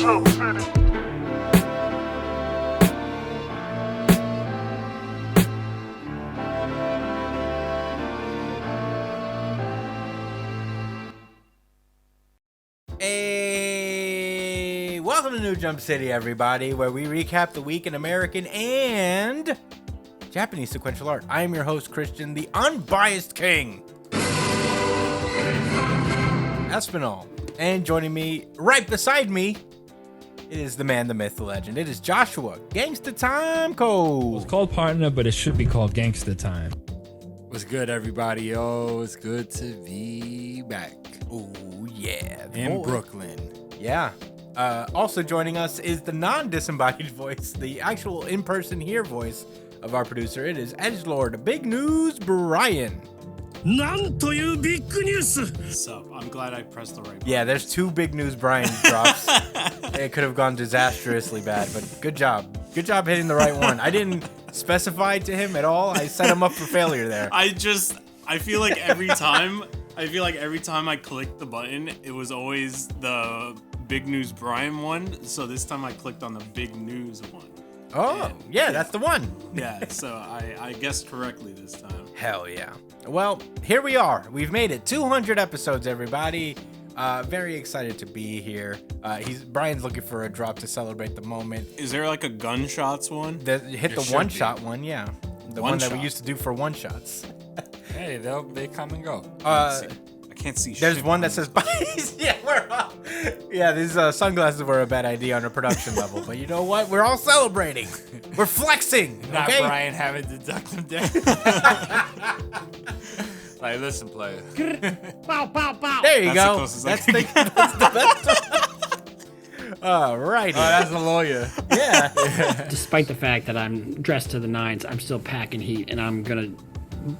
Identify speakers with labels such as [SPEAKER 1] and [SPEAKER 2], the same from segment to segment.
[SPEAKER 1] Jump City.
[SPEAKER 2] Hey, welcome to New Jump City, everybody, where we recap the week in American and Japanese sequential art. I am your host, Christian, the unbiased king, Espinal. And joining me, right beside me, it is the man, the myth, the legend. It is Joshua, Gangsta Time Code.
[SPEAKER 3] It's called Partner, but it should be called Gangsta Time.
[SPEAKER 4] What's good, everybody? Yo, it's good to be back.
[SPEAKER 2] Oh, yeah.
[SPEAKER 4] In Brooklyn.
[SPEAKER 2] Yeah. Also joining us is the non-disembodied voice, the actual in-person here voice of our producer. It is Edgelord, Big News Brian.
[SPEAKER 5] So I'm glad I pressed the right button.
[SPEAKER 2] Yeah, there's two Big News Brian drops. It could have gone disastrously bad, but good job. Good job hitting the right one. I didn't specify to him at all. I set him up for failure there.
[SPEAKER 5] I feel like every time I clicked the button, it was always the Big News Brian one. So this time I clicked on the Big News one.
[SPEAKER 2] Oh, yeah, that's the one.
[SPEAKER 5] Yeah, so I guessed correctly this time.
[SPEAKER 2] Hell yeah. Well, here we are. We've made it 200 episodes, everybody. Very excited to be here. Brian's looking for a drop to celebrate the moment.
[SPEAKER 5] Is there like a gunshots one?
[SPEAKER 2] Hit the one-shot one, yeah. The one that we used to do for one-shots.
[SPEAKER 4] Hey, they come and go.
[SPEAKER 5] I can't see shit.
[SPEAKER 2] There's one that says, these sunglasses were a bad idea on a production level, but you know what? We're all celebrating. We're flexing.
[SPEAKER 4] Not
[SPEAKER 2] okay?
[SPEAKER 4] Brian having to duck them down. Like, listen, player.
[SPEAKER 2] There you
[SPEAKER 5] That's the
[SPEAKER 2] go.
[SPEAKER 5] closest I
[SPEAKER 2] That's
[SPEAKER 5] can
[SPEAKER 2] the best one. All right.
[SPEAKER 4] Oh, that's a lawyer.
[SPEAKER 2] Yeah.
[SPEAKER 6] Despite the fact that I'm dressed to the nines, I'm still packing heat, and I'm gonna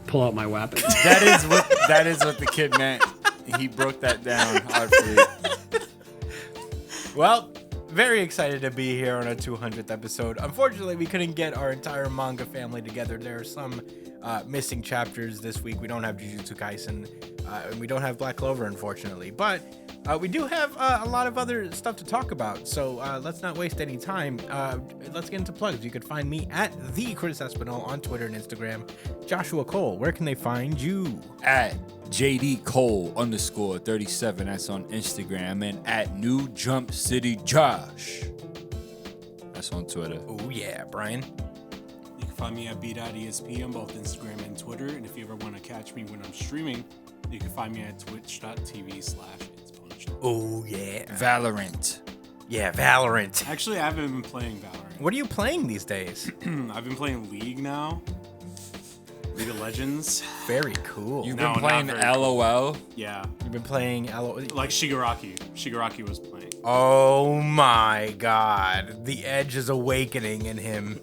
[SPEAKER 6] pull out my weapon.
[SPEAKER 4] That is what the kid meant. He broke that down artfully.
[SPEAKER 2] Well, very excited to be here on our 200th episode. Unfortunately, we couldn't get our entire manga family together. There are some missing chapters this week. We don't have Jujutsu Kaisen, and we don't have Black Clover, unfortunately. But we do have a lot of other stuff to talk about. So let's not waste any time. Let's get into plugs. You could find me at the Chris Espinal on Twitter and Instagram. Joshua Cole, where can they find you?
[SPEAKER 4] At JD Cole _37. That's on Instagram. And at New Jump City Josh. That's on Twitter.
[SPEAKER 2] Oh, yeah, Brian.
[SPEAKER 5] You can find me at b.esp on both Instagram and Twitter. And if you ever want to catch me when I'm streaming, you can find me at twitch.tv/Exponential.
[SPEAKER 2] Oh, yeah.
[SPEAKER 4] Valorant.
[SPEAKER 2] Yeah, Valorant.
[SPEAKER 5] Actually, I haven't been playing Valorant.
[SPEAKER 2] What are you playing these days?
[SPEAKER 5] I've been playing League now. League of Legends.
[SPEAKER 2] Very cool.
[SPEAKER 4] You've
[SPEAKER 5] No,
[SPEAKER 4] been
[SPEAKER 5] not
[SPEAKER 4] playing
[SPEAKER 5] very
[SPEAKER 4] LOL.
[SPEAKER 5] Yeah.
[SPEAKER 2] You've been playing
[SPEAKER 5] Like Shigaraki. Shigaraki was playing.
[SPEAKER 2] Oh my god. The edge is awakening in him.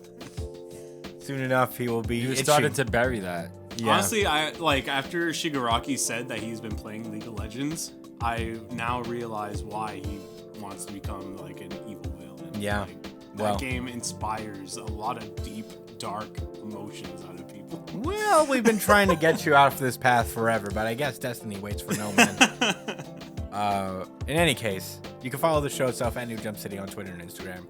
[SPEAKER 2] Soon enough, he will be
[SPEAKER 4] You
[SPEAKER 2] itching.
[SPEAKER 4] started to bury that.
[SPEAKER 2] Yeah.
[SPEAKER 5] Honestly, after Shigaraki said that he's been playing League of Legends, I now realize why he wants to become like an evil villain.
[SPEAKER 2] Yeah.
[SPEAKER 5] Like,
[SPEAKER 2] Well.
[SPEAKER 5] that game inspires a lot of deep, dark emotions out of people.
[SPEAKER 2] Well, we've been trying to get you off this path forever, but I guess destiny waits for no man. In any case, you can follow the show itself at New Jump City on Twitter and Instagram.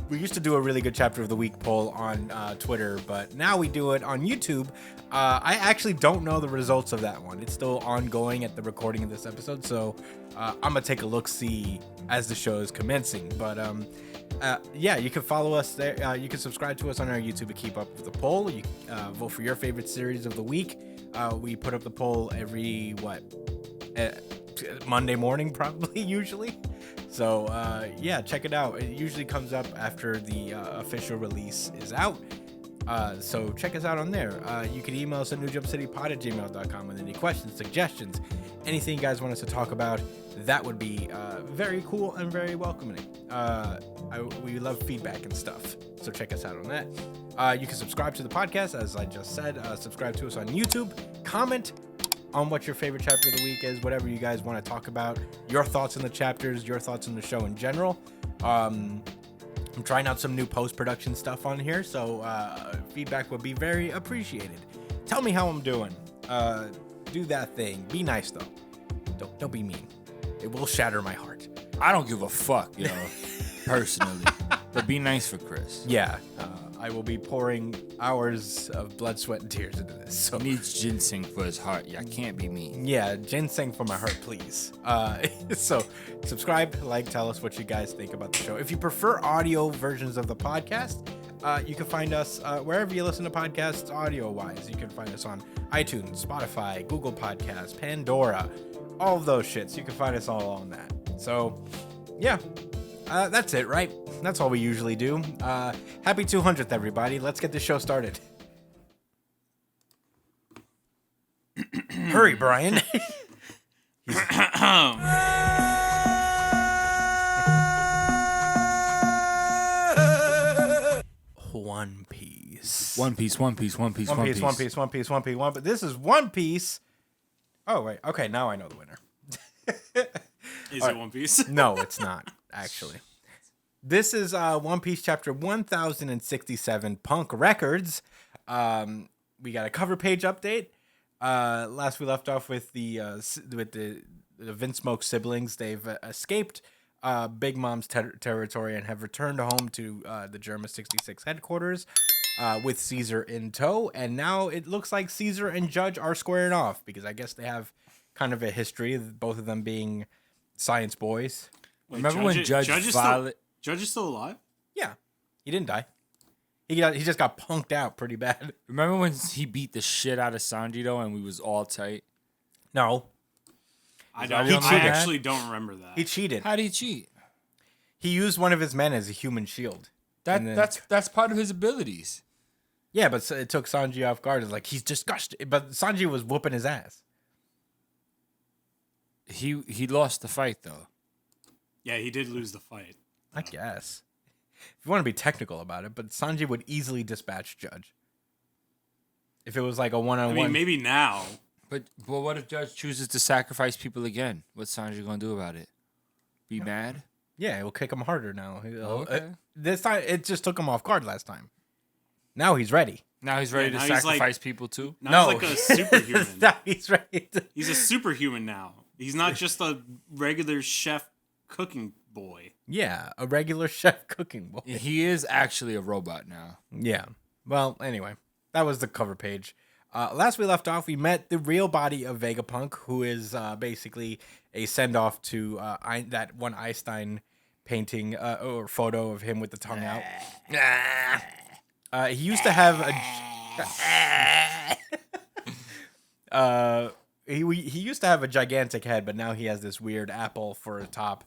[SPEAKER 2] We used to do a really good chapter of the week poll on Twitter, but now we do it on YouTube. I actually don't know the results of that one. It's still ongoing at the recording of this episode, so I'm gonna take a look-see as the show is commencing. But yeah, you can follow us there. You can subscribe to us on our YouTube to keep up with the poll. You vote for your favorite series of the week. We put up the poll every Monday morning, probably, usually. So yeah, check it out. It usually comes up after the official release is out. So check us out on there. You can email us at newjumpcitypod@gmail.com with any questions, suggestions, anything you guys want us to talk about. That would be very cool and very welcoming. We love feedback and stuff. So check us out on that. You can subscribe to the podcast, as I just said. Subscribe to us on YouTube. Comment on what your favorite chapter of the week is, whatever you guys want to talk about, your thoughts on the chapters, your thoughts on the show in general. I'm trying out some new post-production stuff on here, so feedback would be very appreciated. Tell me how I'm doing. Do that thing. Be nice, though. Don't be mean. It will shatter my heart.
[SPEAKER 4] I don't give a fuck, yo, personally. But be nice for Chris.
[SPEAKER 2] Yeah, I will be pouring hours of blood, sweat, and tears into this. So
[SPEAKER 4] He needs ginseng for his heart. Yeah, can't be mean.
[SPEAKER 2] yeah, ginseng for my heart, please. So subscribe, like, tell us what you guys think about the show. If you prefer audio versions of the podcast, you can find us wherever you listen to podcasts audio-wise. You can find us on iTunes, Spotify, Google Podcasts, Pandora, all of those shits. You can find us all on that. So, yeah, that's it, right? That's all we usually do. Happy 200th, everybody. Let's get this show started. Hurry, Brian. One Piece.
[SPEAKER 4] One Piece.
[SPEAKER 2] One Piece. But this is One Piece. Oh, wait. Okay, now I know the winner.
[SPEAKER 5] Is it One Piece?
[SPEAKER 2] No, it's not, actually. This is One Piece chapter 1067, Punk Records. We got a cover page update. Last we left off with the Vince Smoke siblings. They've escaped Big Mom's territory and have returned home to the Germa 66 headquarters with Caesar in tow. And now it looks like Caesar and Judge are squaring off because I guess they have kind of a history, both of them being science boys.
[SPEAKER 5] Wait,
[SPEAKER 4] Remember when Judge
[SPEAKER 5] Judge is still alive?
[SPEAKER 2] Yeah, he didn't die. He just got punked out pretty bad.
[SPEAKER 4] Remember when he beat the shit out of Sanji though, and we was all tight?
[SPEAKER 2] No,
[SPEAKER 5] I
[SPEAKER 4] cheated.
[SPEAKER 5] actually don't remember that.
[SPEAKER 2] he cheated.
[SPEAKER 4] How did he cheat?
[SPEAKER 2] He used one of his men as a human shield. And then-
[SPEAKER 4] That's part of his abilities.
[SPEAKER 2] Yeah, but it took Sanji off guard. It's like he's disgusted, but Sanji was whooping his ass.
[SPEAKER 4] He lost the fight though.
[SPEAKER 5] Yeah, he did lose the fight.
[SPEAKER 2] I guess. If you want to be technical about it, but Sanji would easily dispatch Judge. If it was like a
[SPEAKER 5] I
[SPEAKER 2] one-on-one.
[SPEAKER 5] mean, maybe now.
[SPEAKER 4] But what if Judge chooses to sacrifice people again? What's Sanji gonna do about it? Be mad?
[SPEAKER 2] Yeah, it will kick him harder now.
[SPEAKER 4] Okay.
[SPEAKER 2] This time, it just took him off guard last time. Now he's ready.
[SPEAKER 4] Now he's ready
[SPEAKER 5] Yeah,
[SPEAKER 4] to
[SPEAKER 5] now he's
[SPEAKER 4] sacrifice people too.
[SPEAKER 5] Now he's like a superhuman.
[SPEAKER 2] Now he's ready.
[SPEAKER 5] He's a superhuman now. He's not just a regular chef cooking boy.
[SPEAKER 2] Yeah, a regular chef cooking boy.
[SPEAKER 4] He is actually a robot now.
[SPEAKER 2] Yeah. Well, anyway, that was the cover page. Last we left off, we met the real body of Vegapunk, who is basically a send-off to that one Einstein painting or photo of him with the tongue out. He used to have a... he used to have a gigantic head, but now he has this weird apple for a top.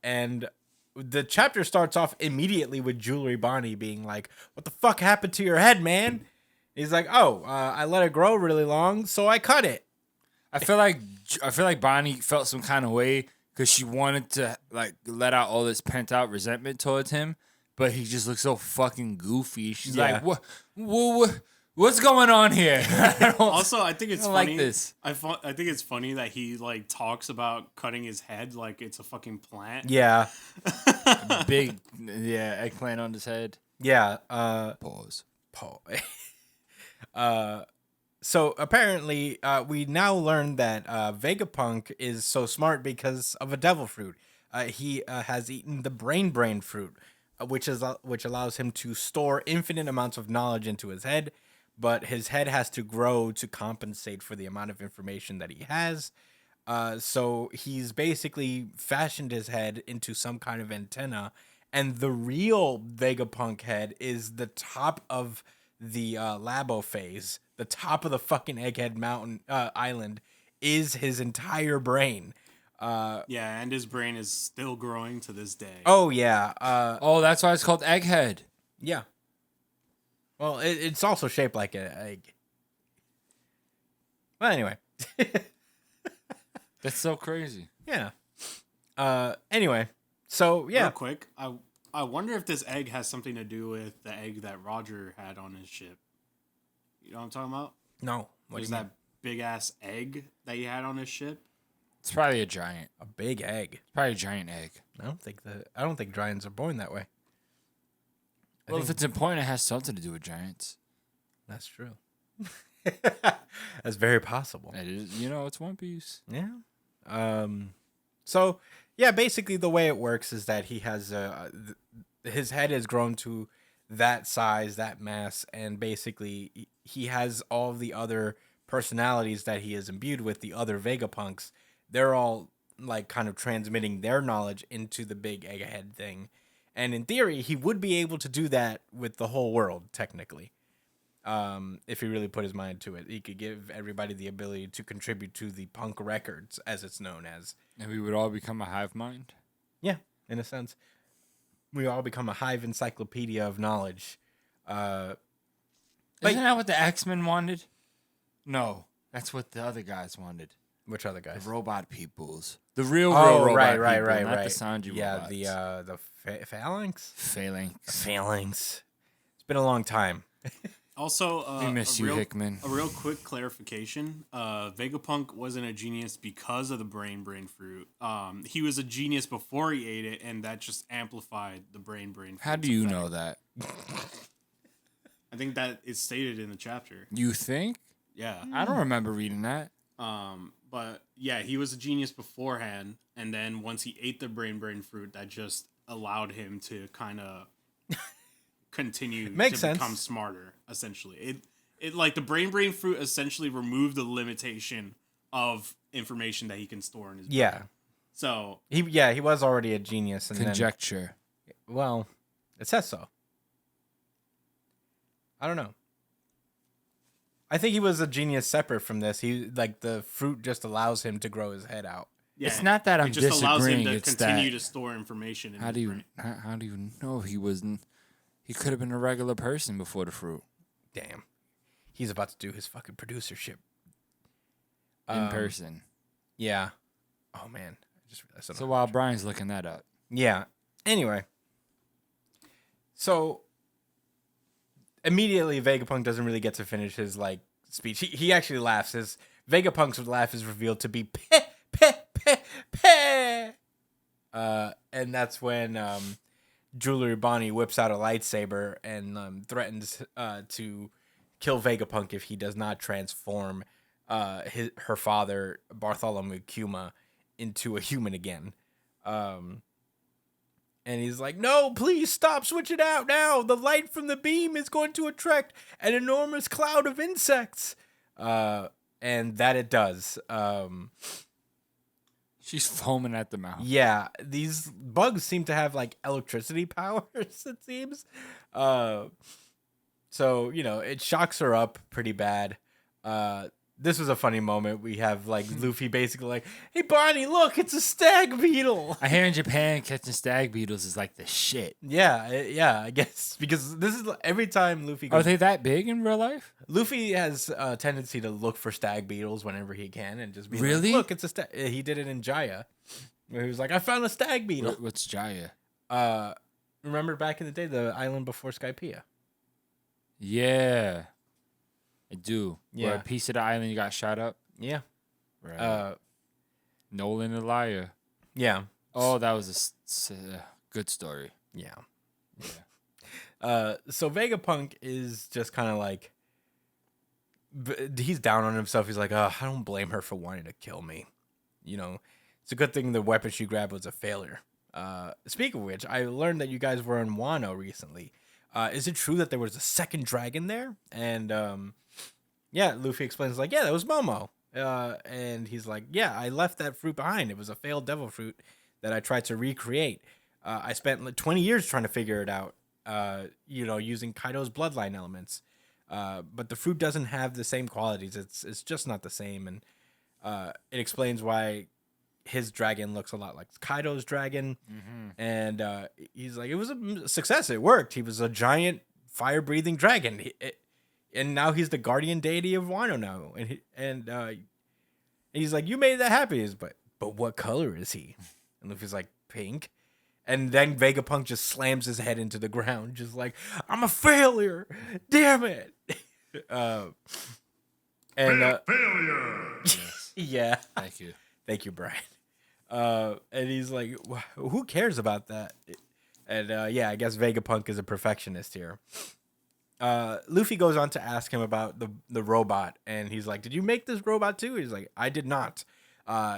[SPEAKER 2] And the chapter starts off immediately with Jewelry Bonnie being like, "What the fuck happened to your head, man?" He's like, "Oh, I let it grow really long, so I cut it."
[SPEAKER 4] I feel like Bonnie felt some kind of way because she wanted to like let out all this pent out resentment towards him, but he just looks so fucking goofy. She's
[SPEAKER 2] Yeah.
[SPEAKER 4] like, what's going on here?
[SPEAKER 5] Also, I think it's
[SPEAKER 4] I don't
[SPEAKER 5] funny.
[SPEAKER 4] like this.
[SPEAKER 5] I think it's funny that he like talks about cutting his head like it's a fucking plant.
[SPEAKER 2] Yeah,
[SPEAKER 4] Big, eggplant on his head.
[SPEAKER 2] yeah.
[SPEAKER 4] Pause.
[SPEAKER 2] Paul. So apparently, we now learn that Vegapunk is so smart because of a devil fruit. He has eaten the brain fruit, which allows him to store infinite amounts of knowledge into his head, but his head has to grow to compensate for the amount of information that he has. So he's basically fashioned his head into some kind of antenna, and the real Vegapunk head is the top of the Labo phase. The top of the fucking Egghead Mountain Island is his entire brain.
[SPEAKER 5] Yeah, and his brain is still growing to this day.
[SPEAKER 2] Oh yeah,
[SPEAKER 4] Oh, that's why it's called Egghead.
[SPEAKER 2] yeah. Well, it's also shaped like an egg. Well, anyway,
[SPEAKER 4] That's so crazy.
[SPEAKER 2] yeah. Anyway, so yeah.
[SPEAKER 5] Real quick, I wonder if this egg has something to do with the egg that Roger had on his ship. You know what I'm talking about?
[SPEAKER 2] No, what
[SPEAKER 5] There's
[SPEAKER 2] do you mean?
[SPEAKER 5] that big ass egg that he had on his ship.
[SPEAKER 4] It's probably a giant.
[SPEAKER 2] A big egg.
[SPEAKER 4] Probably a giant egg.
[SPEAKER 2] I don't think giants are born that way.
[SPEAKER 4] Well, if it's important, it has something to do with giants.
[SPEAKER 2] That's true. That's very possible.
[SPEAKER 4] It is, it's One Piece.
[SPEAKER 2] Yeah. So Yeah, basically the way it works is that he has his head has grown to that size, that mass, and basically he has all of the other personalities that he is imbued with, the other Vegapunks. They're all like kind of transmitting their knowledge into the big egghead thing. And in theory, he would be able to do that with the whole world, technically. If he really put his mind to it. He could give everybody the ability to contribute to the punk records, as it's known as.
[SPEAKER 4] And we would all become a hive mind.
[SPEAKER 2] Yeah, in a sense. We all become a hive encyclopedia of knowledge.
[SPEAKER 4] Isn't that what the X-Men wanted? No, that's what the other guys wanted.
[SPEAKER 2] Which other guys?
[SPEAKER 4] The robot peoples. The real robot people, not the Sanji robots.
[SPEAKER 2] Yeah, the phalanx?
[SPEAKER 4] Phalanx.
[SPEAKER 2] It's been a long time.
[SPEAKER 5] Also,
[SPEAKER 4] we miss you, Hickman.
[SPEAKER 5] A real quick clarification. Vegapunk wasn't a genius because of the brain fruit. He was a genius before he ate it, and that just amplified the brain fruit.
[SPEAKER 4] How do you know that?
[SPEAKER 5] I think that is stated in the chapter.
[SPEAKER 4] You think?
[SPEAKER 5] Yeah.
[SPEAKER 4] I don't remember reading that.
[SPEAKER 5] But yeah, he was a genius beforehand, and then once he ate the brain fruit, that just allowed him to kind of continue to become smarter. Essentially, it like the brain fruit essentially removed the limitation of information that he can store in his brain.
[SPEAKER 2] Yeah.
[SPEAKER 5] So
[SPEAKER 2] he was already a genius. And
[SPEAKER 4] conjecture.
[SPEAKER 2] Well, it says so. I don't know. I think he was a genius separate from this. He like the fruit just allows him to grow his head out.
[SPEAKER 4] Yeah, it's not that I'm disagreeing. It just allows him to
[SPEAKER 5] continue to store information.
[SPEAKER 4] How do you know he wasn't? He could have been a regular person before the fruit.
[SPEAKER 2] Damn, he's about to do his fucking producership
[SPEAKER 4] in person.
[SPEAKER 2] Yeah. Oh man, I just realized.
[SPEAKER 4] So while Brian's looking that up.
[SPEAKER 2] Yeah. Anyway. So immediately Vegapunk doesn't really get to finish his like speech. He actually laughs. His Vegapunk's laugh is revealed to be peh, peh, peh, peh. And that's when Jewelry Bonnie whips out a lightsaber and threatens to kill Vegapunk if he does not transform her father Bartholomew Kuma into a human again. And he's like, no, please stop, switch it out now. The light from the beam is going to attract an enormous cloud of insects. And that it does.
[SPEAKER 4] She's foaming at the mouth.
[SPEAKER 2] Yeah, these bugs seem to have like electricity powers, it seems. So, it shocks her up pretty bad. This was a funny moment. We have like Luffy basically like, hey Bonnie, look, it's a stag beetle.
[SPEAKER 4] I hear in Japan catching stag beetles is like the shit.
[SPEAKER 2] Yeah, I guess because this is every time Luffy goes,
[SPEAKER 4] are they that big in real life?
[SPEAKER 2] Luffy has a tendency to look for stag beetles whenever he can and just be
[SPEAKER 4] really?
[SPEAKER 2] like, look, it's a stag. He did it in Jaya, where he was like, I found a stag beetle.
[SPEAKER 4] What's Jaya?
[SPEAKER 2] Remember back in the day, the island before Skypiea?
[SPEAKER 4] Yeah. I do.
[SPEAKER 2] Yeah.
[SPEAKER 4] Where a piece of the island got shot up.
[SPEAKER 2] Yeah.
[SPEAKER 4] Right. Nolan the liar.
[SPEAKER 2] Yeah.
[SPEAKER 4] Oh, that was a good story.
[SPEAKER 2] Yeah. So Vegapunk is just kind of like, he's down on himself. He's like, I don't blame her for wanting to kill me. It's a good thing the weapon she grabbed was a failure. Speaking of which, I learned that you guys were in Wano recently. Is it true that there was a second dragon there? And Luffy explains like, yeah, that was Momo. And he's like, yeah, I left that fruit behind. It was a failed devil fruit that I tried to recreate. I spent like 20 years trying to figure it out, using Kaido's bloodline elements. But the fruit doesn't have the same qualities. It's just not the same. And it explains why his dragon looks a lot like Kaido's dragon. Mm-hmm. And he's like, it was a success. It worked. He was a giant fire-breathing dragon. And now he's the guardian deity of Wano now. And he's like, you made that happen. But what color is he? And Luffy's like, pink. And then Vegapunk just slams his head into the ground, just like, I'm a failure. Damn it.
[SPEAKER 5] Failure.
[SPEAKER 4] Yes.
[SPEAKER 2] Yeah.
[SPEAKER 4] Thank you,
[SPEAKER 2] Brian. And he's like, who cares about that? And I guess Vegapunk is a perfectionist here. Luffy goes on to ask him about the robot, and he's like, did you make this robot too? He's like, I did not.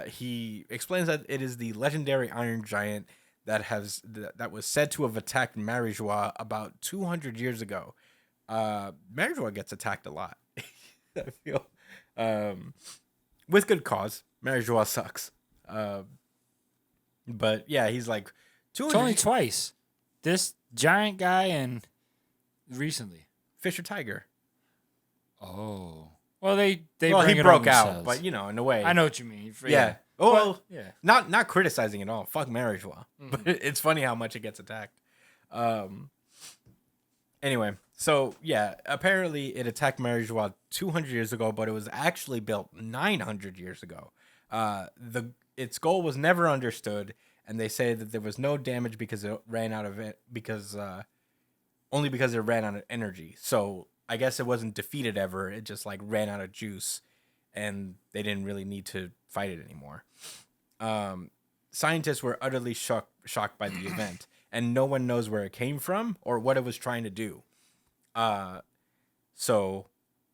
[SPEAKER 2] He explains that it is the legendary Iron Giant that was said to have attacked Marijois about 200 years ago. Marijois gets attacked a lot. I feel, with good cause. Marijois sucks. But yeah, he's like 200.
[SPEAKER 4] It's only twice. This giant guy and recently.
[SPEAKER 2] Fisher Tiger.
[SPEAKER 4] Oh. Well, they
[SPEAKER 2] well,
[SPEAKER 4] bring
[SPEAKER 2] he
[SPEAKER 4] it
[SPEAKER 2] broke
[SPEAKER 4] on
[SPEAKER 2] out,
[SPEAKER 4] themselves.
[SPEAKER 2] but you know, in a way.
[SPEAKER 4] I know what you mean.
[SPEAKER 2] Yeah. Oh, well,
[SPEAKER 4] yeah.
[SPEAKER 2] not criticizing at all. Fuck Marijois. But it's funny how much it gets attacked. Anyway, so yeah, apparently it attacked Marijois 200 years ago, but it was actually built 900 years ago. Its goal was never understood, and they say that there was no damage because it ran out of it only because it ran out of energy. So I guess it wasn't defeated ever. It just like ran out of juice, and they didn't really need to fight it anymore. Scientists were utterly shocked by the event, and no one knows where it came from or what it was trying to do. So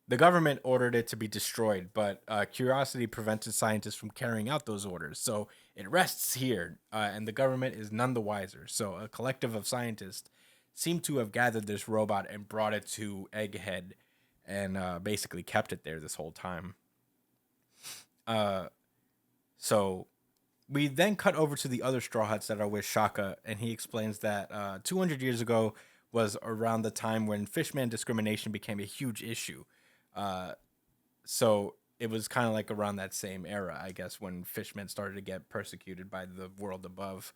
[SPEAKER 2] the government ordered it to be destroyed, but curiosity prevented scientists from carrying out those orders. So it rests here, and the government is none the wiser. So a collective of scientists seem to have gathered this robot and brought it to Egghead and basically kept it there this whole time. So we then cut over to the other Straw Hats that are with Shaka, and he explains that 200 years ago was around the time when fishman discrimination became a huge issue. So it was kind of like around that same era, I guess, when fishmen started to get persecuted by the world above.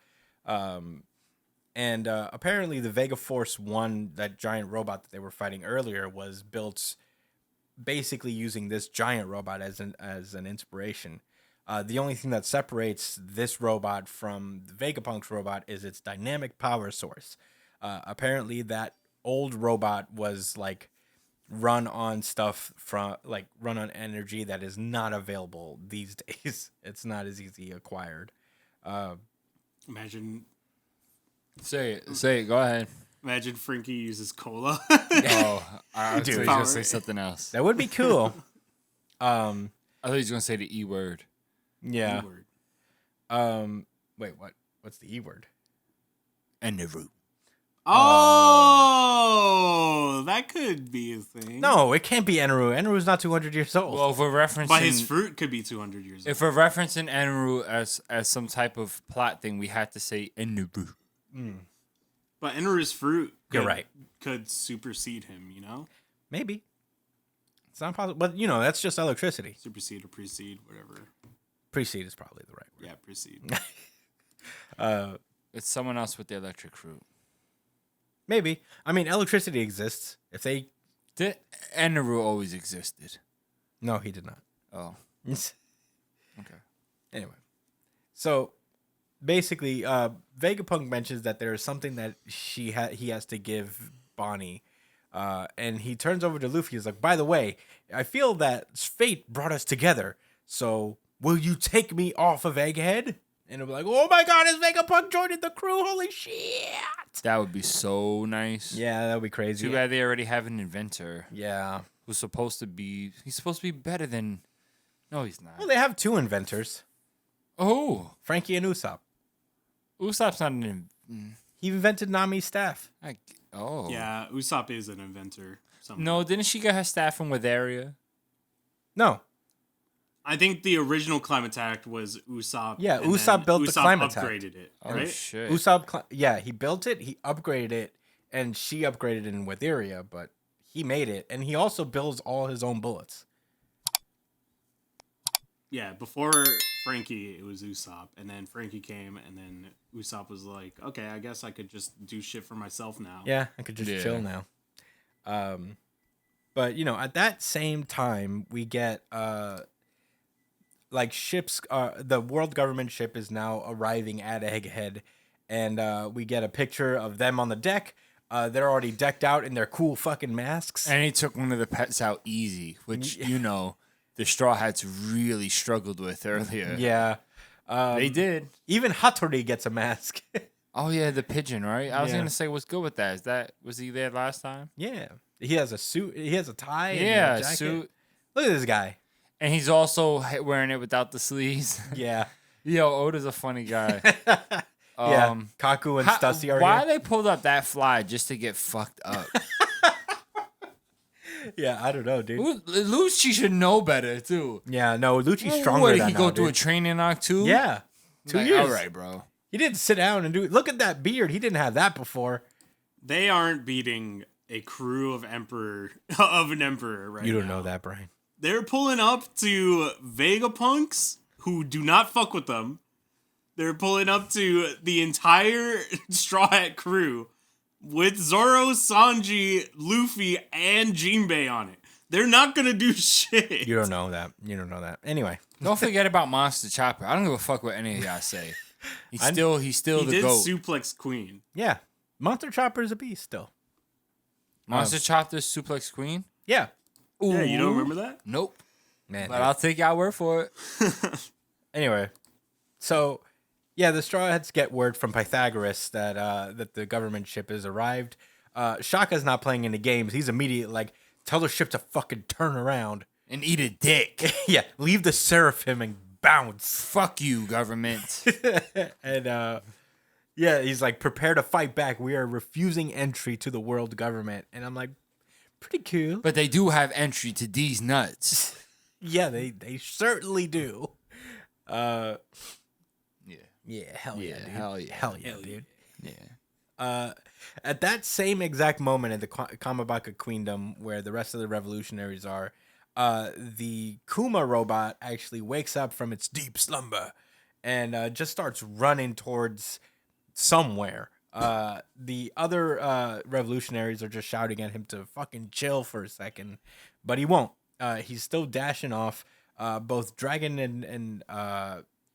[SPEAKER 2] And apparently the Vega Force 1, that giant robot that they were fighting earlier, was built basically using this giant robot as an inspiration. The only thing that separates this robot from the Vegapunk's robot is its dynamic power source. Apparently that old robot was like run on energy that is not available these days. It's not as easy acquired.
[SPEAKER 5] Imagine.
[SPEAKER 4] Say it. Go ahead.
[SPEAKER 5] Imagine Frankie uses cola.
[SPEAKER 4] Oh, I thought he was going to say something else.
[SPEAKER 2] That would be cool.
[SPEAKER 4] I thought he was going to say the E word.
[SPEAKER 2] Yeah.
[SPEAKER 5] E-word.
[SPEAKER 2] Wait, what? What's the E word?
[SPEAKER 4] Eneru.
[SPEAKER 5] Oh, that could be a thing.
[SPEAKER 2] No, it can't be Eneru. Eneru's not 200 years old.
[SPEAKER 4] Well, if we're referencing,
[SPEAKER 5] But his fruit could be 200 years old.
[SPEAKER 4] if we're referencing Eneru as some type of plot thing, we had to say Eneru.
[SPEAKER 5] But Eneru's fruit
[SPEAKER 2] You're right.
[SPEAKER 5] could supersede him, you know?
[SPEAKER 2] Maybe. It's not possible. But, you know, that's just electricity.
[SPEAKER 5] Supersede or precede, whatever.
[SPEAKER 2] Precede is probably the right word.
[SPEAKER 5] Yeah, precede.
[SPEAKER 4] It's someone else with the electric fruit.
[SPEAKER 2] Maybe. I mean, electricity exists. If they...
[SPEAKER 4] Eneru always existed.
[SPEAKER 2] No, he did not.
[SPEAKER 4] Oh. Okay.
[SPEAKER 2] Anyway. So, basically, Vegapunk mentions that there is something that he has to give Bonnie. And he turns over to Luffy. He's like, by the way, I feel that fate brought us together. So, will you take me off of Egghead? And it'll be like, oh my god, is Vegapunk joining the crew? Holy shit!
[SPEAKER 4] That would be so nice.
[SPEAKER 2] Yeah, that would be crazy.
[SPEAKER 4] Too bad they already have an inventor.
[SPEAKER 2] Yeah.
[SPEAKER 4] He's supposed to be better than... No, he's not.
[SPEAKER 2] Well, they have two inventors.
[SPEAKER 4] Oh.
[SPEAKER 2] Frankie and Usopp.
[SPEAKER 4] Usopp's not an...
[SPEAKER 2] He invented Nami's staff.
[SPEAKER 4] Oh.
[SPEAKER 5] Yeah, Usopp is an inventor.
[SPEAKER 4] No, didn't she get her staff from Witheria?
[SPEAKER 2] No.
[SPEAKER 5] I think the original Climattack was Usopp.
[SPEAKER 2] Yeah,
[SPEAKER 5] and
[SPEAKER 2] Usopp built the Climattack.
[SPEAKER 5] upgraded it,
[SPEAKER 4] Oh,
[SPEAKER 5] right?
[SPEAKER 4] shit.
[SPEAKER 2] Usopp, he built it, he upgraded it, and she upgraded it in Witheria, but he made it, and he also builds all his own bullets.
[SPEAKER 5] Yeah, before Frankie, it was Usopp, and then Frankie came, and then Usopp was like, okay, I guess I could just do shit for myself now.
[SPEAKER 2] Yeah, I could just chill now. But, you know, at that same time, we get... like ships, the world government ship is now arriving at Egghead, and we get a picture of them on the deck. They're already decked out in their cool fucking masks.
[SPEAKER 4] And he took one of the pets out easy, which, you know, the Straw Hats really struggled with earlier.
[SPEAKER 2] Yeah.
[SPEAKER 4] They did.
[SPEAKER 2] Even Hattori gets a mask.
[SPEAKER 4] Oh, yeah, the pigeon, right? I was
[SPEAKER 2] Yeah.
[SPEAKER 4] going to say, what's good with that? Was he there last time?
[SPEAKER 2] Yeah. He has a suit. He has a tie.
[SPEAKER 4] Yeah,
[SPEAKER 2] and a jacket.
[SPEAKER 4] suit.
[SPEAKER 2] Look at this guy.
[SPEAKER 4] And he's also wearing it without the sleeves.
[SPEAKER 2] Yeah.
[SPEAKER 4] Yo, Oda's a funny guy.
[SPEAKER 2] Yeah. Kaku and Stussy are
[SPEAKER 4] why
[SPEAKER 2] here.
[SPEAKER 4] they pulled up that fly just to get fucked up?
[SPEAKER 2] Yeah, I don't know, dude.
[SPEAKER 4] Lucci should know better, too.
[SPEAKER 2] Yeah, no, Lucci's stronger
[SPEAKER 4] What,
[SPEAKER 2] than
[SPEAKER 4] he go
[SPEAKER 2] now,
[SPEAKER 4] through a
[SPEAKER 2] dude.
[SPEAKER 4] training arc, too?
[SPEAKER 2] Yeah. 2 years.
[SPEAKER 4] All right, bro.
[SPEAKER 2] He didn't sit down and do it. Look at that beard. He didn't have that before.
[SPEAKER 5] They aren't beating a crew of an emperor right now.
[SPEAKER 2] You don't know that, Brian.
[SPEAKER 5] They're pulling up to Vegapunks, who do not fuck with them. They're pulling up to the entire Straw Hat crew with Zoro, Sanji, Luffy, and Jinbei on it. They're not gonna do shit.
[SPEAKER 2] You don't know that. Anyway.
[SPEAKER 4] Don't forget about Monster Chopper. I don't give a fuck what any of y'all say. He's still
[SPEAKER 5] He
[SPEAKER 4] the
[SPEAKER 5] did
[SPEAKER 4] GOAT.
[SPEAKER 5] suplex Queen.
[SPEAKER 2] Yeah. Monster Chopper is a beast still.
[SPEAKER 4] Monster Chopper Suplex Queen?
[SPEAKER 2] Yeah.
[SPEAKER 4] Ooh.
[SPEAKER 5] Yeah, you don't remember that?
[SPEAKER 4] Nope.
[SPEAKER 2] Man.
[SPEAKER 4] But I'll take y'all word for it.
[SPEAKER 2] Anyway. So, yeah, the Straw Hats get word from Pythagoras that that the government ship has arrived. Shaka's not playing any games. He's immediately like, tell the ship to fucking turn around.
[SPEAKER 4] And eat a dick.
[SPEAKER 2] Yeah, leave the Seraphim and bounce.
[SPEAKER 4] Fuck you, government.
[SPEAKER 2] And yeah, he's like, prepare to fight back. We are refusing entry to the world government. And I'm like, pretty cool.
[SPEAKER 4] But they do have entry to these nuts.
[SPEAKER 2] Yeah, they certainly do.
[SPEAKER 4] Yeah.
[SPEAKER 2] Yeah, hell yeah, dude.
[SPEAKER 4] Hell yeah.
[SPEAKER 2] Hell yeah, dude.
[SPEAKER 4] Yeah.
[SPEAKER 2] At that same exact moment in the Kamabaka Queendom, where the rest of the revolutionaries are, the Kuma robot actually wakes up from its deep slumber and just starts running towards somewhere. The other revolutionaries are just shouting at him to fucking chill for a second, but he won't. He's still dashing off. Both Dragon and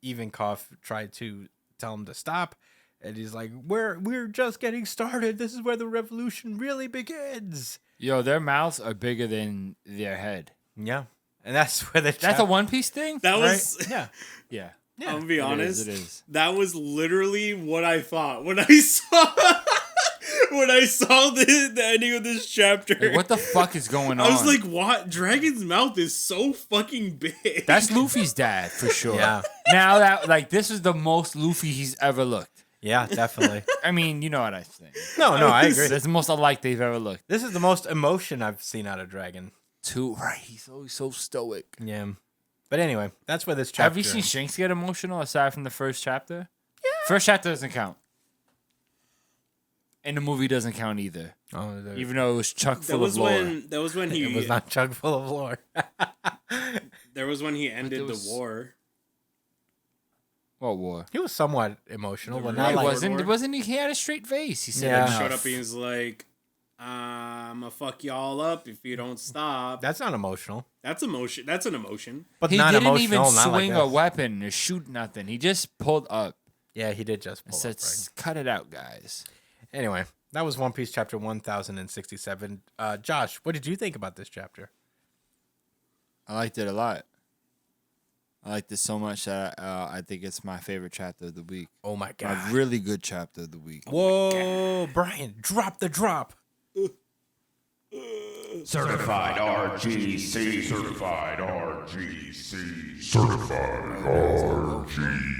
[SPEAKER 2] Ivankov try to tell him to stop. And he's like, we're just getting started. This is where the revolution really begins.
[SPEAKER 4] Yo, their mouths are bigger than their head.
[SPEAKER 2] Yeah. And that's where
[SPEAKER 4] That's a One Piece thing?
[SPEAKER 5] That was...
[SPEAKER 2] Yeah.
[SPEAKER 4] Yeah.
[SPEAKER 2] Yeah.
[SPEAKER 5] I'm gonna be honest.
[SPEAKER 4] It is.
[SPEAKER 5] That was literally what I thought when I saw the ending of this chapter.
[SPEAKER 4] Like, what the fuck is going on?
[SPEAKER 5] I was like, "What? Dragon's mouth is so fucking big."
[SPEAKER 4] That's Luffy's dad for sure.
[SPEAKER 2] Yeah.
[SPEAKER 4] Now that this is the most Luffy he's ever looked.
[SPEAKER 2] Yeah, definitely.
[SPEAKER 4] I mean, you know what I think.
[SPEAKER 2] No, I agree.
[SPEAKER 4] That's the most alike they've ever looked.
[SPEAKER 2] This is the most emotion I've seen out of Dragon.
[SPEAKER 4] Too right. He's always so stoic.
[SPEAKER 2] Yeah. But anyway, that's where this chapter
[SPEAKER 4] Have you seen Shanks get emotional aside from the first chapter? Yeah. First chapter doesn't count. And the movie doesn't count either.
[SPEAKER 2] Oh,
[SPEAKER 4] Even though it was chock full of lore.
[SPEAKER 5] That was when he
[SPEAKER 2] it was not chock full of lore.
[SPEAKER 5] There was when he ended the war.
[SPEAKER 4] What war?
[SPEAKER 2] He was somewhat emotional, but
[SPEAKER 5] No,
[SPEAKER 2] not
[SPEAKER 4] He
[SPEAKER 2] like...
[SPEAKER 4] wasn't he had a straight face. He said
[SPEAKER 2] Yeah.
[SPEAKER 4] enough.
[SPEAKER 5] Showed up and he was like, "I'm gonna fuck y'all up if you don't stop."
[SPEAKER 2] That's not emotional.
[SPEAKER 5] That's emotion. That's an emotion.
[SPEAKER 2] But
[SPEAKER 4] He
[SPEAKER 2] not
[SPEAKER 4] didn't
[SPEAKER 2] emotional,
[SPEAKER 4] even
[SPEAKER 2] not like
[SPEAKER 4] swing
[SPEAKER 2] this.
[SPEAKER 4] a weapon or shoot nothing. He just pulled up
[SPEAKER 2] Yeah, he did just
[SPEAKER 4] and
[SPEAKER 2] pull
[SPEAKER 4] said,
[SPEAKER 2] up, right?
[SPEAKER 4] cut it out, guys.
[SPEAKER 2] Anyway, that was One Piece chapter 1067. Josh, what did you think about this chapter?
[SPEAKER 4] I liked it a lot. I liked it so much that I think it's my favorite chapter of the week.
[SPEAKER 2] Oh my god.
[SPEAKER 4] A really good chapter of the week.
[SPEAKER 2] Whoa, Brian, drop the drop.
[SPEAKER 1] Certified RGC. Certified RGC. Certified RGC.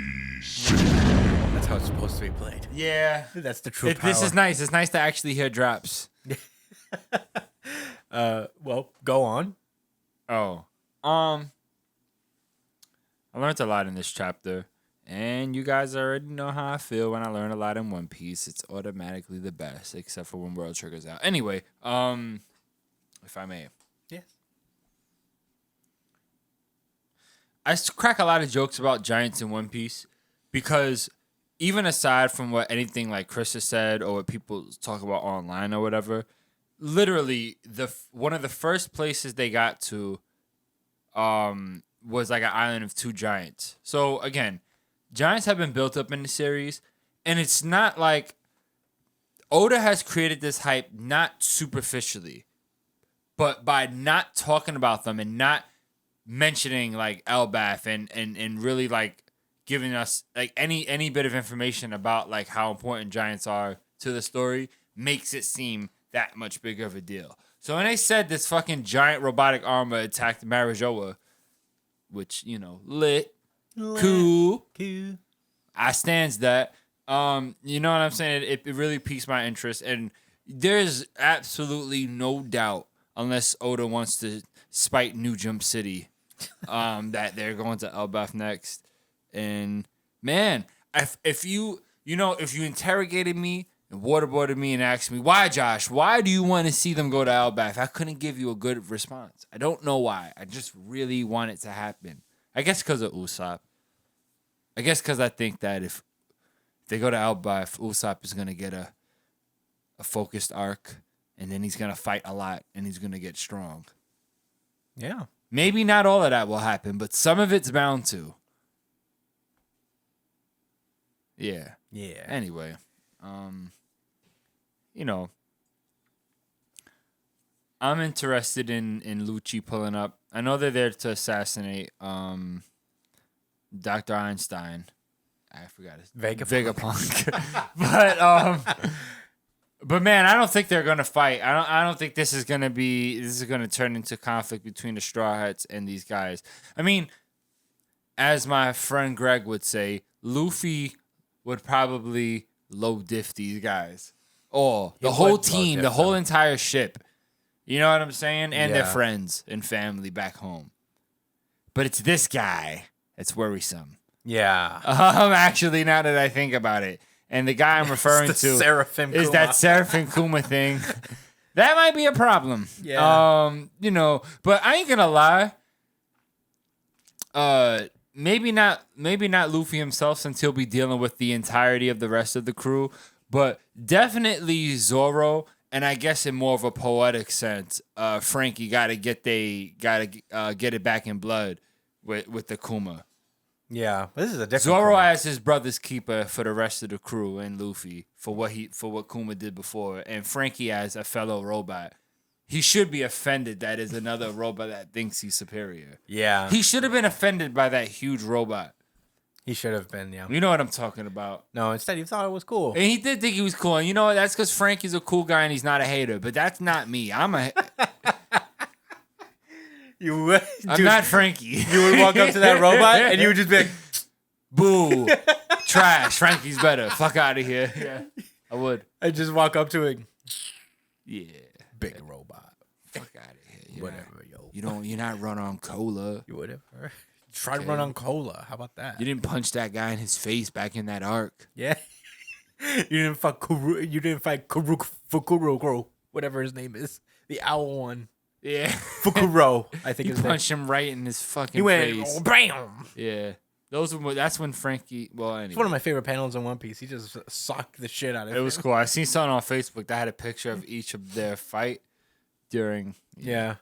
[SPEAKER 2] That's how it's supposed to be played.
[SPEAKER 4] Yeah.
[SPEAKER 2] That's the true power.
[SPEAKER 4] This is nice. It's nice to actually hear drops.
[SPEAKER 2] Well, go on.
[SPEAKER 4] Oh. I learned a lot in this chapter. And you guys already know how I feel when I learn a lot in One Piece. It's automatically the best, except for when World triggers out. Anyway, if I may.
[SPEAKER 2] Yes.
[SPEAKER 4] I crack a lot of jokes about giants in One Piece because even aside from what anything like Chris has said or what people talk about online or whatever, literally one of the first places they got to was like an island of two giants. So again, giants have been built up in the series, and it's not like Oda has created this hype not superficially, but by not talking about them and not mentioning like Elbaf and really like giving us like any bit of information about like how important giants are to the story makes it seem that much bigger of a deal. So when they said this fucking giant robotic armor attacked Marijoa, which, lit. Cool.
[SPEAKER 2] Cool.
[SPEAKER 4] I stands that. You know what I'm saying? It really piques my interest, and there's absolutely no doubt, unless Oda wants to spite New Jump City, that they're going to Elbaf next. And man, if you interrogated me and waterboarded me and asked me, why, Josh, why do you want to see them go to Elbaf? I couldn't give you a good response. I don't know why. I just really want it to happen. I guess because of Usopp. I guess because I think that if they go to Elbaf, Usopp is going to get a focused arc, and then he's going to fight a lot, and he's going to get strong.
[SPEAKER 2] Yeah.
[SPEAKER 4] Maybe not all of that will happen, but some of it's bound to. Yeah.
[SPEAKER 2] Yeah.
[SPEAKER 4] Anyway, I'm interested in Lucci pulling up. I know they're there to assassinate Dr. Einstein. I forgot his Vegapunk. But man, I don't think they're gonna fight. I don't think this is gonna turn into conflict between the Straw Hats and these guys. I mean, as my friend Greg would say, Luffy would probably low diff these guys. Oh, the whole team, the whole entire ship. You know what I'm saying? And their friends and family back home. But it's this guy that's worrisome.
[SPEAKER 2] Yeah.
[SPEAKER 4] Actually, now that I think about it. And the guy I'm referring to is that Seraphim Kuma thing. That might be a problem.
[SPEAKER 2] Yeah.
[SPEAKER 4] But I ain't gonna lie. Maybe not Luffy himself, since he'll be dealing with the entirety of the rest of the crew, but definitely Zoro, and I guess in more of a poetic sense, Frankie gotta get it back in blood with the Kuma.
[SPEAKER 2] Yeah, this is a different
[SPEAKER 4] Zoro
[SPEAKER 2] Kuma.
[SPEAKER 4] as his brother's keeper for the rest of the crew, and Luffy for what Kuma did before, and Frankie as a fellow robot. He should be offended that is another robot that thinks he's superior.
[SPEAKER 2] Yeah.
[SPEAKER 4] He should have been offended by that huge robot.
[SPEAKER 2] He should have been, yeah.
[SPEAKER 4] You know what I'm talking about.
[SPEAKER 2] No, instead he thought it was cool.
[SPEAKER 4] And he did think he was cool. And you know what? That's because Frankie's a cool guy and he's not a hater. But that's not me. I'm not Frankie.
[SPEAKER 2] You would walk up to that robot and you would just be like,
[SPEAKER 4] boo, trash. Frankie's better. Fuck out of here. Yeah, I would.
[SPEAKER 2] I'd just walk up to it.
[SPEAKER 4] Yeah.
[SPEAKER 2] Big robot.
[SPEAKER 4] Fuck out of here.
[SPEAKER 2] Whatever, yo.
[SPEAKER 4] You're not run on cola.
[SPEAKER 2] You whatever. Try to run on cola. How about that?
[SPEAKER 4] You didn't punch that guy in his face back in that arc.
[SPEAKER 2] Yeah. You didn't fight Fukuro, whatever his name is. The owl one.
[SPEAKER 4] Yeah.
[SPEAKER 2] Fukuro, I think
[SPEAKER 4] he punched him right in his fucking
[SPEAKER 2] he went,
[SPEAKER 4] face.
[SPEAKER 2] Oh, bam!
[SPEAKER 4] Yeah. That's when Frankie, well, anyway.
[SPEAKER 2] It's one of my favorite panels in One Piece. He just socked the shit out of it.
[SPEAKER 4] It was cool. I seen something on Facebook that had a picture of each of their fight during.
[SPEAKER 2] Yeah.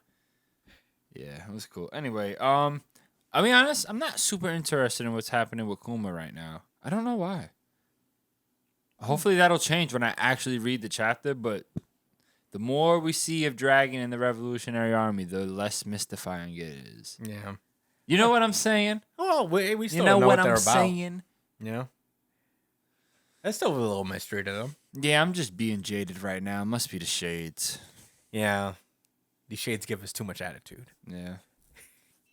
[SPEAKER 4] Yeah, it was cool. Anyway, I'll be honest, I'm not super interested in what's happening with Kuma right now. I don't know why. Hopefully that'll change when I actually read the chapter, but the more we see of Dragon and the Revolutionary Army, the less mystifying it is.
[SPEAKER 2] Yeah.
[SPEAKER 4] You know what I'm saying?
[SPEAKER 2] Oh, we still know what they're
[SPEAKER 4] I'm
[SPEAKER 2] about.
[SPEAKER 4] saying?
[SPEAKER 2] Yeah. There's still a little mystery to them.
[SPEAKER 4] Yeah, I'm just being jaded right now. It must be the shades.
[SPEAKER 2] Yeah. These shades give us too much attitude.
[SPEAKER 4] Yeah.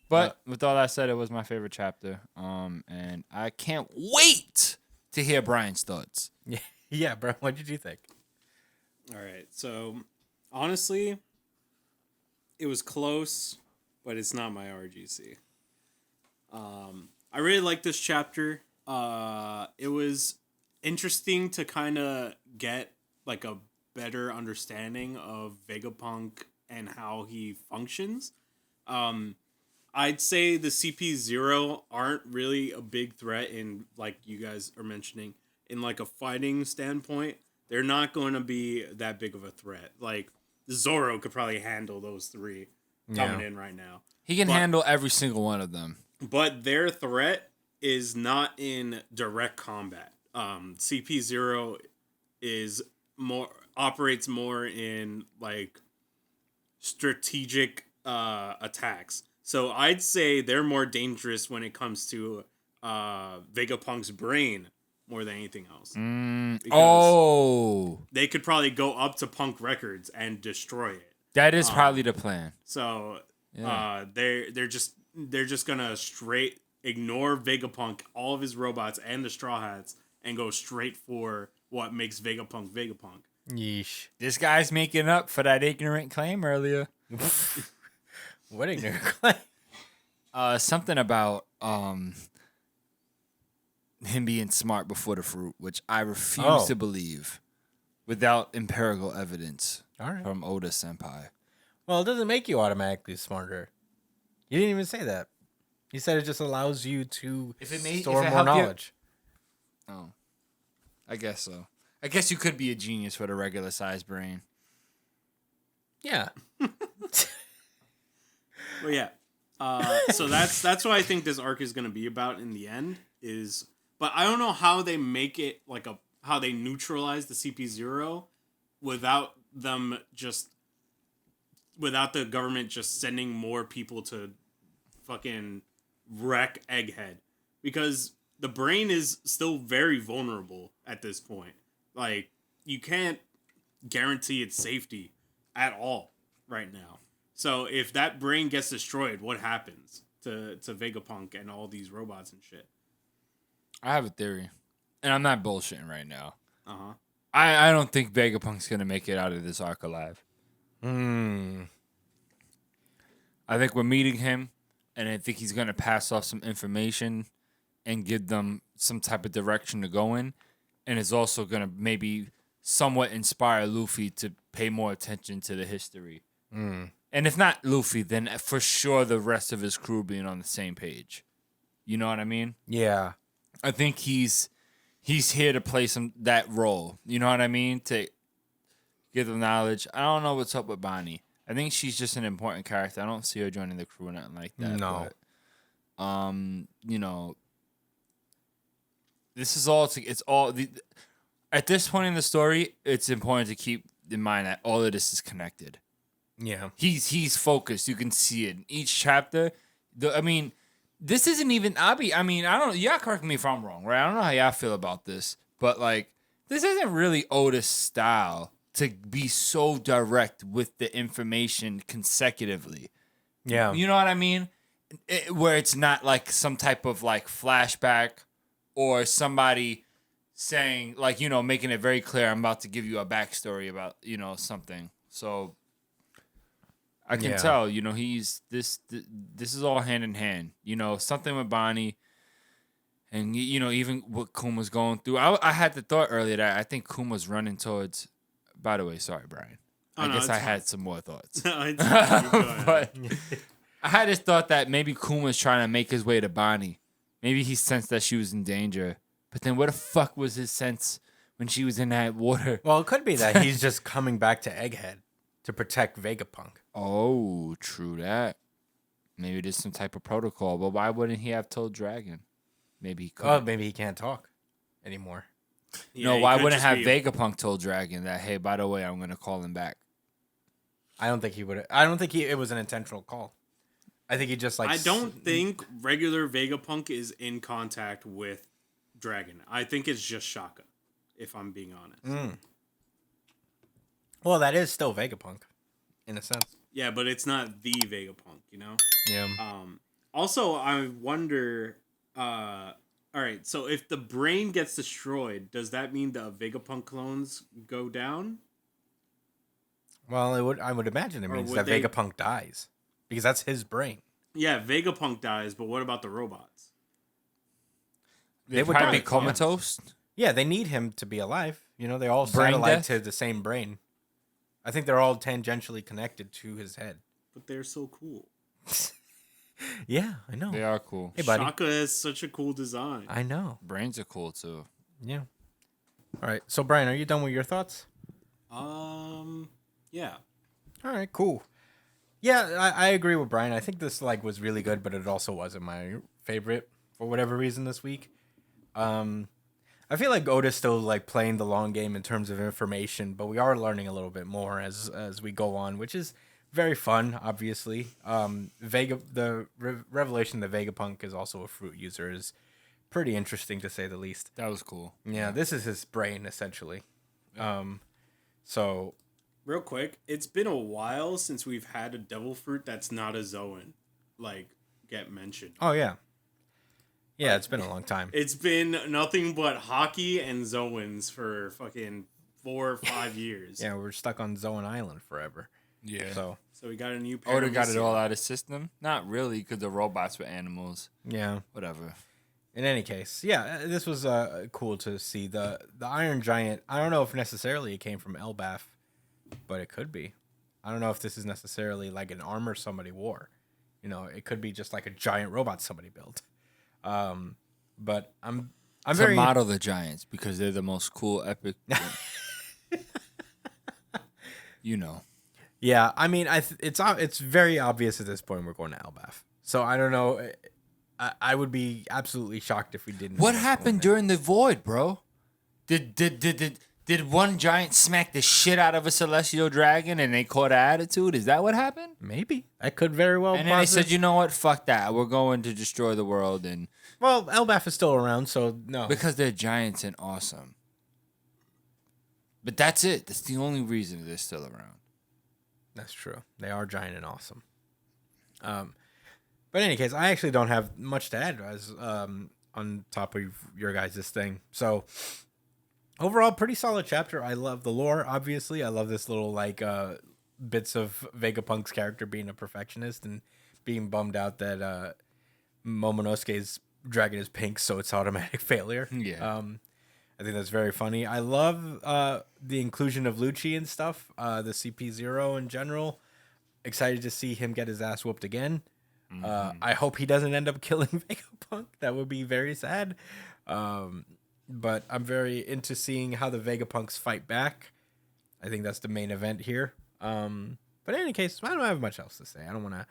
[SPEAKER 4] But with all that said, it was my favorite chapter. And I can't wait to hear Brian's thoughts.
[SPEAKER 2] Yeah. Yeah, bro. What did you think?
[SPEAKER 5] All right. So, honestly, it was close, but it's not my RGC. I really like this chapter. It was interesting to kind of get like a better understanding of Vegapunk and how he functions. I'd say the CP0 aren't really a big threat in, like you guys are mentioning, in like a fighting standpoint. They're not going to be that big of a threat. Like Zoro could probably handle those three coming in right now.
[SPEAKER 4] He can handle every single one of them.
[SPEAKER 5] But their threat is not in direct combat. CP0 operates more in like strategic attacks. So I'd say they're more dangerous when it comes to Vegapunk's brain more than anything else. They could probably go up to Punk Records and destroy it.
[SPEAKER 4] That is probably the plan.
[SPEAKER 5] So they're just they're just gonna straight ignore Vegapunk, all of his robots, and the Straw Hats, and go straight for what makes Vegapunk Vegapunk.
[SPEAKER 2] Yeesh.
[SPEAKER 4] This guy's making up for that ignorant claim earlier.
[SPEAKER 2] What ignorant claim?
[SPEAKER 4] Something about him being smart before the fruit, which I refuse to believe without empirical evidence from Oda Senpai.
[SPEAKER 2] Well, it doesn't make you automatically smarter. You didn't even say that. You said it just allows you to store more knowledge.
[SPEAKER 4] Oh, I guess so. I guess you could be a genius with a regular sized brain.
[SPEAKER 2] Yeah.
[SPEAKER 5] Well, yeah. So that's what I think this arc is going to be about in the end. But I don't know how they make it how they neutralize the CP0 without the government just sending more people to fucking wreck Egghead, because the brain is still very vulnerable at this point. Like, you can't guarantee its safety at all right now. So if that brain gets destroyed, what happens to Vegapunk and all these robots and shit?
[SPEAKER 4] I have a theory, and I'm not bullshitting right now.
[SPEAKER 5] Uh-huh.
[SPEAKER 4] I don't think Vegapunk's gonna make it out of this arc alive.
[SPEAKER 2] Hmm.
[SPEAKER 4] I think we're meeting him, and I think he's gonna pass off some information and give them some type of direction to go in, and is also gonna maybe somewhat inspire Luffy to pay more attention to the history.
[SPEAKER 2] Mm.
[SPEAKER 4] And if not Luffy, then for sure the rest of his crew being on the same page. You know what I mean?
[SPEAKER 2] Yeah.
[SPEAKER 4] I think he's here to play that role. You know what I mean? To give them knowledge. I don't know what's up with Bonnie. I think she's just an important character. I don't see her joining the crew or nothing like that.
[SPEAKER 2] No.
[SPEAKER 4] But, you know, this is all. At this point in the story, it's important to keep in mind that all of this is connected.
[SPEAKER 2] Yeah.
[SPEAKER 4] He's focused. You can see it in each chapter. This isn't even Abi. I don't know. Y'all correct me if I'm wrong, right? I don't know how y'all feel about this, but like, this isn't really Oda's style to be so direct with the information consecutively.
[SPEAKER 2] Yeah.
[SPEAKER 4] You know what I mean? Where it's not like some type of like flashback or somebody saying like, making it very clear, I'm about to give you a backstory about, something. So I can tell, he's this is all hand in hand. Something with Bonnie, and even what Kuma's going through. I had the thought earlier that I think Kuma's running towards. By the way, sorry, Brian. I guess I had some more thoughts. But I had this thought that maybe Kuma's trying to make his way to Bonnie. Maybe he sensed that she was in danger. But then what the fuck was his sense when she was in that water?
[SPEAKER 2] Well, it could be that he's just coming back to Egghead to protect Vegapunk.
[SPEAKER 4] Oh, true that. Maybe there's some type of protocol. But why wouldn't he have told Dragon? Maybe he could.
[SPEAKER 2] Oh, maybe he can't talk anymore.
[SPEAKER 4] No, why wouldn't have Vegapunk told Dragon that, hey, by the way, I'm going to call him back?
[SPEAKER 2] I don't think he would. I don't think it was an intentional call. I think he just like.
[SPEAKER 5] I don't think regular Vegapunk is in contact with Dragon. I think it's just Shaka, if I'm being honest.
[SPEAKER 2] Mm. Well, that is still Vegapunk, in a sense.
[SPEAKER 5] Yeah, but it's not the Vegapunk,
[SPEAKER 2] Yeah.
[SPEAKER 5] Also, I wonder. All right, so if the brain gets destroyed, does that mean the Vegapunk clones go down?
[SPEAKER 2] Well, I would imagine it means that Vegapunk dies, because that's his brain.
[SPEAKER 5] Yeah, Vegapunk dies, but what about the robots?
[SPEAKER 4] They would probably be comatose.
[SPEAKER 2] Yeah, they need him to be alive. They all satellite to the same brain. I think they're all tangentially connected to his head.
[SPEAKER 5] But they're so cool.
[SPEAKER 2] Yeah, I know.
[SPEAKER 4] They are cool.
[SPEAKER 2] Hey, buddy.
[SPEAKER 5] Shaka has such a cool design.
[SPEAKER 2] I know.
[SPEAKER 4] Brains are cool, too.
[SPEAKER 2] Yeah. All right. So, Brian, are you done with your thoughts?
[SPEAKER 5] Yeah.
[SPEAKER 2] All right, cool. Yeah, I agree with Brian. I think this was really good, but it also wasn't my favorite for whatever reason this week. I feel like Oda's still playing the long game in terms of information, but we are learning a little bit more as we go on, which is very fun, obviously. The revelation that Vegapunk is also a fruit user is pretty interesting, to say the least.
[SPEAKER 4] That was cool.
[SPEAKER 2] Yeah, this is his brain, essentially. So...
[SPEAKER 5] Real quick, it's been a while since we've had a devil fruit that's not a Zoan. get mentioned.
[SPEAKER 2] Oh yeah. Yeah, it's been a long time.
[SPEAKER 5] It's been nothing but hockey and Zoans for fucking 4 or 5 years.
[SPEAKER 2] Yeah, we're stuck on Zoan Island forever.
[SPEAKER 4] Yeah.
[SPEAKER 2] So
[SPEAKER 5] we got a new pair.
[SPEAKER 4] Oda got it all out of system. Not really, because the robots were animals.
[SPEAKER 2] yeah.
[SPEAKER 4] Whatever.
[SPEAKER 2] In any case, yeah, this was cool to see the Iron Giant. I don't know if necessarily it came from Elbaf, but it could be. I don't know if this is necessarily like an armor somebody wore. You know, it could be just like a giant robot somebody built. But I'm very
[SPEAKER 4] model the giants because they're the most cool, epic. You know.
[SPEAKER 2] Yeah, I mean, it's very obvious at this point we're going to Elbaf. So I don't know. I would be absolutely shocked if we didn't.
[SPEAKER 4] What happened during the void, bro? Did one giant smack the shit out of a celestial dragon and they caught an attitude? Is that what happened?
[SPEAKER 2] Maybe that could very well.
[SPEAKER 4] And then they said, you know what? Fuck that. We're going to destroy the world. And
[SPEAKER 2] well, Elbaf is still around, so no.
[SPEAKER 4] Because they're giants and awesome. But that's it. That's the only reason they're still around.
[SPEAKER 2] That's true. They are giant and awesome. But in any case, I actually don't have much to add as on top of your guys' thing. So overall, pretty solid chapter. I love the lore, obviously. I love this little like bits of Vegapunk's character being a perfectionist and being bummed out that Momonosuke's dragon is pink, so it's automatic failure.
[SPEAKER 4] Yeah.
[SPEAKER 2] I think that's very funny. I love the inclusion of Lucci and stuff. The CP0 in general. Excited to see him get his ass whooped again. I hope he doesn't end up killing Vegapunk. That would be very sad. But I'm very into seeing how the Vegapunks fight back. I think that's the main event here. But in any case, I don't have much else to say. I don't want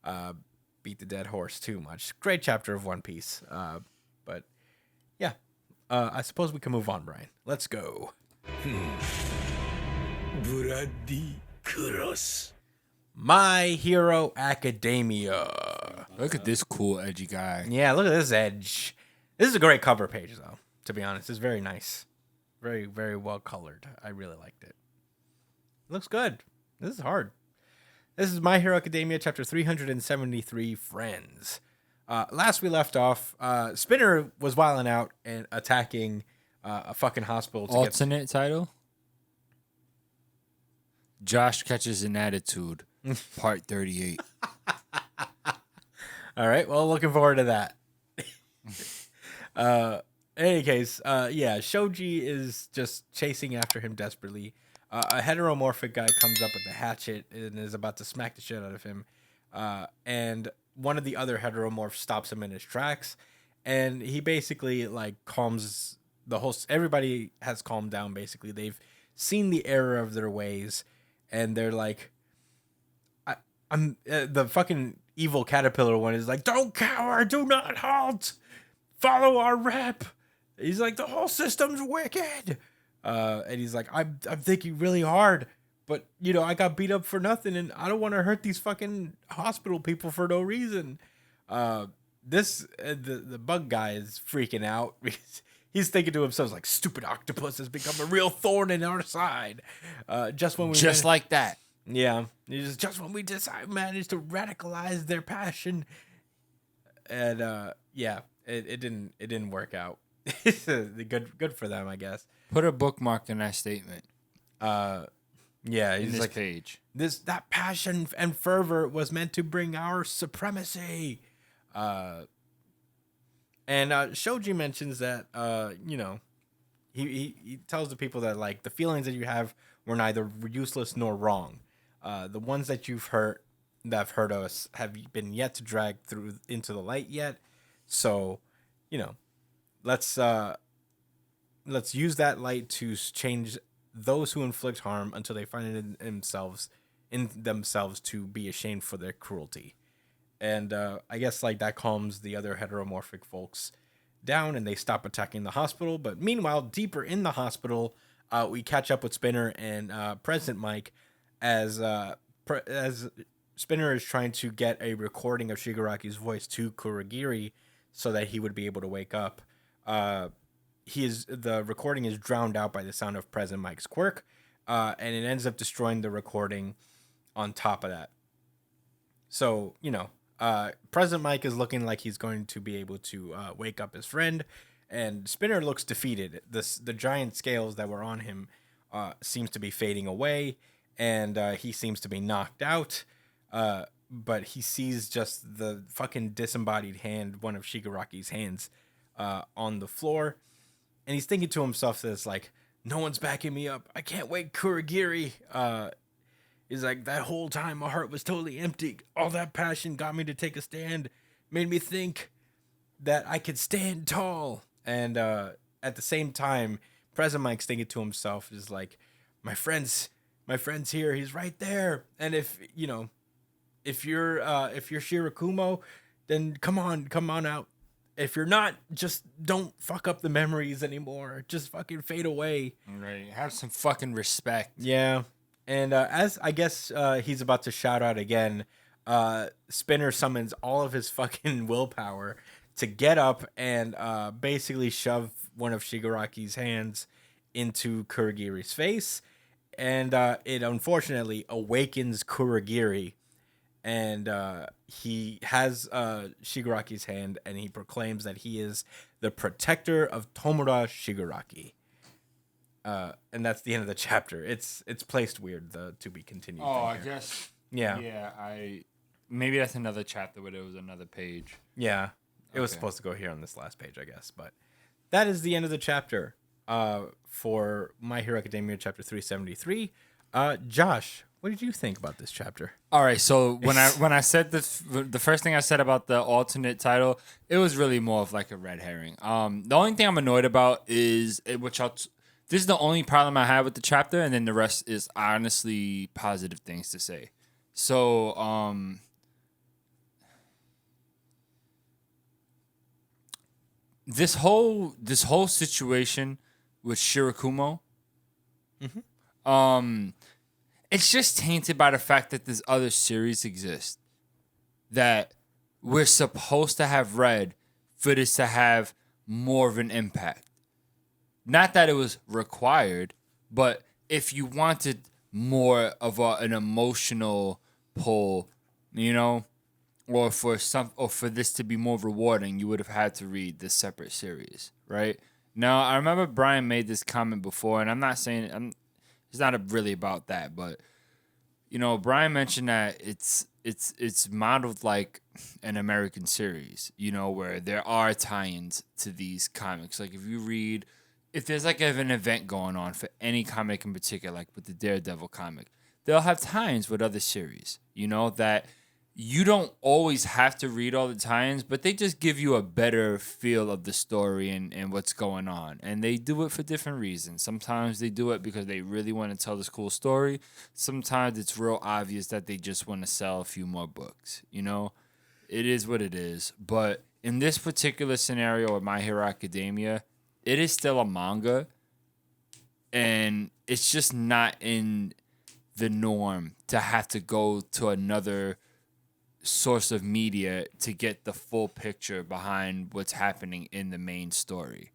[SPEAKER 2] to beat the dead horse too much. Great chapter of One Piece. But yeah, I suppose we can move on, Brian. Let's go.
[SPEAKER 1] Bloody Cross.
[SPEAKER 2] My Hero Academia.
[SPEAKER 4] Look at this cool, edgy guy.
[SPEAKER 2] Yeah, look at this edge. This is a great cover page, though, to be honest. It's very nice. Very, very well colored. I really liked it. Looks good. This is hard. This is My Hero Academia, chapter 373, Friends. Last we left off, Spinner was wilding out and attacking a fucking hospital.
[SPEAKER 4] Alternate title? Josh Catches an Attitude, part 38.
[SPEAKER 2] All right, well, looking forward to that. In any case, yeah, Shoji is just chasing after him desperately. A heteromorphic guy comes up with a hatchet and is about to smack the shit out of him. And one of the other heteromorphs stops him in his tracks. And he basically, like, calms the whole... Everybody has calmed down, basically. They've seen the error of their ways. And they're like... I'm the fucking evil caterpillar one is like, don't cower, do not halt, follow our rep. He's like, the whole system's wicked. And he's like, I'm thinking really hard, but you know, I got beat up for nothing, and I don't want to hurt these fucking hospital people for no reason. The bug guy is freaking out. He's thinking to himself like, stupid octopus has become a real thorn in our side. Just like that. Yeah, just when we managed to radicalize their passion, and yeah, it didn't work out. Good for them, I guess.
[SPEAKER 4] Put a bookmark in that statement.
[SPEAKER 2] Yeah,
[SPEAKER 4] in
[SPEAKER 2] he's
[SPEAKER 4] this
[SPEAKER 2] like,
[SPEAKER 4] page.
[SPEAKER 2] That passion and fervor was meant to bring our supremacy. And Shoji mentions that you know, he tells the people that like the feelings that you have were neither useless nor wrong. The ones that you've hurt, that have hurt us, have been yet to drag through into the light yet. So, you know, let's use that light to change those who inflict harm until they find it in themselves to be ashamed for their cruelty. And I guess like that calms the other heteromorphic folks down, and they stop attacking the hospital. But meanwhile, deeper in the hospital, we catch up with Spinner and President Mike. As Spinner is trying to get a recording of Shigaraki's voice to Kurogiri so that he would be able to wake up. The recording is drowned out by the sound of President Mike's quirk, and it ends up destroying the recording on top of that. So, you know, President Mike is looking like he's going to be able to wake up his friend, and Spinner looks defeated. The giant scales that were on him seems to be fading away, and he seems to be knocked out. But he sees just the fucking disembodied hand, one of Shigaraki's hands, on the floor, and he's thinking to himself this like, no one's backing me up. I can't wake Kurogiri. He's like, that whole time my heart was totally empty. All that passion got me to take a stand, made me think that I could stand tall. And at the same time, President Mike's thinking to himself is like, my friend's here. He's right there. And if you're Shirakumo, then come on out. If you're not, just don't fuck up the memories anymore. Just fucking fade away.
[SPEAKER 4] Right. Have some fucking respect.
[SPEAKER 2] Yeah. And as I guess he's about to shout out again, Spinner summons all of his fucking willpower to get up and basically shove one of Shigaraki's hands into Kurogiri's face. And it unfortunately awakens Kurogiri. And he has Shigaraki's hand, and he proclaims that he is the protector of Tomura Shigaraki. And that's the end of the chapter. It's placed weird, the to be continued.
[SPEAKER 4] Oh, I guess.
[SPEAKER 2] Yeah.
[SPEAKER 4] Yeah, maybe that's another chapter where there was another page.
[SPEAKER 2] Yeah. It was supposed to go here on this last page, I guess. But that is the end of the chapter for My Hero Academia chapter 373. Josh, what did you think about this chapter?
[SPEAKER 4] All right, so when I said this, the first thing I said about the alternate title, it was really more of like a red herring. The only thing I'm annoyed about is this is the only problem I have with the chapter, and then the rest is honestly positive things to say. So this whole situation with Shirakumo, it's just tainted by the fact that this other series exists that we're supposed to have read for this to have more of an impact. Not that it was required, but if you wanted more of an emotional pull, or for this to be more rewarding, you would have had to read this separate series, right? Now, I remember Brian made this comment before, and I'm not saying it's not really about that, but Brian mentioned that it's modeled like an American series, where there are tie-ins to these comics. Like if there's like an event going on for any comic in particular, like with the Daredevil comic, they'll have tie-ins with other series, that you don't always have to read all the tie-ins, but they just give you a better feel of the story and what's going on. And they do it for different reasons. Sometimes they do it because they really want to tell this cool story. Sometimes it's real obvious that they just want to sell a few more books. It is what it is. But in this particular scenario with My Hero Academia, it is still a manga. And it's just not in the norm to have to go to another source of media to get the full picture behind what's happening in the main story.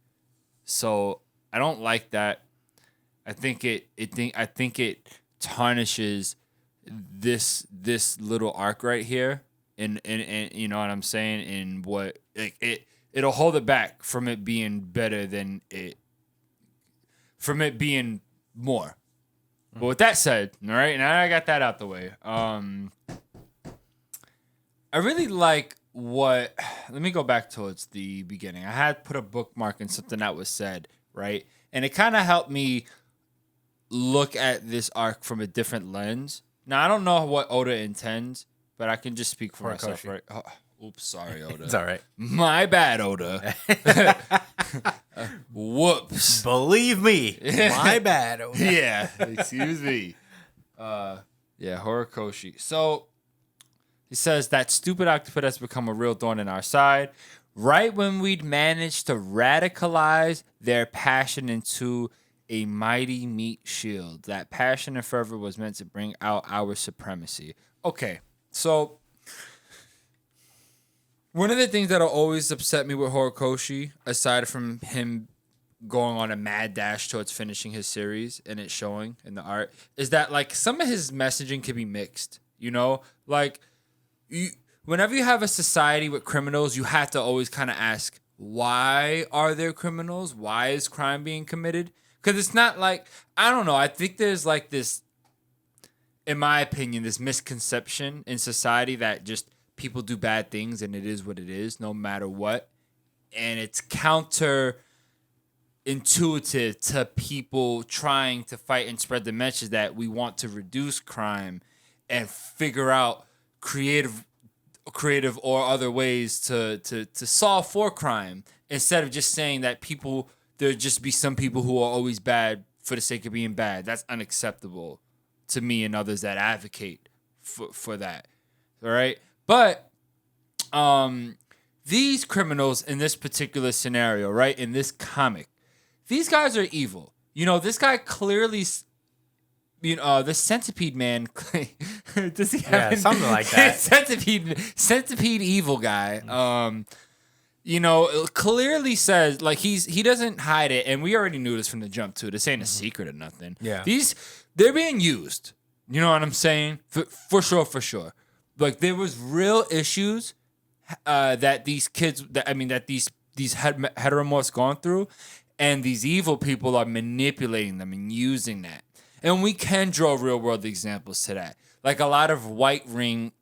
[SPEAKER 4] So I don't like that. I think it tarnishes this little arc right here, and you know what I'm saying, and what it'll hold it back from it being better than from it being more. But with that said, all right, now I got that out the way. I really like let me go back towards the beginning. I had put a bookmark in something that was said, right? And it kind of helped me look at this arc from a different lens. Now, I don't know what Oda intends, but I can just speak for myself, right? Oh, oops, sorry, Oda.
[SPEAKER 2] It's all right.
[SPEAKER 4] My bad, Oda. Whoops.
[SPEAKER 2] Believe me, my bad, Oda.
[SPEAKER 4] Yeah, excuse me. Horikoshi. So, he says that stupid octopus has become a real thorn in our side. Right when we'd managed to radicalize their passion into a mighty meat shield. That passion and fervor was meant to bring out our supremacy. Okay, so one of the things that'll always upset me with Horikoshi, aside from him going on a mad dash towards finishing his series and it showing in the art, is that like some of his messaging can be mixed. Like whenever you have a society with criminals, you have to always kind of ask, why are there criminals? Why is crime being committed? Because it's not like, I don't know. I think there's like this, in my opinion, this misconception in society that just people do bad things and it is what it is, no matter what. And it's counterintuitive to people trying to fight and spread the message that we want to reduce crime and figure out creative or other ways to solve for crime, instead of just saying that there just be some people who are always bad for the sake of being bad. That's unacceptable to me and others that advocate for that. All right. But these criminals in this particular scenario, right, in this comic, these guys are evil. This guy clearly, the Centipede Man, does he have
[SPEAKER 2] something like that?
[SPEAKER 4] Centipede evil guy. Clearly says, like, he doesn't hide it, and we already knew this from the jump too. This ain't a secret or nothing.
[SPEAKER 2] Yeah.
[SPEAKER 4] They're being used. You know what I'm saying? For sure. Like, there was real issues that these kids, that these heteromorphs gone through, and these evil people are manipulating them and using that. And we can draw real world examples to that. Like a lot of right wing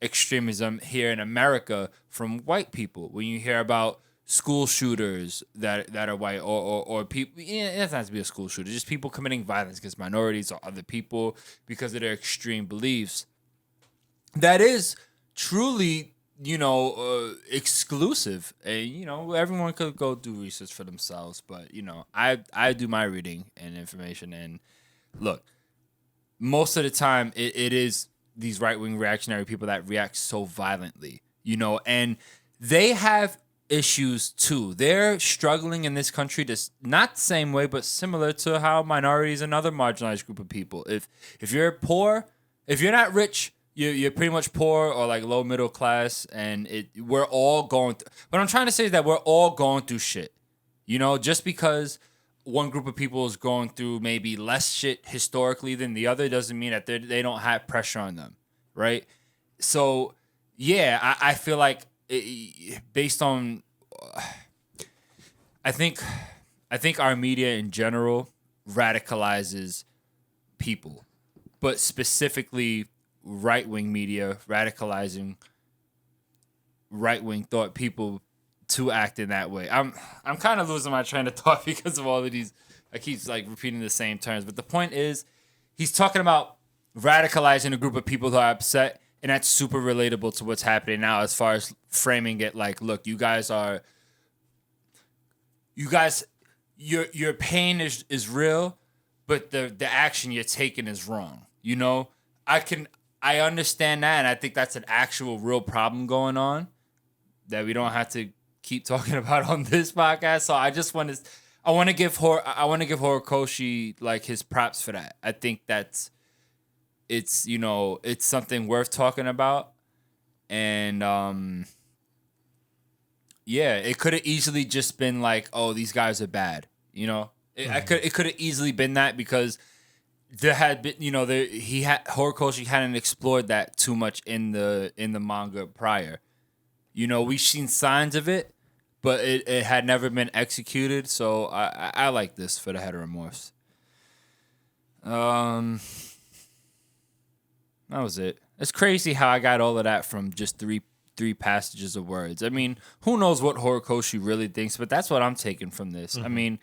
[SPEAKER 4] extremism here in America from white people. When you hear about school shooters that are white or people, it doesn't have to be a school shooter, just people committing violence against minorities or other people because of their extreme beliefs. That is truly, exclusive. And, everyone could go do research for themselves. But, I do my reading and information. And look, most of the time it is these right-wing reactionary people that react so violently, and they have issues too. They're struggling in this country not the same way, but similar to how minorities and other marginalized group of people. If you're poor, if you're not rich, you're pretty much poor or like low middle class, and we're all going through. What I'm trying to say is that we're all going through shit. Just because one group of people is going through maybe less shit historically than the other doesn't mean that they don't have pressure on them, right? So, yeah, I feel like based on, I think our media in general radicalizes people, but specifically right-wing media radicalizing right-wing thought people to act in that way. I'm kind of losing my train of thought because of all of these. I keep like repeating the same terms, but the point is, he's talking about radicalizing a group of people who are upset, and that's super relatable to what's happening now. As far as framing it, like, look, you guys, your pain is real, but the action you're taking is wrong. I understand that, and I think that's an actual real problem going on that we don't have to keep talking about on this podcast. So I want to give Horikoshi like his props for that. I think it's something worth talking about. And it could have easily just been like, oh, these guys are bad. It could have easily been that, because there had been, Horikoshi hadn't explored that too much in the manga prior. We've seen signs of it, but it had never been executed. So I like this for the heteromorphs. That was it. It's crazy how I got all of that from just three passages of words. I mean, who knows what Horikoshi really thinks, but that's what I'm taking from this. Mm-hmm. I mean,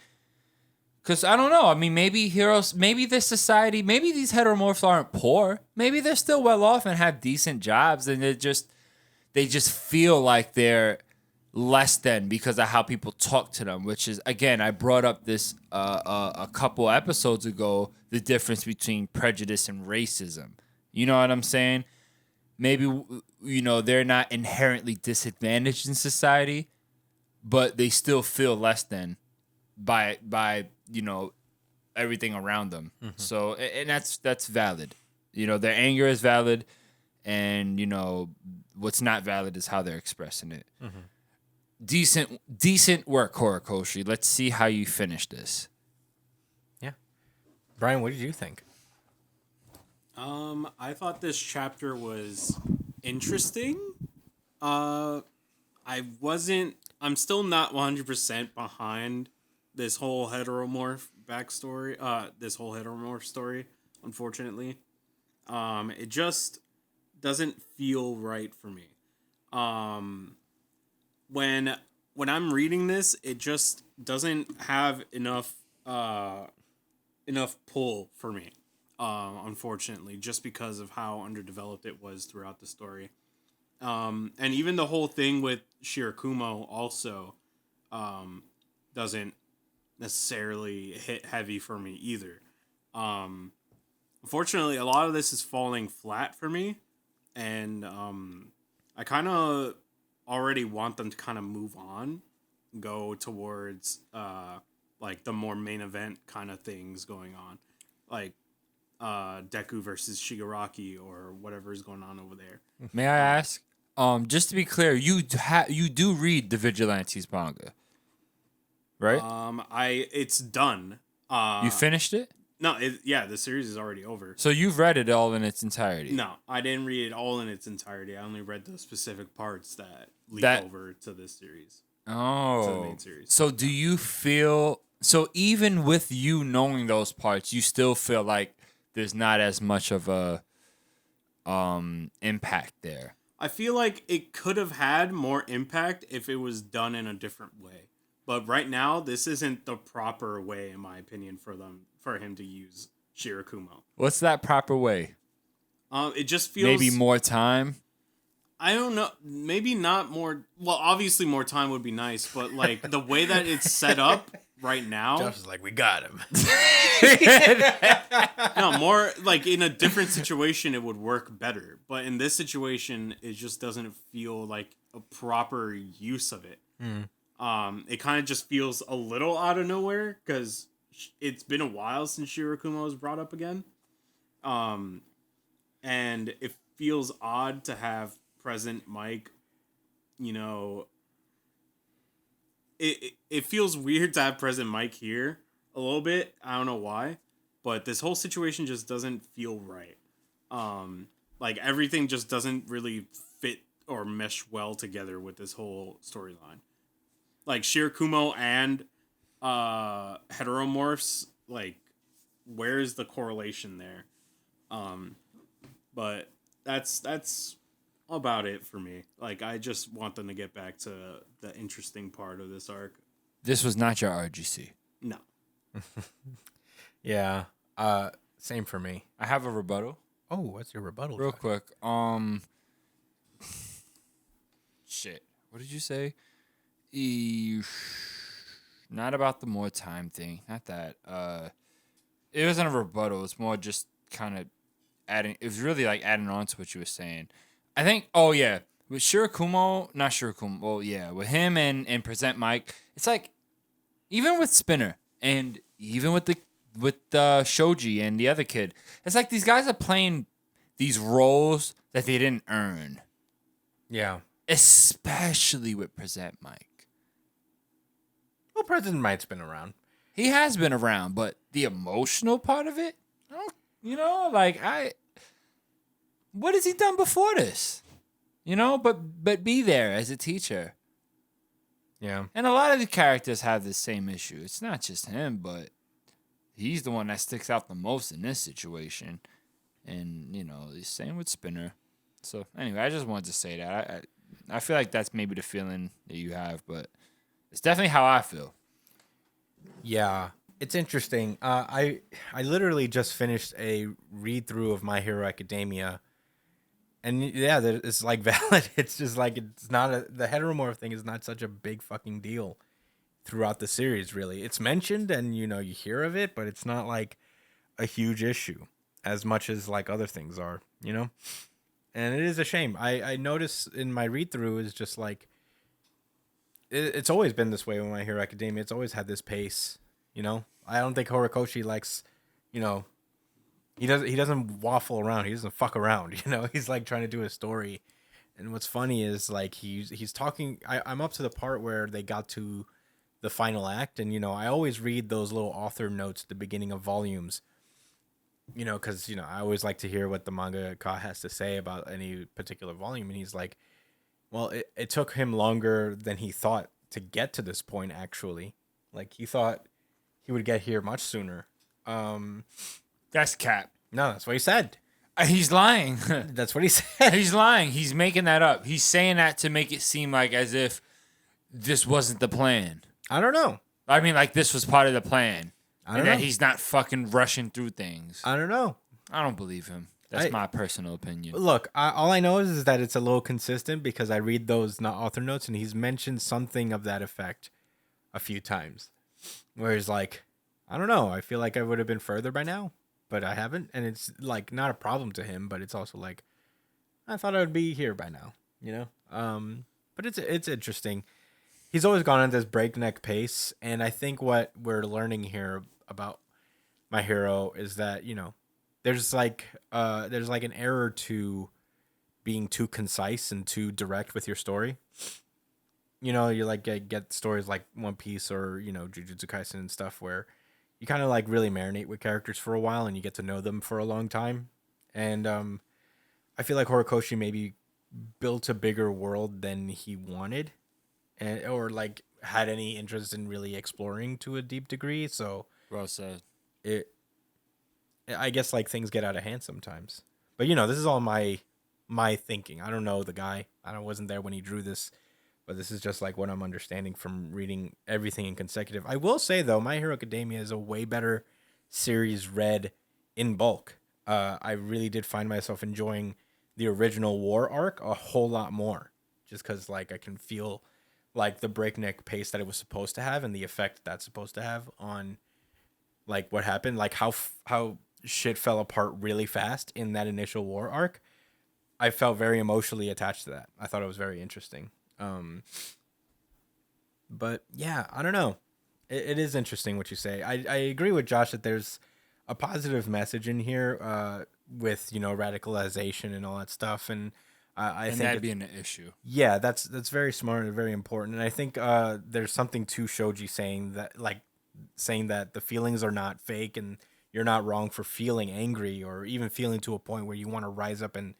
[SPEAKER 4] because I don't know. I mean, maybe this society, maybe these heteromorphs aren't poor. Maybe they're still well off and have decent jobs, and they just feel like they're less than because of how people talk to them, which is, again, I brought up this a couple episodes ago, the difference between prejudice and racism. You know what I'm saying? Maybe, they're not inherently disadvantaged in society, but they still feel less than by everything around them. Mm-hmm. So, and that's valid. Their anger is valid, and what's not valid is how they're expressing it. Mm-hmm. Decent work, Horikoshi. Let's see how you finish this.
[SPEAKER 2] Yeah, Brian, what did you think?
[SPEAKER 5] I thought this chapter was interesting. I'm still not 100% behind this whole heteromorph backstory. This whole heteromorph story, unfortunately. It just doesn't feel right for me. When I'm reading this, it just doesn't have enough pull for me. Unfortunately, just because of how underdeveloped it was throughout the story. And even the whole thing with Shirakumo also doesn't necessarily hit heavy for me either. Unfortunately, a lot of this is falling flat for me, and I kind of already want them to kind of move on, go towards like the more main event kind of things going on, like Deku versus Shigaraki or whatever is going on over there.
[SPEAKER 4] May I ask? Just to be clear, you do read the Vigilantes manga, right?
[SPEAKER 5] It's done.
[SPEAKER 4] You finished it?
[SPEAKER 5] No, the series is already over.
[SPEAKER 4] So you've read it all in its entirety?
[SPEAKER 5] No, I didn't read it all in its entirety. I only read the specific parts that leak over to this series.
[SPEAKER 4] Oh.
[SPEAKER 5] To the main series.
[SPEAKER 4] So do you feel... So even with you knowing those parts, you still feel like there's not as much of a impact there?
[SPEAKER 5] I feel like it could have had more impact if it was done in a different way. But right now, this isn't the proper way, in my opinion, for him to use Shirakumo.
[SPEAKER 4] What's that proper way?
[SPEAKER 5] It just feels...
[SPEAKER 4] Maybe more time?
[SPEAKER 5] I don't know. Maybe not more... Well, obviously more time would be nice, but like the way that it's set up right now...
[SPEAKER 2] Josh is like, we got him.
[SPEAKER 5] No, more like in a different situation, it would work better. But in this situation, it just doesn't feel like a proper use of it. It kind of just feels a little out of nowhere because it's been a while since Shirakumo was brought up again. And it feels odd to have present Mike, you know... It feels weird to have present Mike here a little bit. I don't know why, but this whole situation just doesn't feel right. Like everything just doesn't really fit or mesh well together with this whole storyline. Like Shirakumo and heteromorphs, like where's the correlation there? But that's about it for me. Like I just want them to get back to the interesting part of this arc.
[SPEAKER 4] This was not your RGC.
[SPEAKER 5] No.
[SPEAKER 2] Yeah. Same for me.
[SPEAKER 4] I have a rebuttal.
[SPEAKER 2] Oh, what's your rebuttal?
[SPEAKER 4] Real quick. Shit. What did you say? Not about the more time thing. Not that. It wasn't a rebuttal. It's more just kind of adding. It was really like adding on to what you were saying. I think. Oh yeah, with Shirakumo, not Shirakumo. Well, yeah, with him and Present Mike, it's like even with Spinner and even with Shoji and the other kid, it's like these guys are playing these roles that they didn't earn.
[SPEAKER 2] Yeah.
[SPEAKER 4] Especially with Present Mike.
[SPEAKER 2] Well, President Mike's been around.
[SPEAKER 4] He has been around, but the emotional part of it, what has he done before this? But be there as a teacher.
[SPEAKER 2] Yeah.
[SPEAKER 4] And a lot of the characters have the same issue. It's not just him, but he's the one that sticks out the most in this situation. And, the same with Spinner. So, anyway, I just wanted to say that. I feel like that's maybe the feeling that you have, but it's definitely how I feel.
[SPEAKER 2] Yeah. It's interesting. I literally just finished a read-through of My Hero Academia. And yeah, it's like valid. It's just like it's not the heteromorph thing is not such a big fucking deal throughout the series, really. It's mentioned and you hear of it, but it's not like a huge issue as much as like other things are, And it is a shame. I notice in my read through is just like it's always been this way with My Hero Academia. It's always had this pace, I don't think Horikoshi likes, He doesn't waffle around. He doesn't fuck around. He's like trying to do a story. And what's funny is like he's talking. I'm up to the part where they got to the final act, and I always read those little author notes at the beginning of volumes. you know, because, you know, I always like to hear what the mangaka has to say about any particular volume. And he's like, well, it took him longer than he thought to get to this point, actually. Like, he thought he would get here much sooner.
[SPEAKER 4] That's cap.
[SPEAKER 2] No, that's what he said.
[SPEAKER 4] He's lying.
[SPEAKER 2] That's what he said.
[SPEAKER 4] He's lying. He's making that up. He's saying that to make it seem like as if this wasn't the plan.
[SPEAKER 2] I don't know.
[SPEAKER 4] I mean, like this was part of the plan.
[SPEAKER 2] I don't
[SPEAKER 4] and
[SPEAKER 2] know.
[SPEAKER 4] that he's not fucking rushing through things.
[SPEAKER 2] I don't know.
[SPEAKER 4] I don't believe him. That's my personal opinion.
[SPEAKER 2] Look, all I know is that it's a little consistent because I read those not author notes and he's mentioned something of that effect a few times. Where he's like, I don't know. I feel like I would have been further by now, but I haven't. And it's like not a problem to him, but it's also like, I thought I would be here by now, you know? But it's interesting. He's always gone at this breakneck pace. And I think what we're learning here about My Hero is that, you know, there's like an error to being too concise and too direct with your story. You know, you like get stories like One Piece or, you know, Jujutsu Kaisen and stuff where you kind of like really marinate with characters for a while and you get to know them for a long time. And I feel like Horikoshi maybe built a bigger world than he wanted and or like had any interest in really exploring to a deep degree. So
[SPEAKER 4] Well said.
[SPEAKER 2] I guess like things get out of hand sometimes. But you know, this is all my thinking. I don't know the guy. I wasn't there when he drew this, but this is just like what I'm understanding from reading everything in consecutive. I will say though, My Hero Academia is a way better series read in bulk. I really did find myself enjoying the original war arc a whole lot more, just because like I can feel like the breakneck pace that it was supposed to have and the effect that's supposed to have on like what happened, like how shit fell apart really fast in that initial war arc. I felt very emotionally attached to that. I thought it was very interesting. But yeah, I don't know. It is interesting what you say. I agree with Josh that there's a positive message in here with, you know, radicalization and all that stuff. And I think
[SPEAKER 4] that'd be an issue.
[SPEAKER 2] Yeah, that's very smart and very important. And I think there's something to Shoji saying that the feelings are not fake and you're not wrong for feeling angry or even feeling to a point where you want to rise up and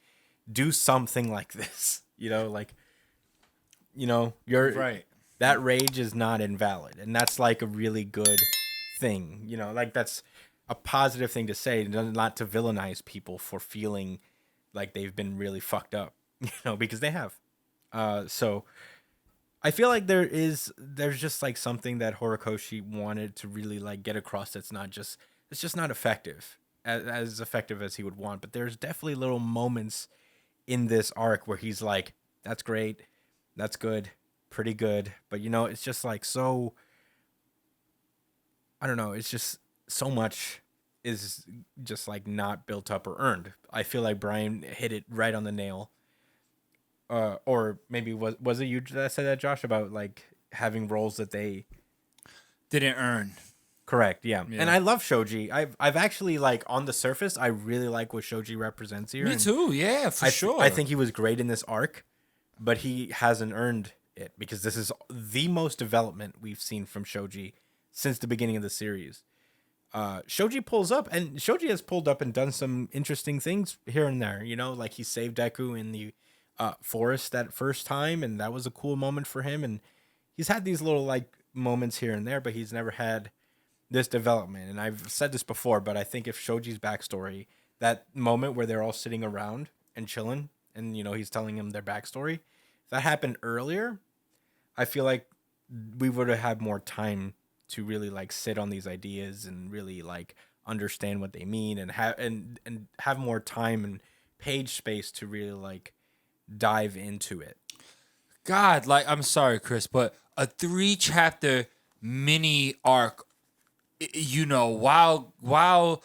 [SPEAKER 2] do something like this. You know, like, you know, you're
[SPEAKER 4] right.
[SPEAKER 2] That rage is not invalid. And that's like a really good thing. You know, like that's a positive thing to say, not to villainize people for feeling like they've been really fucked up, you know, because they have. So I feel like there's just like something that Horikoshi wanted to really like get across it's just not effective, as effective as he would want. But there's definitely little moments in this arc where he's like, that's great, that's good, pretty good. But, you know, it's just like so, I don't know, it's just so much is just like not built up or earned. I feel like Brian hit it right on the nail. Or maybe was it you that said that, Josh, about like having roles that they
[SPEAKER 4] didn't earn?
[SPEAKER 2] Correct, yeah. And I love Shoji. I've actually like on the surface, I really like what Shoji represents here.
[SPEAKER 4] Me too, yeah, for sure.
[SPEAKER 2] I think he was great in this arc, but he hasn't earned it because this is the most development we've seen from Shoji since the beginning of the series. Shoji pulls up, and Shoji has pulled up and done some interesting things here and there. You know, like he saved Deku in the forest that first time, and that was a cool moment for him. And he's had these little like moments here and there, but he's never had this development. And I've said this before, but I think if Shoji's backstory, that moment where they're all sitting around and chilling, and you know he's telling him their backstory, if that happened earlier, I feel like we would have had more time to really like sit on these ideas and really like understand what they mean and have more time and page space to really like dive into it.
[SPEAKER 4] God, like, I'm sorry, Chris, but a 3-chapter mini arc, you know, while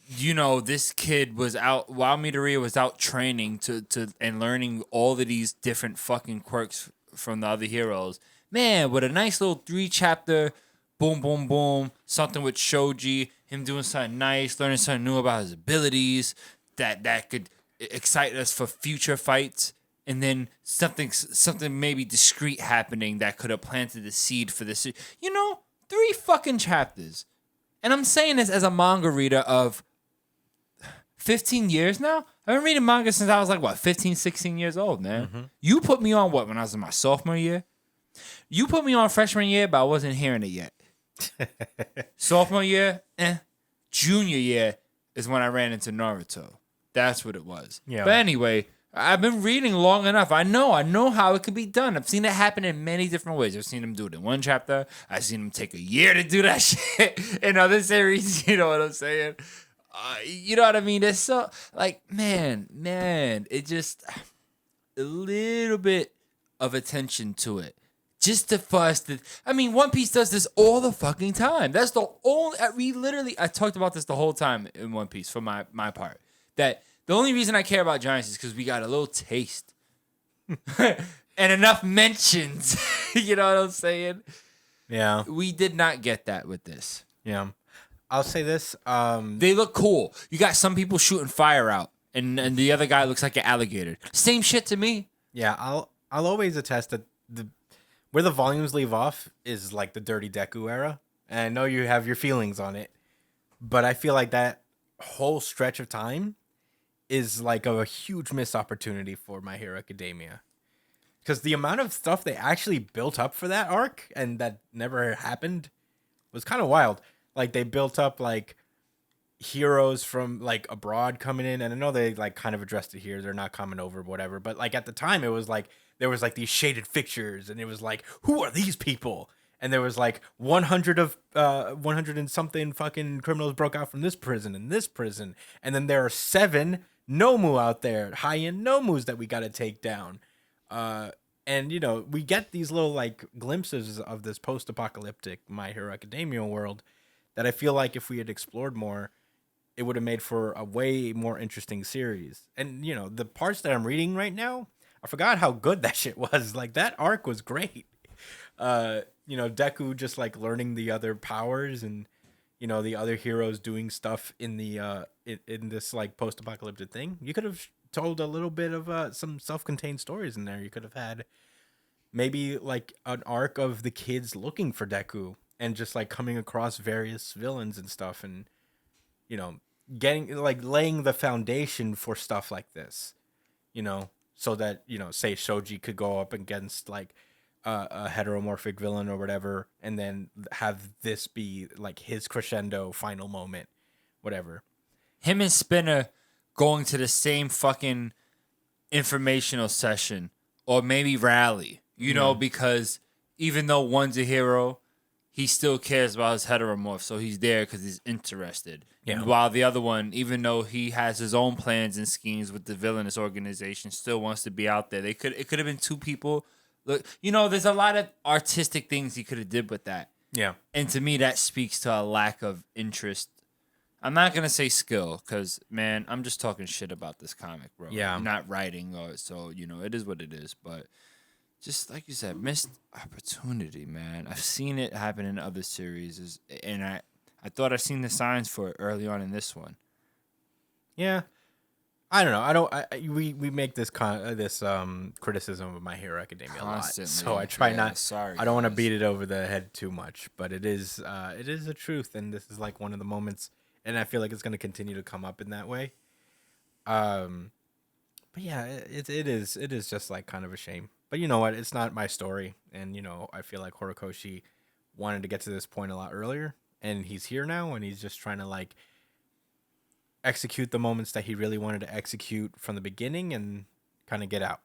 [SPEAKER 4] you know, this kid was out, while Midoriya was out training to and learning all of these different fucking quirks from the other heroes, man, with a nice little 3-chapter, boom, boom, boom, something with Shoji, him doing something nice, learning something new about his abilities, that could excite us for future fights, and then something maybe discreet happening that could have planted the seed for this. You know, 3 fucking chapters. And I'm saying this as a manga reader of 15 years now? I've been reading manga since I was like, what, 15, 16 years old, man. You put me on what, when I was in my sophomore year? You put me on freshman year, but I wasn't hearing it yet. Sophomore year, Junior year is when I ran into Naruto. That's what it was.
[SPEAKER 2] Yeah.
[SPEAKER 4] But anyway, I've been reading long enough. I know how it can be done. I've seen it happen in many different ways. I've seen him do it in one chapter. I've seen him take a year to do that shit in other series. You know what I'm saying? You know what I mean? It's so, like, man, it just, a little bit of attention to it. Just to first, I mean, One Piece does this all the fucking time. That's the only, I talked about this the whole time in One Piece for my part. That the only reason I care about Giants is because we got a little taste. And enough mentions. You know what I'm saying?
[SPEAKER 2] Yeah.
[SPEAKER 4] We did not get that with this.
[SPEAKER 2] Yeah. I'll say this.
[SPEAKER 4] They look cool. You got some people shooting fire out, and the other guy looks like an alligator. Same shit to me.
[SPEAKER 2] Yeah, I'll always attest that where the volumes leave off is like the Dirty Deku era. And I know you have your feelings on it, but I feel like that whole stretch of time is like a huge missed opportunity for My Hero Academia. Because the amount of stuff they actually built up for that arc and that never happened was kind of wild. Like, they built up like heroes from like abroad coming in, and I know they like kind of addressed it here. They're not coming over, whatever. But like at the time, it was like there was like these shaded fixtures, and it was like, who are these people? And there was like 100 and something fucking criminals broke out from this prison and this prison, and then there are 7 Nomu out there, high-end Nomus that we got to take down. And you know, we get these little like glimpses of this post-apocalyptic My Hero Academia world that I feel like if we had explored more, it would have made for a way more interesting series. And, you know, the parts that I'm reading right now, I forgot how good that shit was. Like, that arc was great. You know, Deku just, like, learning the other powers and, you know, the other heroes doing stuff in the in this, like, post-apocalyptic thing. You could have told a little bit of some self-contained stories in there. You could have had maybe, like, an arc of the kids looking for Deku and just, like, coming across various villains and stuff and, you know, getting, like, laying the foundation for stuff like this, you know, so that, you know, say Shoji could go up against, like, a heteromorphic villain or whatever, and then have this be, like, his crescendo final moment, whatever.
[SPEAKER 4] Him and Spinner going to the same fucking informational session or maybe rally, you know, because even though one's a hero, he still cares about his heteromorph, so he's there because he's interested.
[SPEAKER 2] Yeah.
[SPEAKER 4] And while the other one, even though he has his own plans and schemes with the villainous organization, still wants to be out there. It could have been 2 people. Look, you know, there's a lot of artistic things he could have did with that.
[SPEAKER 2] Yeah.
[SPEAKER 4] And to me, that speaks to a lack of interest. I'm not gonna say skill, because man, I'm just talking shit about this comic, bro.
[SPEAKER 2] Yeah.
[SPEAKER 4] I'm not writing, so you know, it is what it is. But just like you said, missed opportunity, man. I've seen it happen in other series, and I thought I'd seen the signs for it early on in this one.
[SPEAKER 2] Yeah. I don't know. We make this criticism of My Hero Academia
[SPEAKER 4] Constantly.
[SPEAKER 2] a lot, so I try not.
[SPEAKER 4] Sorry,
[SPEAKER 2] I don't want to
[SPEAKER 4] guys.
[SPEAKER 2] beat it over the head too much, but it is a truth, and this is like one of the moments, and I feel like it's going to continue to come up in that way. But yeah, it is just like kind of a shame. But you know what? It's not my story, and you know, I feel like Horikoshi wanted to get to this point a lot earlier, and he's here now, and he's just trying to like execute the moments that he really wanted to execute from the beginning and kind of get out.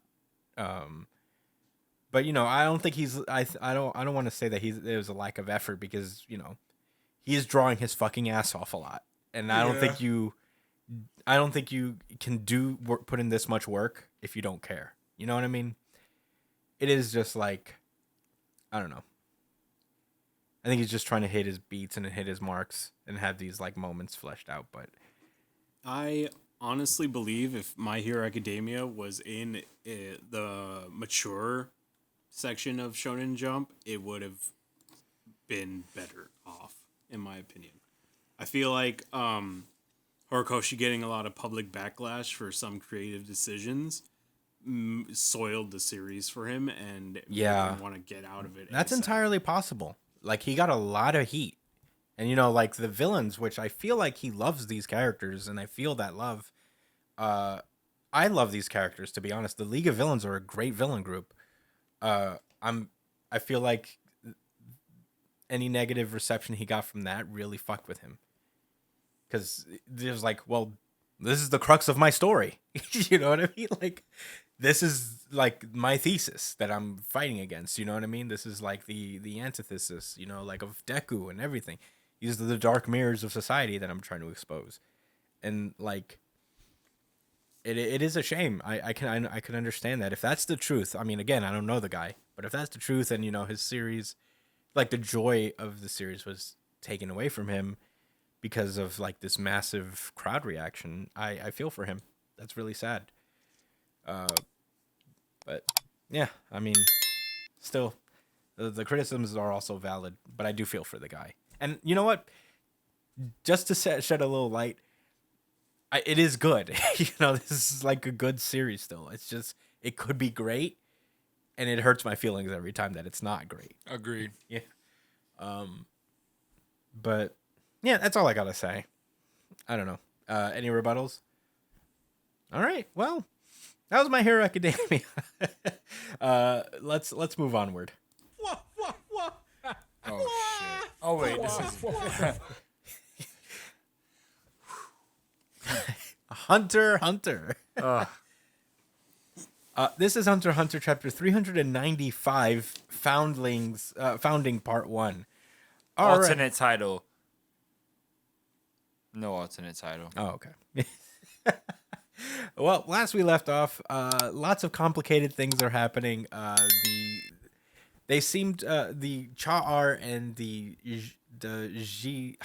[SPEAKER 2] But you know, I don't think he's I don't want to say that there was a lack of effort, because you know, he is drawing his fucking ass off a lot, and I don't think you can put in this much work if you don't care. You know what I mean? It is just like, I don't know. I think he's just trying to hit his beats and hit his marks and have these like moments fleshed out, but
[SPEAKER 5] I honestly believe if My Hero Academia was in the mature section of Shonen Jump, it would have been better off, in my opinion. I feel like Horikoshi getting a lot of public backlash for some creative decisions soiled the series for him, and made him want to get out of it.
[SPEAKER 2] That's
[SPEAKER 5] ASAP.
[SPEAKER 2] entirely possible. Like, he got a lot of heat And like the villains, which I feel like he loves these characters, and I feel that love. I love these characters, to be honest. The League of Villains are a great villain group. I feel like any negative reception he got from that really fucked with him. Because there's like, well, this is the crux of my story. You know what I mean? Like, this is like my thesis that I'm fighting against. You know what I mean? This is like the antithesis, like of Deku and everything. These are the dark mirrors of society that I'm trying to expose. And like, it is a shame. I can understand that if that's the truth. I mean, again, I don't know the guy, but if that's the truth, and his series, like the joy of the series was taken away from him because of like this massive crowd reaction, I feel for him. That's really sad. But yeah, I mean, still, the criticisms are also valid, but I do feel for the guy. And you know what? Just to shed a little light, it is good. This is like a good series still. It's just, it could be great, and it hurts my feelings every time that it's not great.
[SPEAKER 4] Agreed.
[SPEAKER 2] Yeah. But yeah, that's all I gotta say. I don't know. Any rebuttals? All right. Well, that was My Hero Academia. Let's move onward.
[SPEAKER 4] Oh shit. Oh wait, this is
[SPEAKER 2] Hunter x Hunter. This is Hunter x Hunter chapter 395, Founding Part 1.
[SPEAKER 4] Alternate title. No alternate title.
[SPEAKER 2] Oh, okay. Well, last we left off, lots of complicated things are happening. The Cha'ar and the GU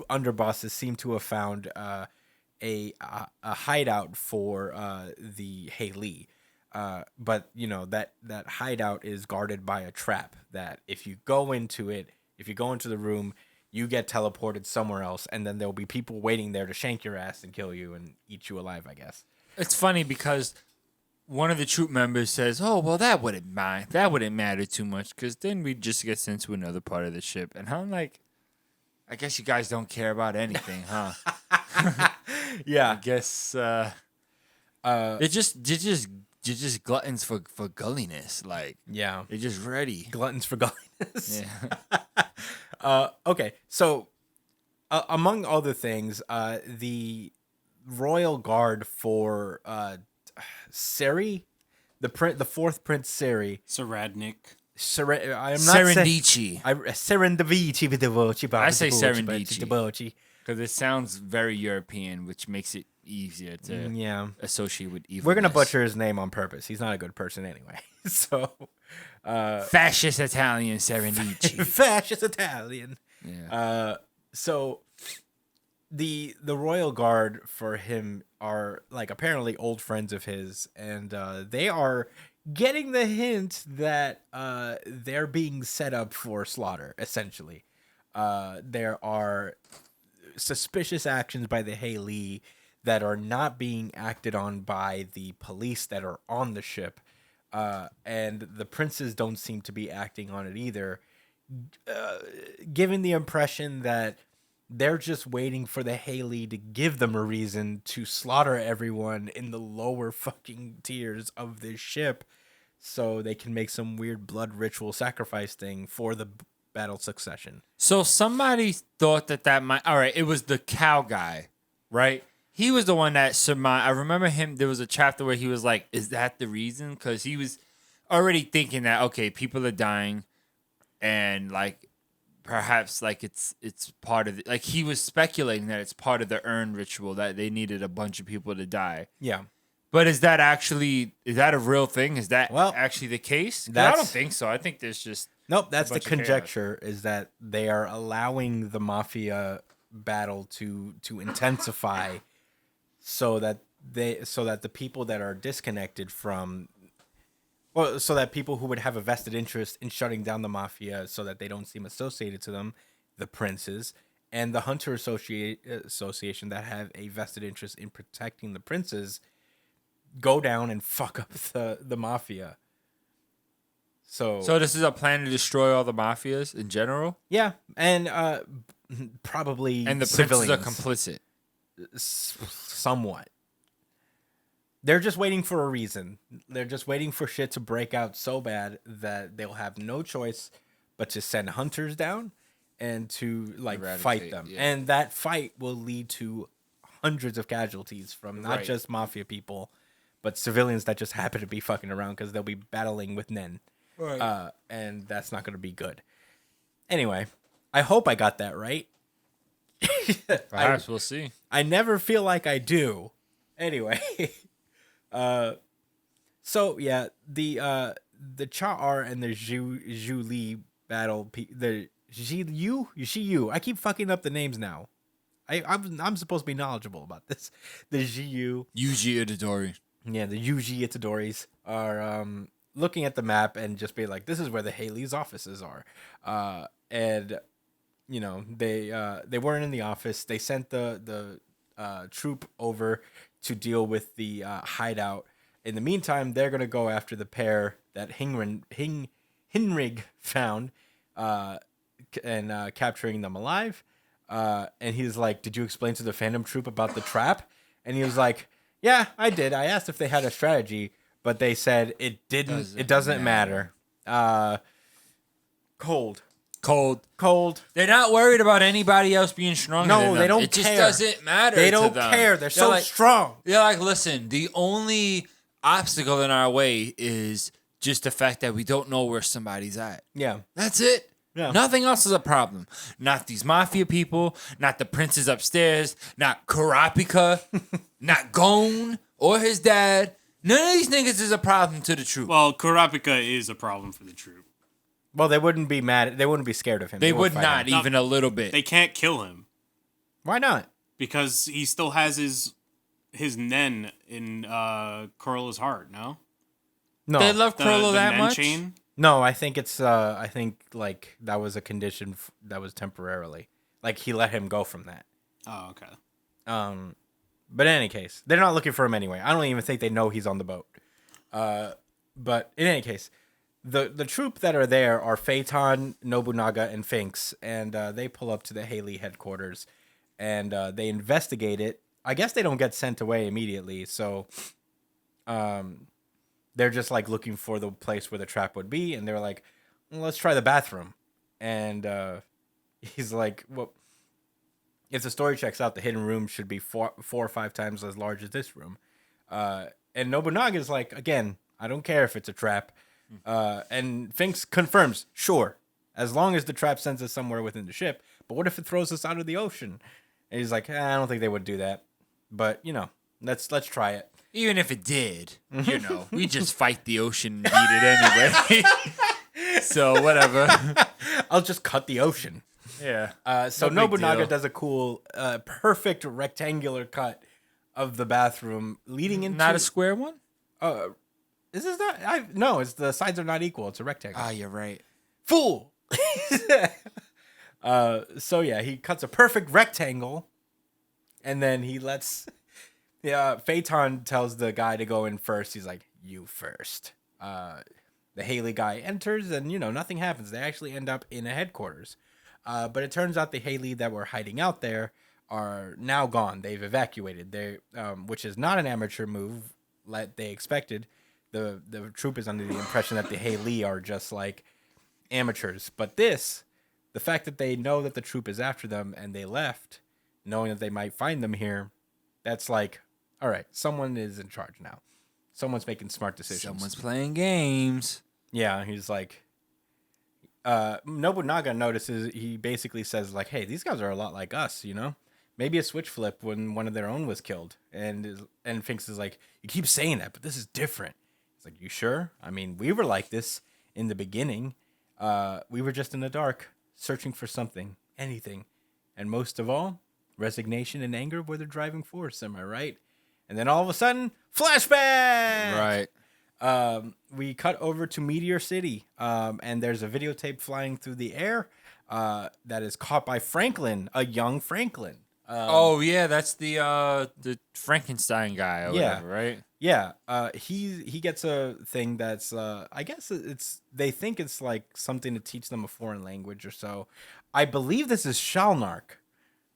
[SPEAKER 2] underbosses seem to have found a hideout for the Haley. But that hideout is guarded by a trap that if you go into the room, you get teleported somewhere else, and then there'll be people waiting there to shank your ass and kill you and eat you alive, I guess.
[SPEAKER 4] It's funny because one of the troop members says, "Oh, well, that wouldn't matter too much because then we'd just get sent to another part of the ship." And I'm like, I guess you guys don't care about anything, huh?
[SPEAKER 2] Yeah.
[SPEAKER 4] I guess they're just gluttons for gulliness. Like,
[SPEAKER 2] yeah,
[SPEAKER 4] they're just ready.
[SPEAKER 2] Gluttons for gulliness.
[SPEAKER 4] Yeah.
[SPEAKER 2] Okay, so among other things, the royal guard for Seri, the fourth Prince Seri,
[SPEAKER 5] Saradnik.
[SPEAKER 2] I am not
[SPEAKER 4] Serendici.
[SPEAKER 2] Serendici.
[SPEAKER 4] I say Serendici because it sounds very European, which makes it easier to associate with evil.
[SPEAKER 2] We're gonna butcher his name on purpose. He's not a good person anyway. So,
[SPEAKER 4] fascist Italian Serendici.
[SPEAKER 2] Fascist Italian.
[SPEAKER 4] Yeah.
[SPEAKER 2] So the royal guard for him are like apparently old friends of his, and they are getting the hint that they're being set up for slaughter. Essentially, there are suspicious actions by the Haley that are not being acted on by the police that are on the ship, and the princes don't seem to be acting on it either, giving the impression that they're just waiting for the Haley to give them a reason to slaughter everyone in the lower fucking tiers of this ship so they can make some weird blood ritual sacrifice thing for the battle succession.
[SPEAKER 4] So somebody thought that might... All right, it was the cow guy, right? He was the one that surmised... I remember him... There was a chapter where he was like, is that the reason? Because he was already thinking that, okay, people are dying and like... Perhaps like it's part of like he was speculating that it's part of the urn ritual that they needed a bunch of people to die.
[SPEAKER 2] Yeah.
[SPEAKER 4] But is that a real thing? Is that actually the case? I don't think so. I think there's just
[SPEAKER 2] nope. That's the conjecture is that they are allowing the mafia battle to intensify so that the people that are disconnected from so that people who would have a vested interest in shutting down the mafia so that they don't seem associated to them, the princes, and the Hunter Association that have a vested interest in protecting the princes, go down and fuck up the mafia. So
[SPEAKER 4] this is a plan to destroy all the mafias in general?
[SPEAKER 2] yeah, and probably
[SPEAKER 4] And the
[SPEAKER 2] civilians.
[SPEAKER 4] princes are complicit.
[SPEAKER 2] Somewhat. They're just waiting for a reason. They're just waiting for shit to break out so bad that they'll have no choice but to send hunters down and to fight them.
[SPEAKER 4] Yeah.
[SPEAKER 2] And that fight will lead to hundreds of casualties from not just mafia people, but civilians that just happen to be fucking around because they'll be battling with Nen.
[SPEAKER 4] Right.
[SPEAKER 2] And that's not going to be good. Anyway, I hope I got that right.
[SPEAKER 4] Perhaps we'll see.
[SPEAKER 2] I never feel like I do. Anyway, so yeah, the Cha-R and the Zhu Li battle, the Zhiyu. I keep fucking up the names now. I'm supposed to be knowledgeable about this. The Zhiyu.
[SPEAKER 4] Yuji Itadori.
[SPEAKER 2] Yeah, the Yuji Itadoris are looking at the map and just be like, this is where the Haley's offices are. And you know, they weren't in the office. They sent the troop over to deal with the hideout. In the meantime, they're gonna go after the pair that Hinrig found and capturing them alive. And he's like, did you explain to the Phantom Troop about the trap? And he was like, yeah, I did. I asked if they had a strategy, but they said it didn't. It doesn't matter. Cold.
[SPEAKER 4] They're not worried about anybody else being stronger.
[SPEAKER 2] No, they don't care.
[SPEAKER 4] It just doesn't matter.
[SPEAKER 2] They don't
[SPEAKER 4] to them.
[SPEAKER 2] care. They're so strong.
[SPEAKER 4] They're like, listen, the only obstacle in our way is just the fact that we don't know where somebody's at.
[SPEAKER 2] Yeah.
[SPEAKER 4] That's it.
[SPEAKER 2] Yeah.
[SPEAKER 4] Nothing else is a problem. Not these mafia people, not the princes upstairs, not Kurapika, not Gon or his dad. None of these niggas is a problem to the troop.
[SPEAKER 5] Well, Kurapika is a problem for the troop.
[SPEAKER 2] Well, they wouldn't be mad. They wouldn't be scared of him.
[SPEAKER 4] They would not,
[SPEAKER 2] him.
[SPEAKER 4] even a little bit.
[SPEAKER 5] They can't kill him
[SPEAKER 2] Why not?
[SPEAKER 5] because he still has his Nen in Corolla's heart. No,
[SPEAKER 2] No.
[SPEAKER 4] They love Corolla that
[SPEAKER 5] Nen
[SPEAKER 4] much?
[SPEAKER 5] chain.
[SPEAKER 2] No, I think it's. I think like that was a condition that was temporarily. Like he let him go from that.
[SPEAKER 5] Oh, okay.
[SPEAKER 2] But in any case, they're not looking for him anyway. I don't even think they know he's on the boat. But in any case, the troop that are there are Phaeton, Nobunaga, and Finks, and they pull up to the Haley headquarters, and they investigate it. I guess they don't get sent away immediately, so they're just like looking for the place where the trap would be, and they're like, well, let's try the bathroom. And he's like, well, if the story checks out, the hidden room should be four or five times as large as this room. And Nobunaga's like, again, I don't care if it's a trap. And Finks confirms, sure, as long as the trap sends us somewhere within the ship. But what if it throws us out of the ocean? And he's like, I don't think they would do that. But, you know, let's try it.
[SPEAKER 4] Even if it did, you know, we just fight the ocean and beat it anyway. So, whatever.
[SPEAKER 2] I'll just cut the ocean.
[SPEAKER 4] Yeah.
[SPEAKER 2] So
[SPEAKER 4] No big
[SPEAKER 2] Nobunaga
[SPEAKER 4] deal.
[SPEAKER 2] does a cool, perfect rectangular cut of the bathroom leading into...
[SPEAKER 4] Not a square one?
[SPEAKER 2] Is this not... No, it's the sides are not equal. It's a rectangle.
[SPEAKER 4] Ah, you're right.
[SPEAKER 2] Fool! So yeah, he cuts a perfect rectangle, and then he lets... Phaeton tells the guy to go in first. He's like, you first. The Haley guy enters, and, you know, nothing happens. They actually end up in a headquarters. But it turns out the Haley that were hiding out there are now gone. They've evacuated. They, which is not an amateur move like they expected. The troop is under the impression that the Haley are just like amateurs. But this, the fact that they know that the troop is after them and they left, knowing that they might find them here, that's like, all right, someone is in charge now. Someone's making smart decisions.
[SPEAKER 4] Someone's playing games.
[SPEAKER 2] Yeah, he's like, Nobunaga notices, he basically says like, hey, these guys are a lot like us, you know? Maybe a switch flip when one of their own was killed. And Finks is like, you keep saying that, but this is different. It's like, you sure? I mean, we were like this in the beginning. We were just in the dark, searching for something, anything. And most of all, resignation and anger were the driving force, am I right? And then all of a sudden, flashback!
[SPEAKER 4] Right.
[SPEAKER 2] We cut over to Meteor City, and there's a videotape flying through the air that is caught by Franklin, a young Franklin.
[SPEAKER 4] Oh, yeah, that's the Frankenstein guy or whatever, right?
[SPEAKER 2] Yeah, he gets a thing that's I guess they think it's like something to teach them a foreign language or so. I believe this is Shalnark,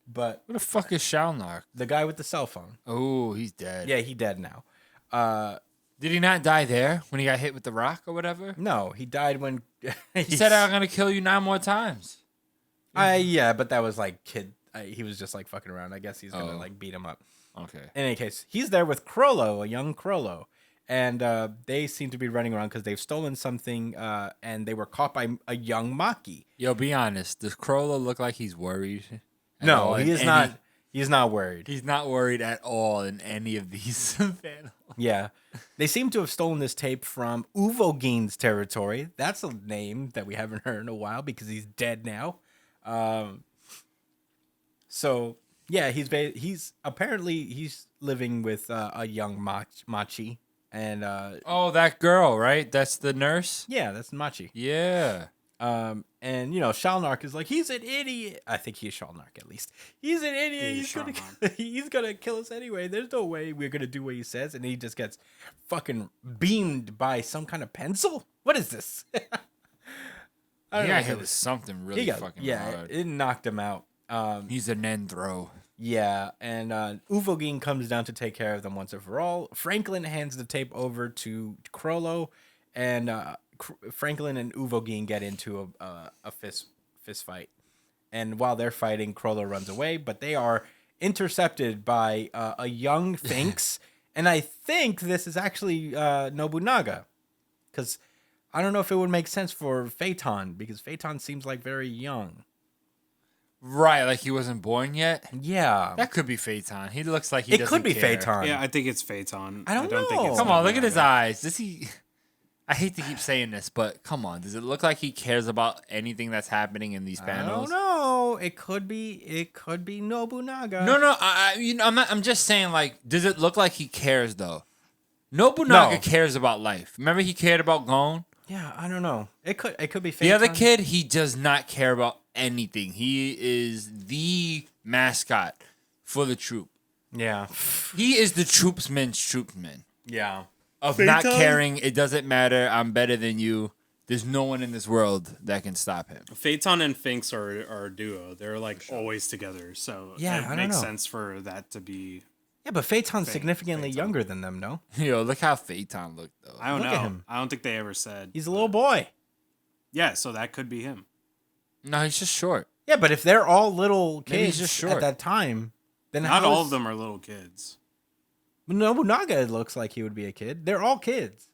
[SPEAKER 2] but
[SPEAKER 4] What the fuck is Shalnark?
[SPEAKER 2] the guy with the cell phone.
[SPEAKER 4] Oh, he's dead.
[SPEAKER 2] Yeah, he dead now.
[SPEAKER 4] Did he not die there when he got hit with the rock or whatever?
[SPEAKER 2] No, he died when
[SPEAKER 4] He said, "I'm gonna kill you 9 more times."
[SPEAKER 2] Yeah, but that was like he was just like fucking around. I guess he's gonna like beat him up.
[SPEAKER 4] Okay.
[SPEAKER 2] In any case, he's there with Crollo, a young Crollo, and they seem to be running around because they've stolen something, and they were caught by a young Maki.
[SPEAKER 4] Yo, be honest. Does Crollo look like he's worried?
[SPEAKER 2] No, he is not. He's not worried.
[SPEAKER 4] He's not worried at all in any of these panels.
[SPEAKER 2] Yeah, they seem to have stolen this tape from Uvogin's territory. That's a name that we haven't heard in a while because he's dead now. So yeah, he's apparently living with a young Machi, and
[SPEAKER 4] Oh, that girl, right? That's the nurse?
[SPEAKER 2] yeah, that's Machi.
[SPEAKER 4] Yeah.
[SPEAKER 2] And Shalnark is like, he's an idiot. I think he's Shalnark at least. He's an idiot. He's gonna kill us anyway. There's no way we're gonna do what he says. And he just gets fucking beamed by some kind of pencil. What is this? I don't know.
[SPEAKER 4] Yeah, hit with something really fucking hard.
[SPEAKER 2] It knocked him out.
[SPEAKER 4] He's a Nendro.
[SPEAKER 2] Yeah, and Uvogin comes down to take care of them once and for all. Franklin hands the tape over to Crollo, and Franklin and Uvogin get into a fist fight. And while they're fighting, Crollo runs away, but they are intercepted by a young Finks, and I think this is actually Nobunaga, because I don't know if it would make sense for Phaeton, because Phaeton seems like very young.
[SPEAKER 4] Right, like he wasn't born yet?
[SPEAKER 2] Yeah.
[SPEAKER 4] That could be Phaeton. He looks like he
[SPEAKER 2] It
[SPEAKER 4] doesn't
[SPEAKER 2] could be
[SPEAKER 4] care.
[SPEAKER 2] Phaeton.
[SPEAKER 5] Yeah, I think it's Phaeton.
[SPEAKER 2] I don't know.
[SPEAKER 5] think it's
[SPEAKER 4] Come on, look at his
[SPEAKER 5] Nobunaga.
[SPEAKER 4] eyes. Does he... I hate to keep saying this, but come on. Does it look like he cares about anything that's happening in these
[SPEAKER 2] I
[SPEAKER 4] panels?
[SPEAKER 2] don't know. It could be Nobunaga.
[SPEAKER 4] No. I'm just saying, like, does it look like he cares, though? Nobunaga
[SPEAKER 2] No.
[SPEAKER 4] cares about life. Remember he cared about Gon?
[SPEAKER 2] Yeah, I don't know. It could be Phaeton.
[SPEAKER 4] The other kid, he does not care about anything. He is the mascot for the troop.
[SPEAKER 2] Yeah.
[SPEAKER 4] He is the troopsman.
[SPEAKER 2] Yeah.
[SPEAKER 4] Of not caring, it doesn't matter, I'm better than you. There's no one in this world that can stop him.
[SPEAKER 5] Phaeton and Finks are a duo. They're like always together. So
[SPEAKER 2] Yeah, I
[SPEAKER 5] it
[SPEAKER 2] don't
[SPEAKER 5] makes
[SPEAKER 2] know.
[SPEAKER 5] sense for that to be.
[SPEAKER 2] Yeah, but Phaeton's significantly
[SPEAKER 5] Phaeton.
[SPEAKER 2] younger than them, no?
[SPEAKER 4] Yo, look how Phaeton looked, though.
[SPEAKER 5] I don't
[SPEAKER 2] Look
[SPEAKER 5] know.
[SPEAKER 2] at him.
[SPEAKER 5] I don't think they ever said.
[SPEAKER 2] He's a little boy.
[SPEAKER 5] Yeah, so that could be him.
[SPEAKER 4] No, he's just short.
[SPEAKER 2] Yeah, but if they're all little
[SPEAKER 4] Maybe he's
[SPEAKER 2] kids
[SPEAKER 4] just short.
[SPEAKER 2] at that time, then
[SPEAKER 5] Not
[SPEAKER 2] how
[SPEAKER 5] all
[SPEAKER 2] is-
[SPEAKER 5] of them are little kids.
[SPEAKER 2] Nobunaga looks like he would be a kid. They're all kids.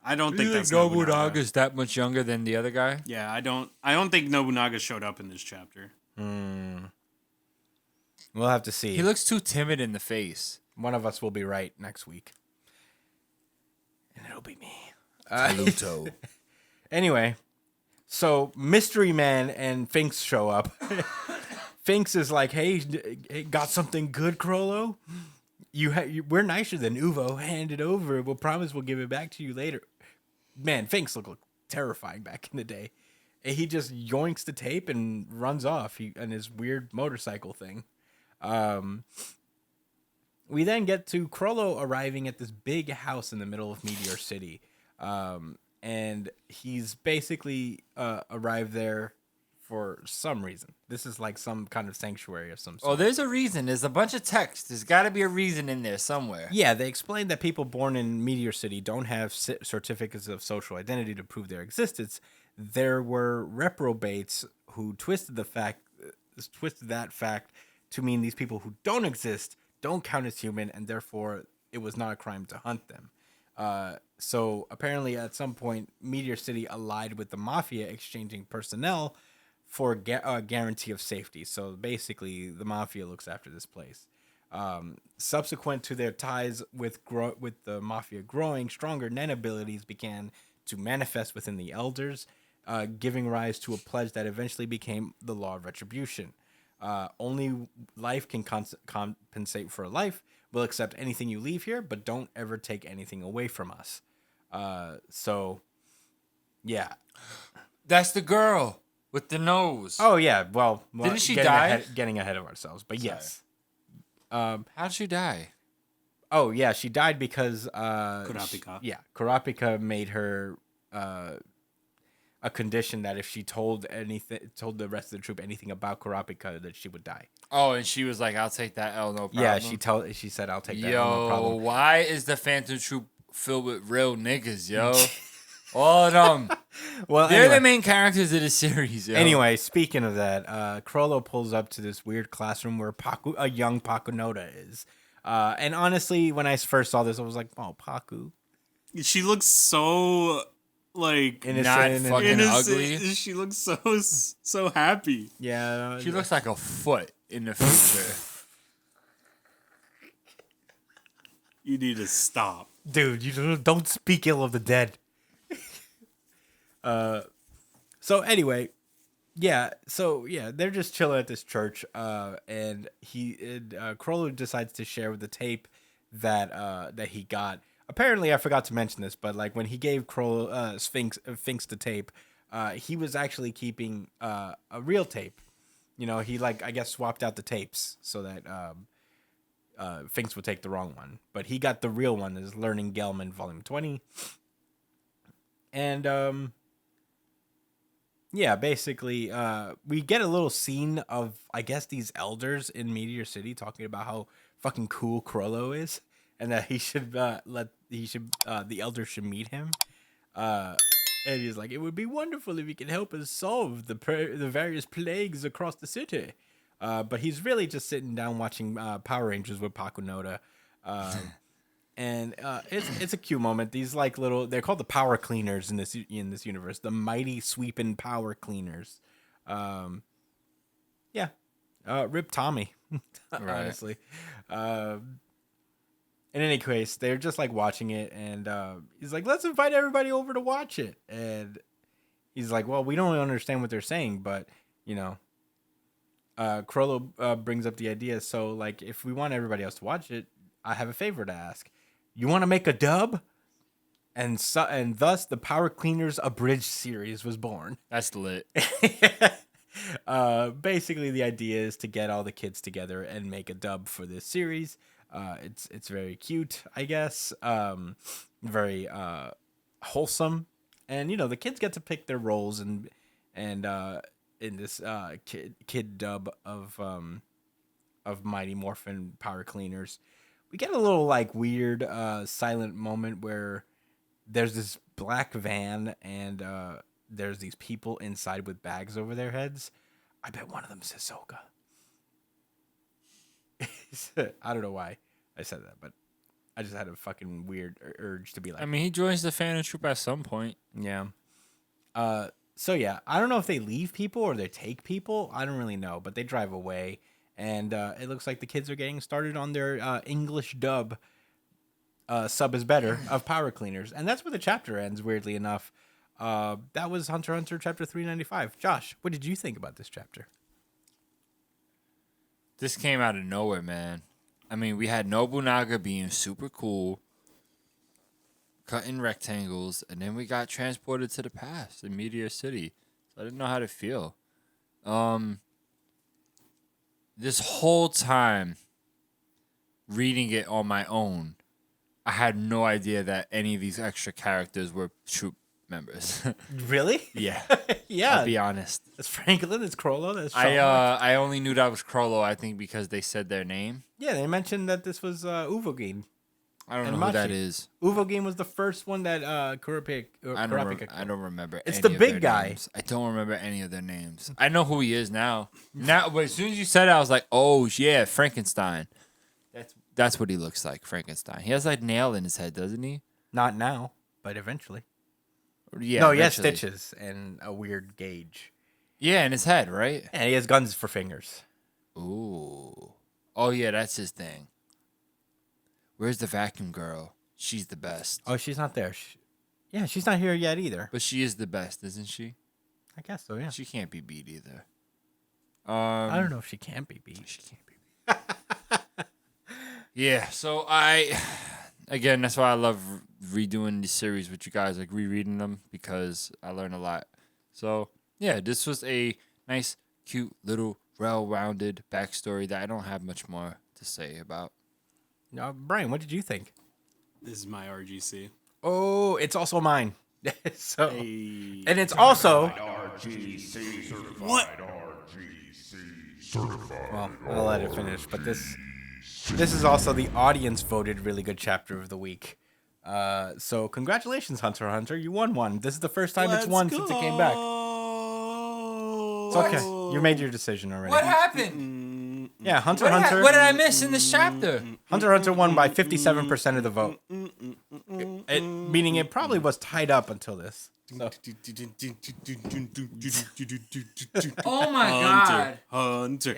[SPEAKER 5] I don't think that's
[SPEAKER 4] Nobunaga's that much younger than the other guy?
[SPEAKER 5] Yeah, I don't think Nobunaga showed up in this chapter.
[SPEAKER 2] We'll have to see.
[SPEAKER 4] He looks too timid in the face.
[SPEAKER 2] One of us will be right next week. And it'll be me.
[SPEAKER 4] Pluto.
[SPEAKER 2] Anyway, so Mystery Man and Finks show up. Finks is like, hey, got something good, Crollo? We're nicer than Uvo. Hand it over. We'll promise we'll give it back to you later. Man, Finks looked terrifying back in the day. And he just yoinks the tape and runs off on his weird motorcycle thing. We then get to Crollo arriving at this big house in the middle of Meteor City. And he's basically arrived there for some reason. This is like some kind of sanctuary of some sort.
[SPEAKER 4] Oh, there's a reason. There's a bunch of text. There's got to be a reason in there somewhere.
[SPEAKER 2] Yeah, they explained that people born in Meteor City don't have certificates of social identity to prove their existence. There were reprobates who twisted that fact to mean these people who don't exist don't count as human, and therefore it was not a crime to hunt them. So apparently at some point, Meteor City allied with the Mafia, exchanging personnel for a guarantee of safety. So basically, the Mafia looks after this place. Subsequent to their ties with the Mafia growing, stronger Nen abilities began to manifest within the Elders, giving rise to a pledge that eventually became the Law of Retribution. Only life can compensate for a life. We'll accept anything you leave here, but don't ever take anything away from us. So, yeah.
[SPEAKER 4] That's the girl with the nose.
[SPEAKER 2] Oh, yeah. Well
[SPEAKER 4] Didn't she die?
[SPEAKER 2] Getting ahead of ourselves, but yes.
[SPEAKER 4] How'd she die?
[SPEAKER 2] Oh yeah, she died because
[SPEAKER 5] Kurapika.
[SPEAKER 2] Kurapika made her a condition that if she told the rest of the troop anything about Kurapika, that she would die.
[SPEAKER 4] Oh, and she was like, "I'll take that L, no problem."
[SPEAKER 2] Yeah, she said, "I'll take that L, no problem."
[SPEAKER 4] Why is the Phantom Troop filled with real niggas, yo? All of them.
[SPEAKER 2] Well,
[SPEAKER 4] they're the main characters of the series, yo.
[SPEAKER 2] Anyway, speaking of that, Crollo pulls up to this weird classroom where a young Pakunoda is. And honestly, when I first saw this, I was like, "Oh, Paku."
[SPEAKER 5] She looks so like
[SPEAKER 2] innocent,
[SPEAKER 4] not fucking ugly.
[SPEAKER 5] She looks so happy.
[SPEAKER 2] Yeah,
[SPEAKER 4] she looks like a foot in the future.
[SPEAKER 5] You need to stop,
[SPEAKER 2] dude. You don't speak ill of the dead. So anyway, they're just chilling at this church. And Crollo decides to share with the tape that he got. Apparently, I forgot to mention this, but like when he gave Sphinx the tape, he was actually keeping a real tape. You know, he I guess swapped out the tapes so that Sphinx would take the wrong one, but he got the real one. Is Learning Gelman Volume 20, and basically, we get a little scene of I guess these elders in Meteor City talking about how fucking cool Crollo is. And that he should the elders should meet him, and he's like, it would be wonderful if he could help us solve the various plagues across the city. But he's really just sitting down watching Power Rangers with Pakunoda, and it's a cute moment. These they're called the Power Cleaners in this universe, the mighty sweeping Power Cleaners. Rip Tommy, honestly. In any case, they're just watching it, and he's like, let's invite everybody over to watch it. And he's like, well, we don't really understand what they're saying, but, you know, Crollo brings up the idea. So, if we want everybody else to watch it, I have a favor to ask. You want to make a dub? And thus, the Power Cleaners Abridged series was born.
[SPEAKER 4] That's lit.
[SPEAKER 2] Basically, the idea is to get all the kids together and make a dub for this series. It's very cute, I guess. Very wholesome, and the kids get to pick their roles and in this kid dub of Mighty Morphin Power Cleaners. We get a little weird silent moment where there's this black van and there's these people inside with bags over their heads. I bet one of them is Hisoka. I don't know why I said that, but I just had a fucking weird urge to be like.
[SPEAKER 4] I mean, he joins the Phantom Troop at some point.
[SPEAKER 2] Yeah. So yeah, I don't know if they leave people or they take people. I don't really know, but they drive away, and it looks like the kids are getting started on their English dub. Sub is better of Power Cleaners, and that's where the chapter ends. Weirdly enough, that was Hunter x Hunter chapter 395. Josh, what did you think about this chapter?
[SPEAKER 4] This came out of nowhere, man. I mean, we had Nobunaga being super cool, cutting rectangles, and then we got transported to the past in Meteor City. So I didn't know how to feel. This whole time, reading it on my own, I had no idea that any of these extra characters were troop members.
[SPEAKER 2] Really?
[SPEAKER 4] Yeah.
[SPEAKER 2] Yeah.
[SPEAKER 4] I'll be honest.
[SPEAKER 2] That's Franklin. It's Crollo. That's Sean.
[SPEAKER 4] I only knew that was Crollo, I think, because they said their name.
[SPEAKER 2] Yeah, they mentioned that this was Uvogin.
[SPEAKER 4] I don't know who that is.
[SPEAKER 2] Uvogin was the first one that Kurapika.
[SPEAKER 4] I don't remember.
[SPEAKER 2] It's
[SPEAKER 4] any
[SPEAKER 2] the
[SPEAKER 4] of
[SPEAKER 2] big
[SPEAKER 4] their
[SPEAKER 2] guy.
[SPEAKER 4] Names. I don't remember any of their names. I know who he is now. But as soon as you said it, I was like, oh yeah, Frankenstein. That's what he looks like, Frankenstein. He has nail in his head, doesn't he?
[SPEAKER 2] Not now, but eventually.
[SPEAKER 4] Yeah.
[SPEAKER 2] No, he has stitches and a weird gauge.
[SPEAKER 4] Yeah, in his head, right?
[SPEAKER 2] And he has guns for fingers.
[SPEAKER 4] Ooh. Oh yeah, that's his thing. Where's the vacuum girl? She's the best.
[SPEAKER 2] Oh, she's not there. She's not here yet either.
[SPEAKER 4] But she is the best, isn't she?
[SPEAKER 2] I guess so, yeah.
[SPEAKER 4] She can't be beat either.
[SPEAKER 2] I don't know if she can be beat.
[SPEAKER 4] She can't be beat. Yeah, so again, that's why I love redoing these series with you guys, rereading them, because I learn a lot. So, yeah, this was a nice, cute, little, well-rounded backstory that I don't have much more to say about.
[SPEAKER 2] Brian, what did you think?
[SPEAKER 5] This is my RGC.
[SPEAKER 2] Oh, it's also mine. So,
[SPEAKER 5] Hey.
[SPEAKER 2] and it's also.
[SPEAKER 5] What?
[SPEAKER 2] Well, I'll let it finish. But this is also the audience voted really good chapter of the week. So congratulations, Hunter x Hunter. You won one. This is the first time it's won since it came back. It's okay. You made your decision already.
[SPEAKER 4] What happened?
[SPEAKER 2] Yeah, Hunter x Hunter.
[SPEAKER 4] What did I miss in this chapter?
[SPEAKER 2] Hunter x Hunter won by 57% of the vote. Meaning it probably was tied up until this. So.
[SPEAKER 4] Oh my god.
[SPEAKER 5] Hunter.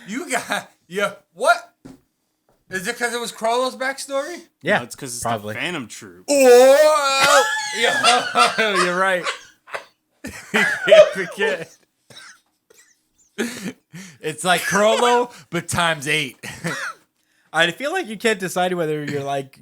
[SPEAKER 4] You got what? Is it because it was Krollo's backstory?
[SPEAKER 2] Yeah,
[SPEAKER 5] No, it's because it's
[SPEAKER 2] probably.
[SPEAKER 5] the Phantom Troop.
[SPEAKER 4] Oh,
[SPEAKER 2] You're right.
[SPEAKER 4] forget. It's like Krollo, but times 8.
[SPEAKER 2] I feel like you can't decide whether you're like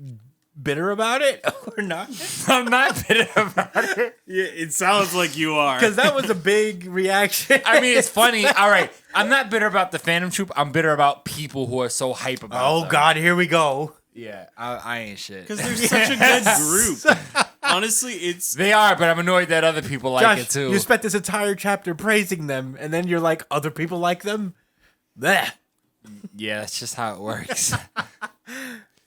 [SPEAKER 2] bitter about it or not.
[SPEAKER 4] I'm not bitter about it.
[SPEAKER 5] Yeah, it sounds like you are.
[SPEAKER 2] Because that was a big reaction.
[SPEAKER 4] I mean, it's funny. All right, I'm not bitter about the Phantom Troop. I'm bitter about people who are so hype about
[SPEAKER 2] Oh,
[SPEAKER 4] them.
[SPEAKER 2] God, here we go.
[SPEAKER 4] Yeah, I ain't shit.
[SPEAKER 5] Because they're such a good group. Honestly, it's...
[SPEAKER 4] They are, but I'm annoyed that other people like
[SPEAKER 2] Josh,
[SPEAKER 4] it too.
[SPEAKER 2] you spent this entire chapter praising them, and then you're like, other people like them? Bleh.
[SPEAKER 4] Yeah, that's just how it works.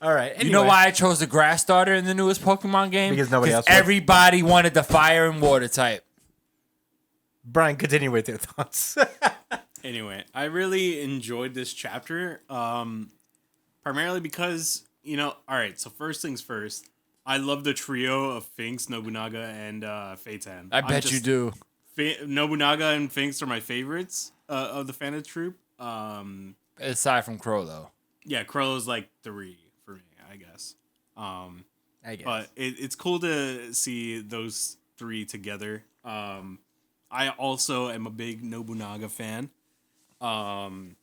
[SPEAKER 2] All right. Anyway.
[SPEAKER 4] You know why I chose the Grass Starter in the newest Pokemon game?
[SPEAKER 2] Because nobody else would.
[SPEAKER 4] Everybody wanted the Fire and Water type.
[SPEAKER 2] Brian, continue with your thoughts.
[SPEAKER 5] Anyway, I really enjoyed this chapter, primarily because, all right, so first things first, I love the trio of Finks, Nobunaga, and Phaeton.
[SPEAKER 4] I bet you do.
[SPEAKER 5] Nobunaga and Finks are my favorites of the Phantom Troop.
[SPEAKER 4] Aside from Krollo.
[SPEAKER 5] Yeah, Krollo's like 3 for me, I guess.
[SPEAKER 2] I guess.
[SPEAKER 5] But it's cool to see those 3 together. I also am a big Nobunaga fan. And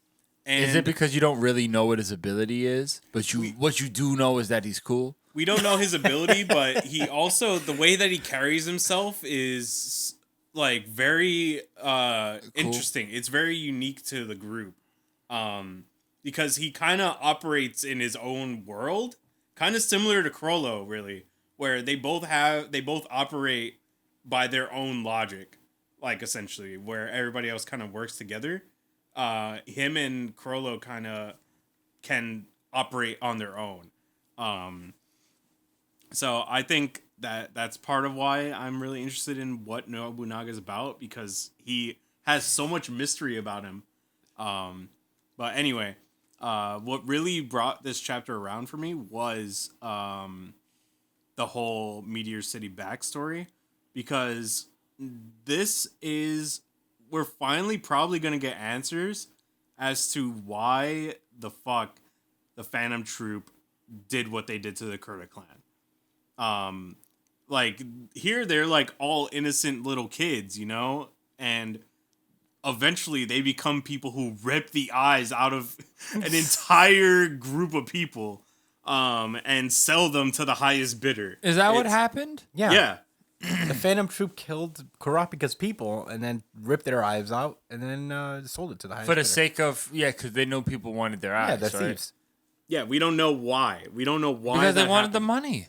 [SPEAKER 4] Is it because you don't really know what his ability is, but what you do know is that he's cool?
[SPEAKER 5] We don't know his ability, but he also, the way that he carries himself is like very interesting. It's very unique to the group. Because he kind of operates in his own world, kind of similar to Krollo, really, where they both operate by their own logic, like essentially, where everybody else kind of works together. Him and Krollo kind of can operate on their own. So I think that's part of why I'm really interested in what Nobunaga is about, because he has so much mystery about him. But anyway, what really brought this chapter around for me was the whole Meteor City backstory, because we're finally probably going to get answers as to why the fuck the Phantom Troop did what they did to the Kurta clan. Like, here they're like all innocent little kids, and eventually they become people who rip the eyes out of an entire group of people and sell them to the highest bidder.
[SPEAKER 4] Is that what happened?
[SPEAKER 5] Yeah.
[SPEAKER 2] The Phantom Troop killed Kurapika's people and then ripped their eyes out and then sold it to the highest
[SPEAKER 4] For the
[SPEAKER 2] bidder.
[SPEAKER 4] sake of, because they know people wanted their eyes,
[SPEAKER 2] Yeah, they're
[SPEAKER 4] right?
[SPEAKER 2] thieves.
[SPEAKER 5] Yeah, we don't know why. We don't know why.
[SPEAKER 4] Because they
[SPEAKER 5] that
[SPEAKER 4] wanted the
[SPEAKER 5] happened.
[SPEAKER 4] money.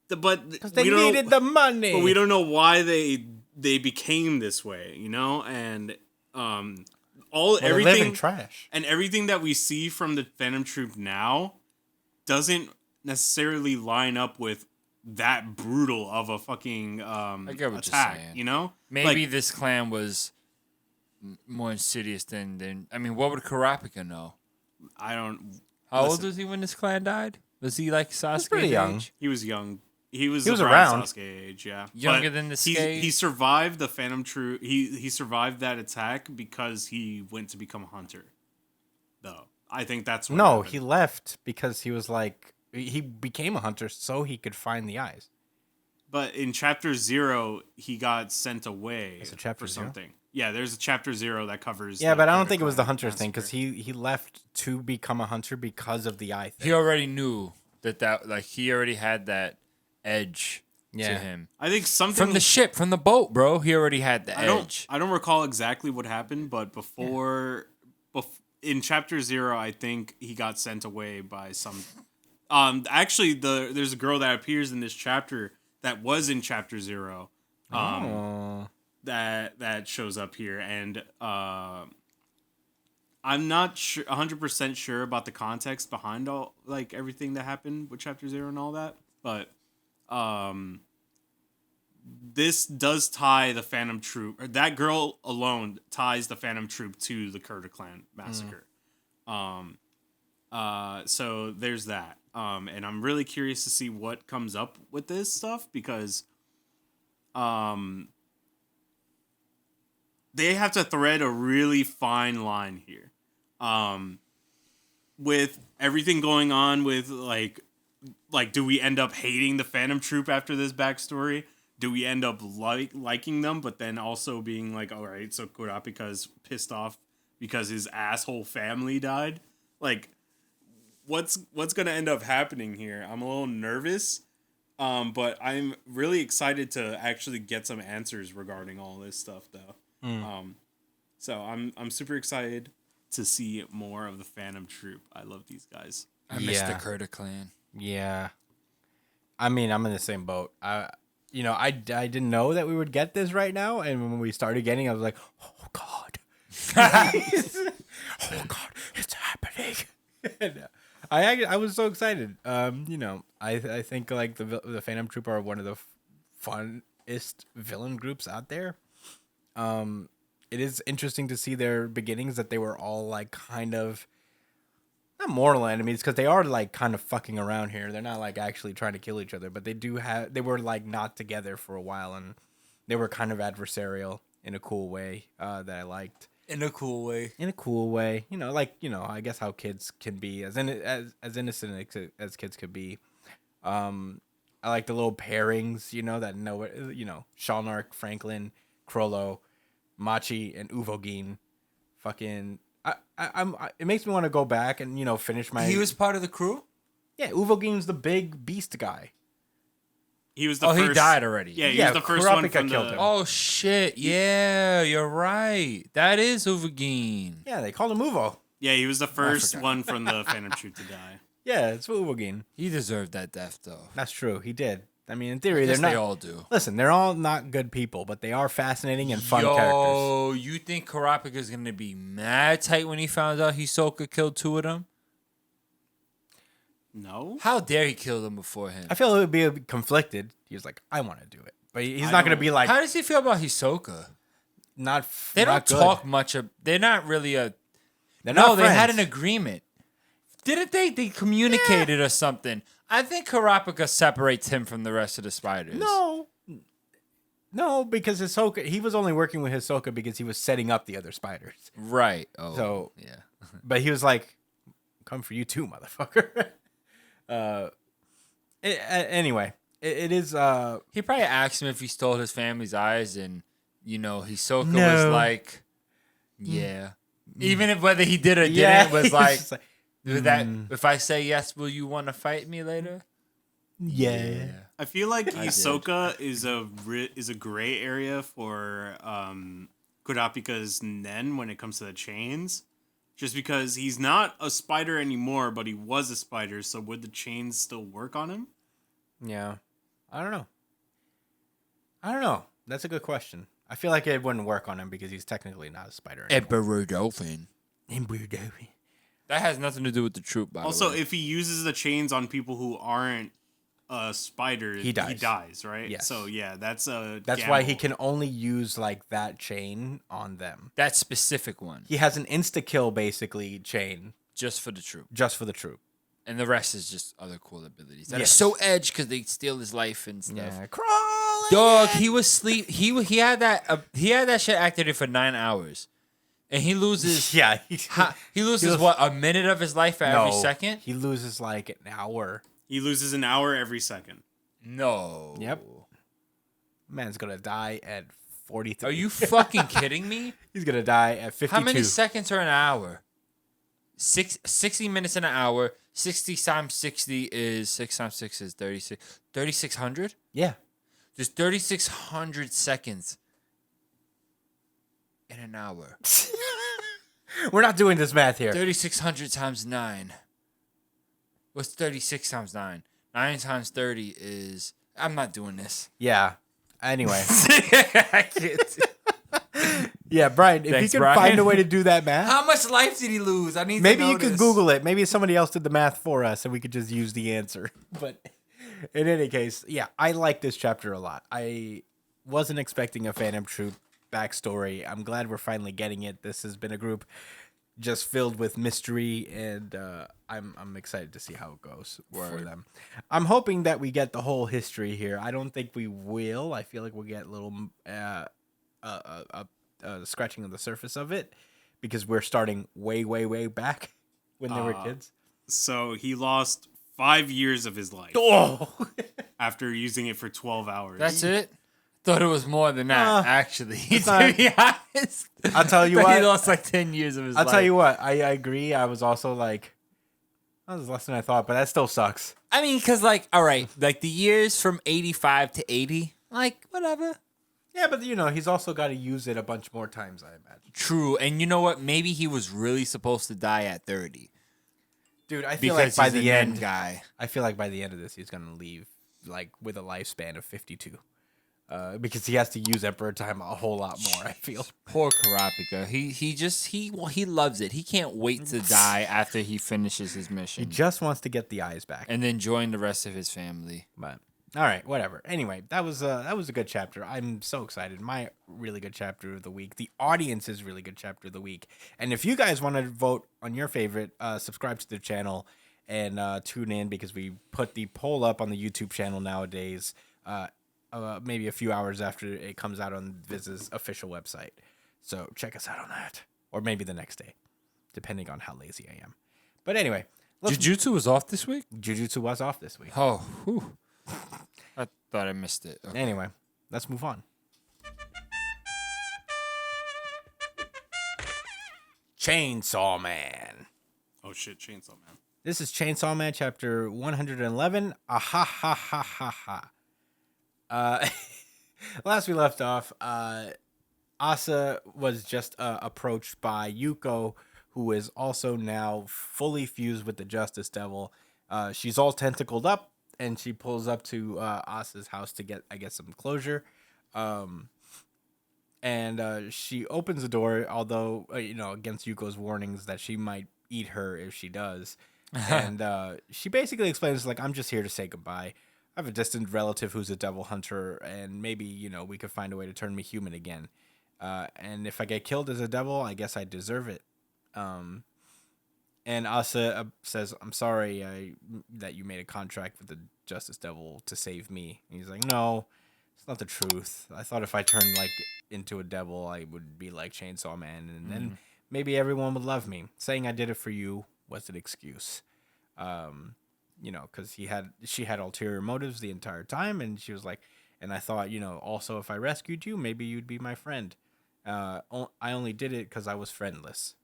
[SPEAKER 2] Because they needed the money.
[SPEAKER 5] But we don't know why they became this way, and
[SPEAKER 2] They live in trash.
[SPEAKER 5] and everything that we see from the Phantom Troop now doesn't necessarily line up with that brutal of a fucking
[SPEAKER 4] I get what
[SPEAKER 5] attack,
[SPEAKER 4] you're saying. Maybe
[SPEAKER 5] Like,
[SPEAKER 4] this clan was more insidious than I mean, what would Kurapika know?
[SPEAKER 5] I don't.
[SPEAKER 4] How old
[SPEAKER 5] Listen.
[SPEAKER 4] was he when this clan died? Was he like Sasuke?
[SPEAKER 2] pretty young.
[SPEAKER 5] He was young. He was
[SPEAKER 2] was
[SPEAKER 5] around
[SPEAKER 2] around.
[SPEAKER 5] Sasuke age, yeah.
[SPEAKER 4] Younger
[SPEAKER 5] But
[SPEAKER 4] than the
[SPEAKER 5] he
[SPEAKER 4] Sasuke?
[SPEAKER 5] survived the Phantom Troop. He survived that attack because he went to become a hunter. Though I think that's what
[SPEAKER 2] No,
[SPEAKER 5] happened.
[SPEAKER 2] he left because he was like, he became a hunter so he could find the eyes.
[SPEAKER 5] But in chapter 0, he got sent away
[SPEAKER 2] It's a chapter
[SPEAKER 5] for
[SPEAKER 2] 0?
[SPEAKER 5] something. Yeah, there's a chapter 0 that covers.
[SPEAKER 2] Yeah,
[SPEAKER 5] the
[SPEAKER 2] but I don't
[SPEAKER 5] Kurta
[SPEAKER 2] think it was
[SPEAKER 5] clan
[SPEAKER 2] the hunter thing because
[SPEAKER 5] massacre.
[SPEAKER 2] he left to become a hunter because of the eye thing.
[SPEAKER 4] He already knew that like he already had that edge to
[SPEAKER 2] Yeah.
[SPEAKER 4] him.
[SPEAKER 5] I think something
[SPEAKER 4] From the ship, from the boat, bro. He already had the edge.
[SPEAKER 5] I don't recall exactly what happened, but before in chapter 0, I think he got sent away by some. Actually, there's a girl that appears in this chapter that was in chapter 0. That shows up here, and I'm not sure 100% sure about the context behind all like everything that happened with chapter 0 and all that, but this does tie the Phantom Troop, or that girl alone ties the Phantom Troop to the Kurta clan massacre. So there's that. And I'm really curious to see what comes up with this stuff, because they have to thread a really fine line here. With everything going on with like, do we end up hating the Phantom Troop after this backstory? Do we end up liking them, but then also being like, all right, so Kurapika's pissed off because his asshole family died? Like, what's going to end up happening here? I'm a little nervous, but I'm really excited to actually get some answers regarding all this stuff, though. So I'm super excited to see more of the Phantom Troop. I love these guys.
[SPEAKER 4] I miss the Kurta clan.
[SPEAKER 2] Yeah. I mean, I'm in the same boat. I didn't know that we would get this right now, and when we started getting it, I was like, oh God. Oh God, it's happening. And, I was so excited. I think like the Phantom Troop are one of the funnest villain groups out there. It is interesting to see their beginnings, that they were all like kind of not mortal enemies, because they are like kind of fucking around here. They're not like actually trying to kill each other, but they were like not together for a while, and they were kind of adversarial in a cool way that I liked.
[SPEAKER 4] In a cool way.
[SPEAKER 2] I guess how kids can be, as innocent as kids could be. I like the little pairings, Shalnark, Franklin, Krollo, Machi, and Uvogin. Fucking, it makes me want to go back and finish my.
[SPEAKER 4] He was part of the crew.
[SPEAKER 2] Yeah, Uvogin's the big beast guy.
[SPEAKER 5] He was the first.
[SPEAKER 4] He died already.
[SPEAKER 5] Yeah, he was the first one from
[SPEAKER 2] killed him.
[SPEAKER 4] Oh shit! Yeah, you're right. That is Uvogin.
[SPEAKER 2] Yeah, they called him Uvo.
[SPEAKER 5] Yeah, he was the first one from the Phantom Troop to die.
[SPEAKER 2] Yeah, it's Uvogin.
[SPEAKER 4] He deserved that death, though.
[SPEAKER 2] That's true. He did. I mean, in theory,
[SPEAKER 4] they're not. They all do.
[SPEAKER 2] Listen, they're all not good people, but they are fascinating and fun characters.
[SPEAKER 4] You think Kurapika's gonna be mad tight when he found out Hisoka killed 2 of them?
[SPEAKER 5] No.
[SPEAKER 4] How dare he kill them before him?
[SPEAKER 2] I feel it would be conflicted. He was like, I want to do it, but he's not going to be like.
[SPEAKER 4] How does he feel about Hisoka?
[SPEAKER 2] They
[SPEAKER 4] don't talk much. They're not really a.
[SPEAKER 2] They're not
[SPEAKER 4] they had an agreement. Didn't they? They communicated or something. I think Kurapika separates him from the rest of the spiders.
[SPEAKER 2] No, because Hisoka, he was only working with Hisoka because he was setting up the other spiders.
[SPEAKER 4] Right. Oh.
[SPEAKER 2] So
[SPEAKER 4] yeah.
[SPEAKER 2] But he was like, "Come for you too, motherfucker." Anyway, it is.
[SPEAKER 4] He probably asked him if he stole his family's eyes, and Hisoka was like, "Yeah." Even if whether he did or didn't, was like, if I say yes, will you want to fight me later?
[SPEAKER 2] Yeah.
[SPEAKER 5] I feel like Hisoka is a gray area for Kurapika's Nen when it comes to the chains. Just because he's not a spider anymore, but he was a spider, so would the chains still work on him?
[SPEAKER 2] Yeah. I don't know. That's a good question. I feel like it wouldn't work on him because he's technically not a spider anymore.
[SPEAKER 4] Emperor Dolphin. That has nothing to do with the troop, by the way.
[SPEAKER 5] Also, if he uses the chains on people who aren't spiders,
[SPEAKER 2] he
[SPEAKER 5] dies, right?
[SPEAKER 2] Yes.
[SPEAKER 5] So, yeah, that's a
[SPEAKER 2] That's
[SPEAKER 5] gamble.
[SPEAKER 2] why he can only use, like, that chain on them.
[SPEAKER 4] That specific one.
[SPEAKER 2] He has an insta-kill, basically, chain.
[SPEAKER 4] Just for the troop.
[SPEAKER 2] And
[SPEAKER 4] the rest is just other cool abilities. That are so edge because they steal his life and stuff.
[SPEAKER 2] Yeah, crawling.
[SPEAKER 4] Dog, he was sleep. He had that shit activated for 9 hours, and he loses.
[SPEAKER 2] Yeah,
[SPEAKER 4] he loses what, a minute of his life every second.
[SPEAKER 2] He loses like an hour.
[SPEAKER 5] He loses an hour every second.
[SPEAKER 4] No.
[SPEAKER 2] Yep. Man's gonna die at 43.
[SPEAKER 4] Are you fucking kidding me?
[SPEAKER 2] He's gonna die at 52.
[SPEAKER 4] How many seconds are an hour? 60 minutes in an hour. 60 times 60 is 6 times 6 is 36. 3,600?
[SPEAKER 2] Yeah.
[SPEAKER 4] Just 3,600 seconds in an hour.
[SPEAKER 2] We're not doing this math here.
[SPEAKER 4] 3,600 times 9. What's 36 times 9? 9 times 30 is... I'm not doing this.
[SPEAKER 2] Yeah. Anyway.
[SPEAKER 4] I can't.
[SPEAKER 2] Yeah, Brian, if
[SPEAKER 4] Thanks,
[SPEAKER 2] you can
[SPEAKER 4] Brian.
[SPEAKER 2] find a way to do that math.
[SPEAKER 4] How much life did he lose? I need
[SPEAKER 2] Maybe
[SPEAKER 4] to know
[SPEAKER 2] you could
[SPEAKER 4] this.
[SPEAKER 2] Google it. Maybe somebody else did the math for us and we could just use the answer. But in any case, yeah, I like this chapter a lot. I wasn't expecting a Phantom Troop backstory. I'm glad we're finally getting it. This has been a group just filled with mystery, and I'm excited to see how it goes for them. I'm hoping that we get the whole history here. I don't think we will. I feel like we'll get a little scratching of the surface of it because we're starting way back when they were kids.
[SPEAKER 5] So he lost 5 years of his life after using it for 12 hours.
[SPEAKER 4] That's it? Thought it was more than that, actually. To
[SPEAKER 2] not-
[SPEAKER 4] be honest.
[SPEAKER 2] I'll tell you
[SPEAKER 4] Thought
[SPEAKER 2] what.
[SPEAKER 4] He lost like 10 years of his life.
[SPEAKER 2] I'll tell you what. I agree. I was also like, that was less than I thought, but that still sucks.
[SPEAKER 4] I mean, because, like, all right, like the years from 85 to 80, like, whatever.
[SPEAKER 2] Yeah, but you know, he's also got to use it a bunch more times, I imagine.
[SPEAKER 4] True. And you know what? Maybe he was really supposed to die at 30.
[SPEAKER 2] Dude, I feel
[SPEAKER 4] Because
[SPEAKER 2] like by
[SPEAKER 4] he's
[SPEAKER 2] the
[SPEAKER 4] an
[SPEAKER 2] end,
[SPEAKER 4] guy.
[SPEAKER 2] I feel like by the end of this, he's gonna leave like with a lifespan of 52, because he has to use Emperor time a whole lot more. I feel.
[SPEAKER 4] Poor Karapika. He loves it. He can't wait to die after he finishes his
[SPEAKER 2] He
[SPEAKER 4] mission
[SPEAKER 2] just wants to get the eyes back.
[SPEAKER 4] and then join the rest of his family.
[SPEAKER 2] But all right, whatever. Anyway, that was a good chapter. I'm so excited. My really good chapter of the week. The audience's really good chapter of the week. And if you guys want to vote on your favorite, subscribe to the channel and tune in because we put the poll up on the YouTube channel nowadays. Maybe a few hours after it comes out on Viz's official website. So check us out on that, or maybe the next day, depending on how lazy I am. But anyway,
[SPEAKER 4] Jujutsu was off this week?
[SPEAKER 2] Jujutsu was off this week.
[SPEAKER 4] Oh, whew. I thought I missed it. Okay.
[SPEAKER 2] Anyway, let's move on. Chainsaw Man.
[SPEAKER 5] Oh shit, Chainsaw Man.
[SPEAKER 2] This is Chainsaw Man chapter 111. Ah ha ha. Last we left off, Asa was just approached by Yuko, who is also now fully fused with the Justice Devil. She's all tentacled up, and she pulls up to Asa's house to get, I guess, some closure. And she opens the door, although, against Yuko's warnings that she might eat her if she does. And she basically explains, like, I'm just here to say goodbye. I have a distant relative who's a devil hunter, and maybe, we could find a way to turn me human again. And if I get killed as a devil, I guess I deserve it. And Asa says, I'm sorry that you made a contract with the Justice Devil to save me. And he's like, no, it's not the truth. I thought if I turned, like, into a devil, I would be like Chainsaw Man, and then maybe everyone would love me. Saying I did it for you was an excuse. Because she had ulterior motives the entire time, and she was like, and I thought, also if I rescued you, maybe you'd be my friend. I only did it because I was friendless.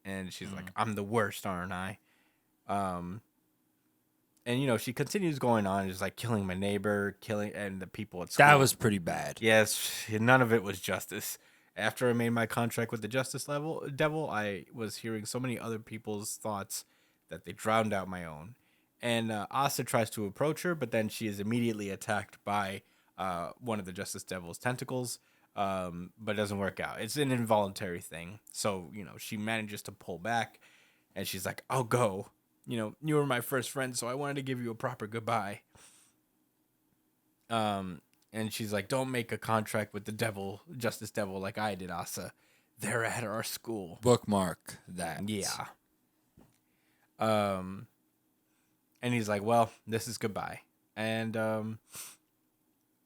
[SPEAKER 2] And she's like, I'm the worst, aren't I? And she continues going on, just like killing my neighbor, and the people at school.
[SPEAKER 4] That was pretty bad.
[SPEAKER 2] Yes, none of it was justice. After I made my contract with the Justice Devil, I was hearing so many other people's thoughts that they drowned out my own. And Asa tries to approach her, but then she is immediately attacked by one of the Justice Devil's tentacles, but it doesn't work out. It's an involuntary thing. So, she manages to pull back, and she's like, I'll go. You were my first friend, so I wanted to give you a proper goodbye. And she's like, don't make a contract with the Justice Devil like I did, Asa. They're at our school.
[SPEAKER 4] Bookmark that.
[SPEAKER 2] Yeah. And he's like, well, this is goodbye. And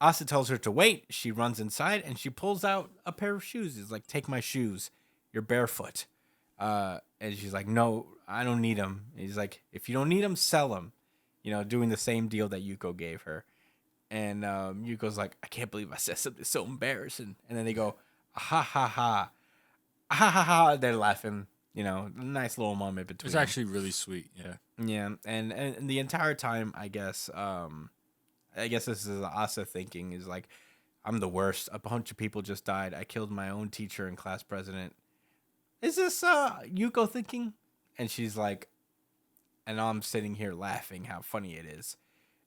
[SPEAKER 2] Asa tells her to wait. She runs inside, and she pulls out a pair of shoes. He's like, take my shoes. You're barefoot. And she's like, no, I don't need them. And he's like, if you don't need them, sell them. Doing the same deal that Yuko gave her. And Yuko's like, I can't believe I said something so embarrassing. And then they go, ha ha ha. Ha ha ha. They're laughing. Nice little moment between.
[SPEAKER 4] It was actually really sweet. Yeah.
[SPEAKER 2] Yeah, and the entire time, I guess this is Asa thinking is like, I'm the worst. A bunch of people just died. I killed my own teacher and class president. is this Yuko thinking? And she's like, and I'm sitting here laughing how funny it is.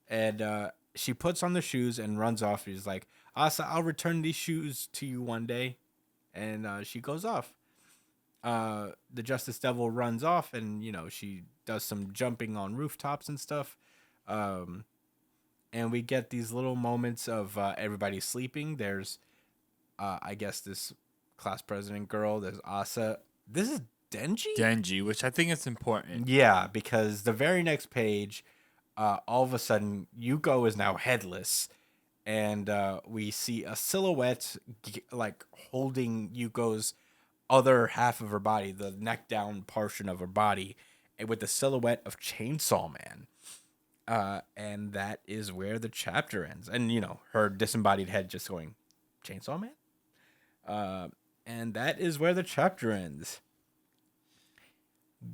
[SPEAKER 2] And she puts on the shoes and runs off. She's like, Asa, I'll return these shoes to you one day. And she goes off. The Justice Devil runs off, and she does some jumping on rooftops and stuff. And we get these little moments of everybody sleeping. There's, I guess, this class president girl. There's Asa. This is Denji,
[SPEAKER 4] which I think is important.
[SPEAKER 2] Yeah, because the very next page, all of a sudden, Yuko is now headless. And we see a silhouette like holding Yuko's other half of her body, the neck down portion of her body, and with the silhouette of Chainsaw Man. And that is where the chapter ends. And, her disembodied head just going, Chainsaw Man? And that is where the chapter ends.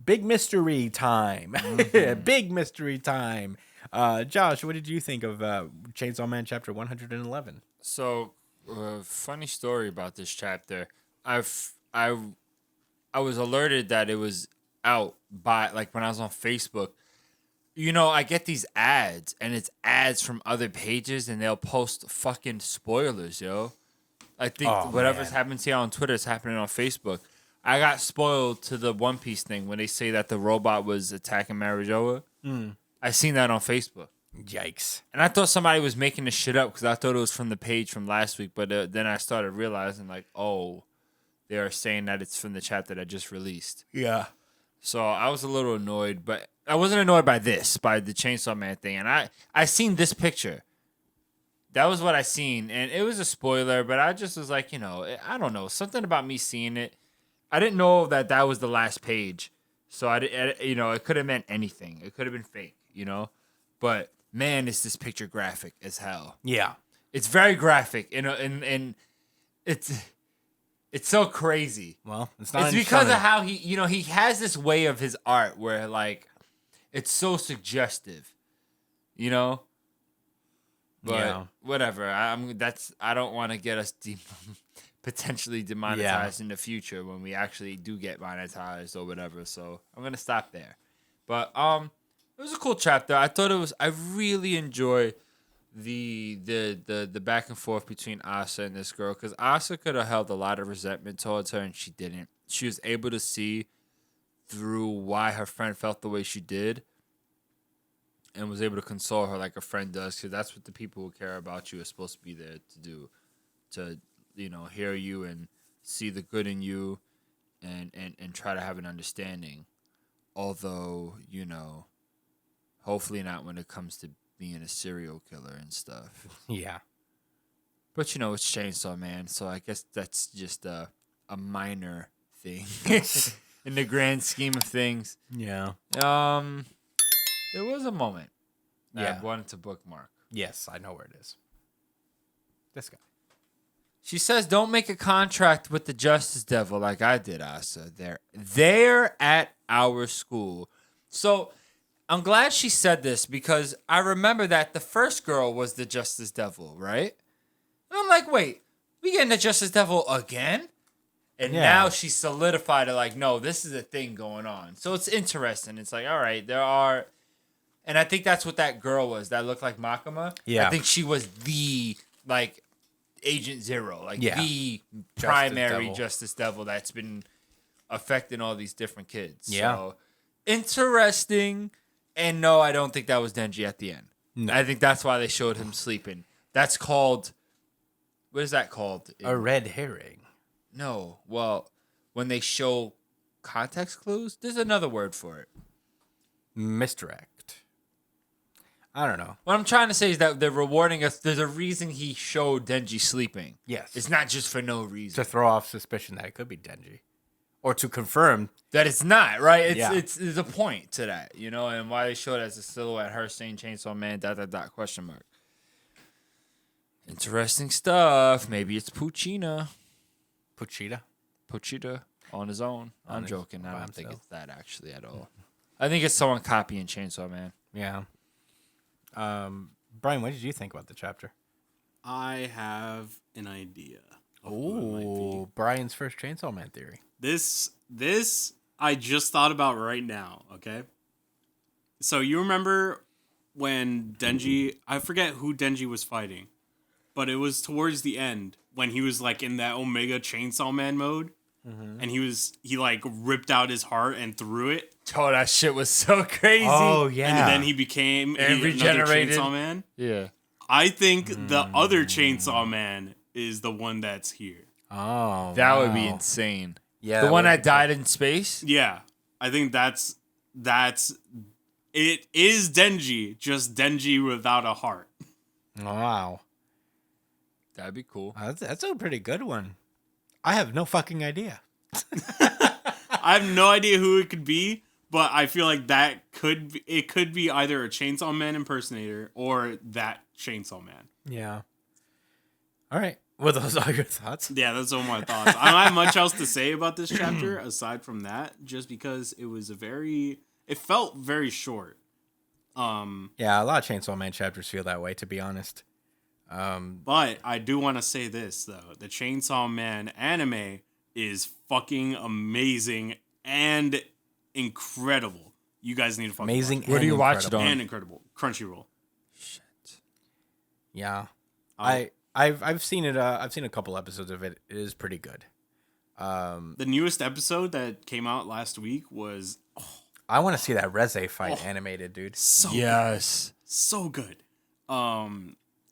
[SPEAKER 2] Big mystery time. Big mystery time. Josh, what did you think of Chainsaw Man chapter 111?
[SPEAKER 4] So, funny story about this chapter. I was alerted that it was out by, like, when I was on Facebook. I get these ads, and it's ads from other pages, and they'll post fucking spoilers, yo. I think whatever's happening here on Twitter is happening on Facebook. I got spoiled to the One Piece thing when they say that the robot was attacking Marijoa. I seen that on Facebook.
[SPEAKER 2] Yikes.
[SPEAKER 4] And I thought somebody was making this shit up because I thought it was from the page from last week. But then I started realizing, like, they are saying that it's from the chapter that just released.
[SPEAKER 2] Yeah.
[SPEAKER 4] So I was a little annoyed, but I wasn't annoyed by the Chainsaw Man thing. And I seen this picture. That was what I seen. And it was a spoiler, but I just was like, I don't know. Something about me seeing it. I didn't know that was the last page. So it could have meant anything. It could have been fake, But man, is this picture graphic as hell.
[SPEAKER 2] Yeah.
[SPEAKER 4] It's very graphic, and it's so crazy.
[SPEAKER 2] Well, it's not.
[SPEAKER 4] It's because of how he has this way of his art where, like, it's so suggestive, But whatever. I don't want to get us potentially demonetized in the future when we actually do get monetized or whatever. So I'm gonna stop there. But it was a cool chapter. I really enjoy the back and forth between Asa and this girl, because Asa could have held a lot of resentment towards her and she didn't. She was able to see through why her friend felt the way she did and was able to console her like a friend does, because that's what the people who care about you are supposed to be there to do, to hear you and see the good in you and try to have an understanding. Although, hopefully not when it comes to being a serial killer and stuff.
[SPEAKER 2] Yeah.
[SPEAKER 4] But, it's Chainsaw Man, so I guess that's just a minor thing in the grand scheme of things.
[SPEAKER 2] Yeah.
[SPEAKER 4] There was a moment that
[SPEAKER 2] Yeah.
[SPEAKER 4] I wanted to bookmark.
[SPEAKER 2] Yes, I know where it is. This guy.
[SPEAKER 4] She says, don't make a contract with the Justice Devil like I did, Asa. They're at our school. So I'm glad she said this, because I remember that the first girl was the Justice Devil, right? And I'm like, wait, we getting the Justice Devil again? And now she's solidified it, like, no, this is a thing going on. So it's interesting. It's like, all right, there are... And I think that's what that girl was that looked like Makima.
[SPEAKER 2] Yeah.
[SPEAKER 4] I think she was the, like... Agent Zero, like the
[SPEAKER 2] Justice
[SPEAKER 4] primary
[SPEAKER 2] Devil.
[SPEAKER 4] Justice Devil that's been affecting all these different kids.
[SPEAKER 2] Yeah.
[SPEAKER 4] So interesting. And no, I don't think that was Denji at the end.
[SPEAKER 2] No.
[SPEAKER 4] I think that's why they showed him sleeping. That's called, what is that called?
[SPEAKER 2] A red herring.
[SPEAKER 4] No. Well, when they show context clues, there's another word for it.
[SPEAKER 2] Misdirect. I don't know.
[SPEAKER 4] What I'm trying to say is that they're rewarding us. There's a reason he showed Denji sleeping.
[SPEAKER 2] Yes.
[SPEAKER 4] It's not just for no reason.
[SPEAKER 2] To throw off suspicion that it could be Denji. Or to confirm
[SPEAKER 4] that it's not, right? It's there's a point to that, and why they showed it as a silhouette, her saying Chainsaw Man, ... question mark. Interesting stuff. Maybe it's Puccina on his own. I'm joking. I don't think it's that actually at all. I think it's someone copying Chainsaw Man.
[SPEAKER 2] Yeah. Brian, what did you think about the chapter?
[SPEAKER 5] I have an idea. Of who it might be.
[SPEAKER 2] Brian's first Chainsaw Man theory.
[SPEAKER 5] This I just thought about right now, okay? So you remember when Denji, I forget who Denji was fighting, but it was towards the end when he was like in that Omega Chainsaw Man mode, and he like ripped out his heart and threw it.
[SPEAKER 4] Oh, that shit was so crazy.
[SPEAKER 2] Oh yeah.
[SPEAKER 5] And then he became another
[SPEAKER 4] regenerated.
[SPEAKER 5] Chainsaw Man.
[SPEAKER 4] Yeah.
[SPEAKER 5] I think the other Chainsaw Man is the one that's here.
[SPEAKER 2] Oh,
[SPEAKER 4] That would be
[SPEAKER 2] wow.
[SPEAKER 4] insane.
[SPEAKER 2] Yeah,
[SPEAKER 4] The one
[SPEAKER 2] would
[SPEAKER 4] that
[SPEAKER 2] be
[SPEAKER 4] died in space?
[SPEAKER 5] Yeah, I think that's it is Denji, just Denji without a heart.
[SPEAKER 2] cool. Wow,
[SPEAKER 4] That'd be cool.
[SPEAKER 2] that's a pretty good one. I have no fucking idea.
[SPEAKER 5] I have no idea who it could be, but I feel like it could be either a Chainsaw Man impersonator or that Chainsaw Man.
[SPEAKER 2] Yeah. All right. Were those all your thoughts?
[SPEAKER 5] Yeah, that's all my thoughts. I don't have much else to say about this chapter aside from that, just because it felt very short.
[SPEAKER 2] Yeah, a lot of Chainsaw Man chapters feel that way, to be honest.
[SPEAKER 5] But I do want to say this though: the Chainsaw Man anime is fucking amazing and incredible. You guys need to fucking
[SPEAKER 2] Amazing.
[SPEAKER 5] watch
[SPEAKER 4] Where do you watch it
[SPEAKER 2] incredible.
[SPEAKER 4] on?
[SPEAKER 5] and incredible. Crunchyroll.
[SPEAKER 2] Yeah. I've seen it. I've seen a couple episodes of it. It is pretty good.
[SPEAKER 5] The newest episode that came out last week was
[SPEAKER 2] I want to see that Reze fight animated, dude.
[SPEAKER 4] Yes.
[SPEAKER 5] so good.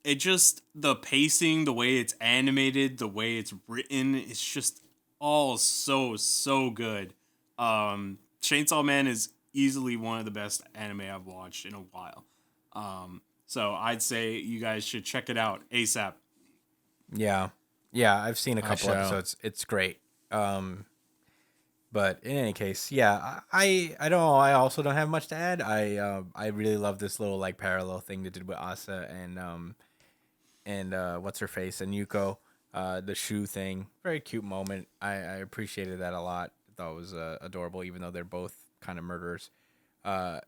[SPEAKER 5] It just the pacing, the way it's animated, the way it's written, it's just all so good. Chainsaw Man is easily one of the best anime I've watched in a while. So I'd say you guys should check it out ASAP.
[SPEAKER 2] Yeah. Yeah, I've seen a couple
[SPEAKER 4] shall.
[SPEAKER 2] episodes. It's great. But in any case, yeah, I don't know. I also don't have much to add. I really love this little like parallel thing they did with Asa and what's her face and Yuko, the shoe thing. Very cute moment. I appreciated that a lot. Thought it was adorable, even though they're both kind of murderers. There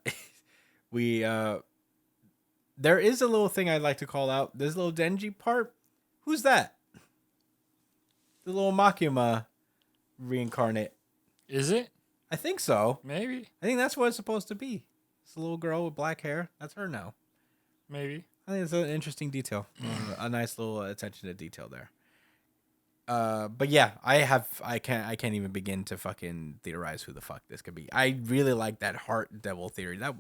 [SPEAKER 2] is a little thing I'd like to call out. This little Denji part. Who's that? The little Makima reincarnate.
[SPEAKER 4] Is it?
[SPEAKER 2] I think so.
[SPEAKER 4] Maybe.
[SPEAKER 2] I think that's what it's supposed to be. It's a little girl with black hair. That's her now.
[SPEAKER 4] Maybe.
[SPEAKER 2] I think it's an interesting detail. A nice little attention to detail there. But yeah, I can't even begin to fucking theorize who the fuck this could be. I really like that heart devil theory. That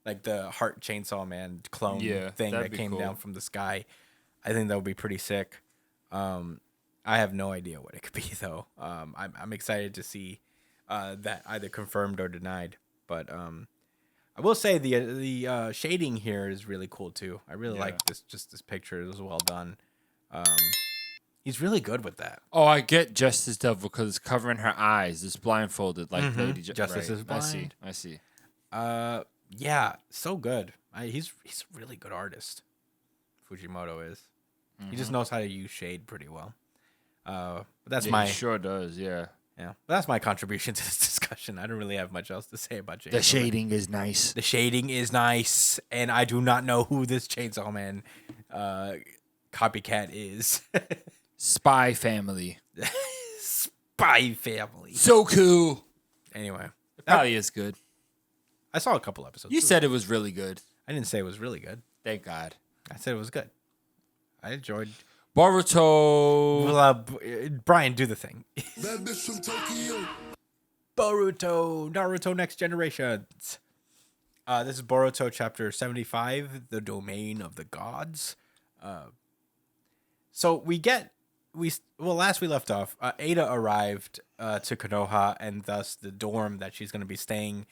[SPEAKER 2] like the heart Chainsaw Man clone thing that came down from the sky. I think that would be pretty sick. I have no idea what it could be though. I'm excited to see that either confirmed or denied. But I will say the shading here is really cool too. I really like this picture. It was well done. He's really good with that.
[SPEAKER 4] Oh, I get Justice Devil because it's covering her eyes. It's blindfolded like Lady
[SPEAKER 2] Justice is blind.
[SPEAKER 4] I see.
[SPEAKER 2] Yeah, so good. He's a really good artist. Fujimoto is. He just knows how to use shade pretty well. But that's
[SPEAKER 4] He sure does, yeah.
[SPEAKER 2] Yeah, but that's my contribution to this discussion. I don't really have much else to say about Chainsaw
[SPEAKER 4] The
[SPEAKER 2] Man.
[SPEAKER 4] shading is nice.
[SPEAKER 2] The shading is nice, and I do not know who this Chainsaw Man copycat is.
[SPEAKER 4] Spy Family.
[SPEAKER 2] Spy Family.
[SPEAKER 4] So cool.
[SPEAKER 2] Anyway,
[SPEAKER 4] It probably is good.
[SPEAKER 2] I saw a couple episodes.
[SPEAKER 4] You said it was really good.
[SPEAKER 2] I didn't say it was really good.
[SPEAKER 4] Thank God.
[SPEAKER 2] I said it was good. I enjoyed.
[SPEAKER 4] Boruto.
[SPEAKER 2] Brian, do the thing.
[SPEAKER 1] That bitch from Tokyo.
[SPEAKER 2] Boruto, Naruto Next Generations. This is Boruto chapter 75, The Domain of the Gods. So last we left off, Ada arrived to Konoha, and thus the dorm that she's going to be staying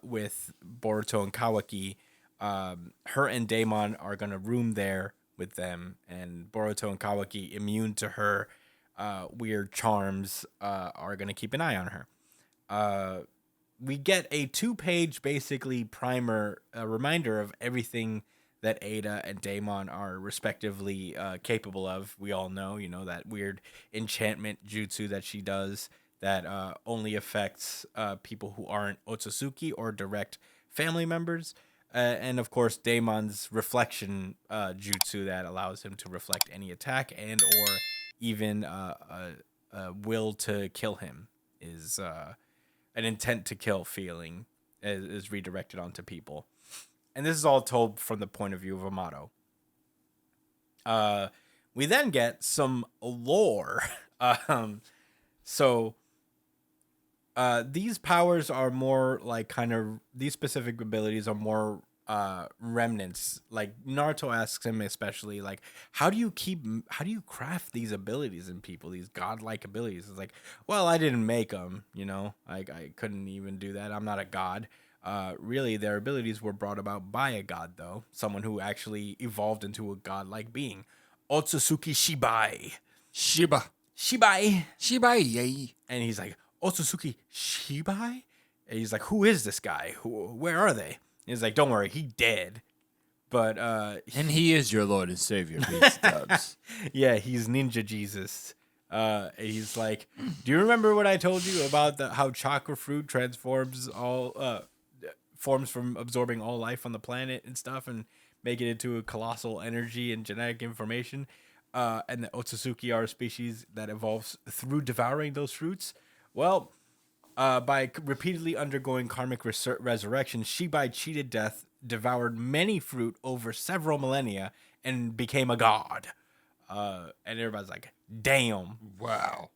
[SPEAKER 2] with Boruto and Kawaki. Her and Daemon are going to room there with them, and Boruto and Kawaki, immune to her weird charms, are going to keep an eye on her. We get a 2-page basically primer, a reminder of everything that Ada and Daemon are respectively capable of. We all know, that weird enchantment jutsu that she does that only affects people who aren't Otsutsuki or direct family members. And of course, Daemon's reflection jutsu that allows him to reflect any attack and or even will to kill him is an intent to kill feeling is redirected onto people. And this is all told from the point of view of Amato. We then get some lore. These powers are more like these specific abilities are more remnants. Like Naruto asks him especially, like, how do you craft these abilities in people, these godlike abilities? It's like, well, I didn't make them, I couldn't even do that. I'm not a god. Really, their abilities were brought about by a god, though. Someone who actually evolved into a godlike being. Otsutsuki Shibai.
[SPEAKER 4] Shibai.
[SPEAKER 2] And he's like, Otsutsuki Shibai? And he's like, who is this guy? Where are they? And he's like, don't worry, he dead. But
[SPEAKER 4] and he is your Lord and Savior, Beast Dubs.
[SPEAKER 2] Yeah, he's Ninja Jesus. He's like, do you remember what I told you about how chakra fruit transforms forms from absorbing all life on the planet and stuff and make it into a colossal energy and genetic information? And the Otsutsuki are a species that evolves through devouring those fruits. Well, by repeatedly undergoing karmic resurrection, Shibai cheated death, devoured many fruit over several millennia, and became a god. And everybody's like, damn.
[SPEAKER 4] Wow.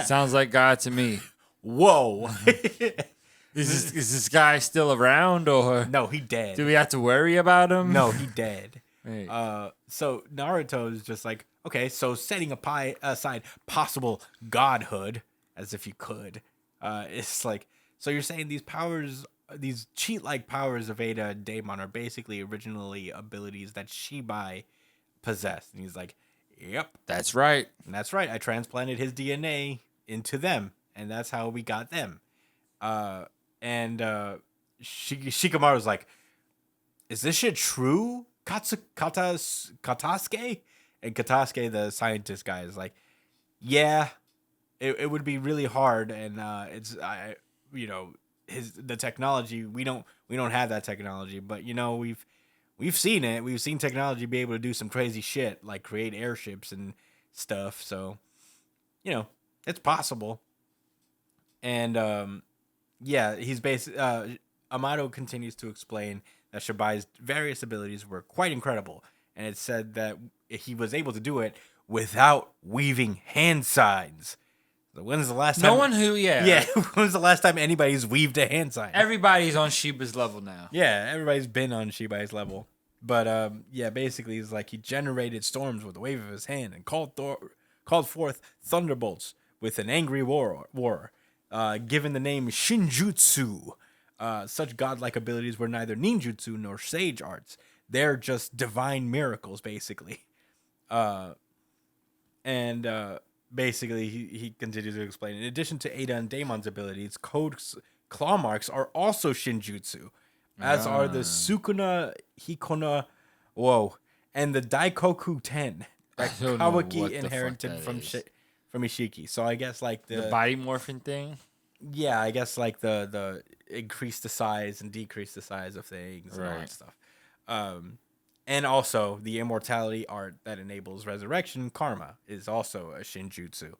[SPEAKER 4] Sounds like God to me.
[SPEAKER 2] Whoa.
[SPEAKER 4] Is this guy still around, or
[SPEAKER 2] no? He dead.
[SPEAKER 4] Do we have to worry about him?
[SPEAKER 2] No, he dead.
[SPEAKER 4] Right.
[SPEAKER 2] So Naruto is just like, okay, so setting aside possible godhood, as if you could, it's like, so you're saying these powers, these cheat-like powers of Ada and Daemon are basically originally abilities that Shibai possessed. And he's like, yep.
[SPEAKER 4] That's right.
[SPEAKER 2] And that's right. I transplanted his DNA into them, and that's how we got them. Shikamaru's like, is this shit true? Katasuke? And Katasuke, the scientist guy, is like, yeah, it would be really hard, and the technology, we don't have that technology, but we've seen it. We've seen technology be able to do some crazy shit, like create airships and stuff. So, it's possible. And he's Amato continues to explain that Shibai's various abilities were quite incredible, and it said that he was able to do it without weaving hand signs. So when's the last time?
[SPEAKER 4] No one who,
[SPEAKER 2] yeah. When's the last time anybody's weaved a hand sign?
[SPEAKER 4] Everybody's on Shiba's level now.
[SPEAKER 2] Yeah, everybody's been on Shibai's level. But basically, it's like he generated storms with the wave of his hand and called forth thunderbolts with an angry roar. Given the name Shinjutsu. Such godlike abilities were neither ninjutsu nor sage arts. They're just divine miracles, basically. Basically, he continues to explain. In addition to Ada and Daemon's abilities, Code's claw marks are also Shinjutsu, as are the Sukuna Hikona, and the Daikoku Ten that Kawaki inherited from Ishiki. So I guess like
[SPEAKER 4] the body morphing thing.
[SPEAKER 2] Yeah, I guess like the increase the size and decrease the size of things and all that stuff. And also the immortality art that enables resurrection, karma, is also a Shinjutsu.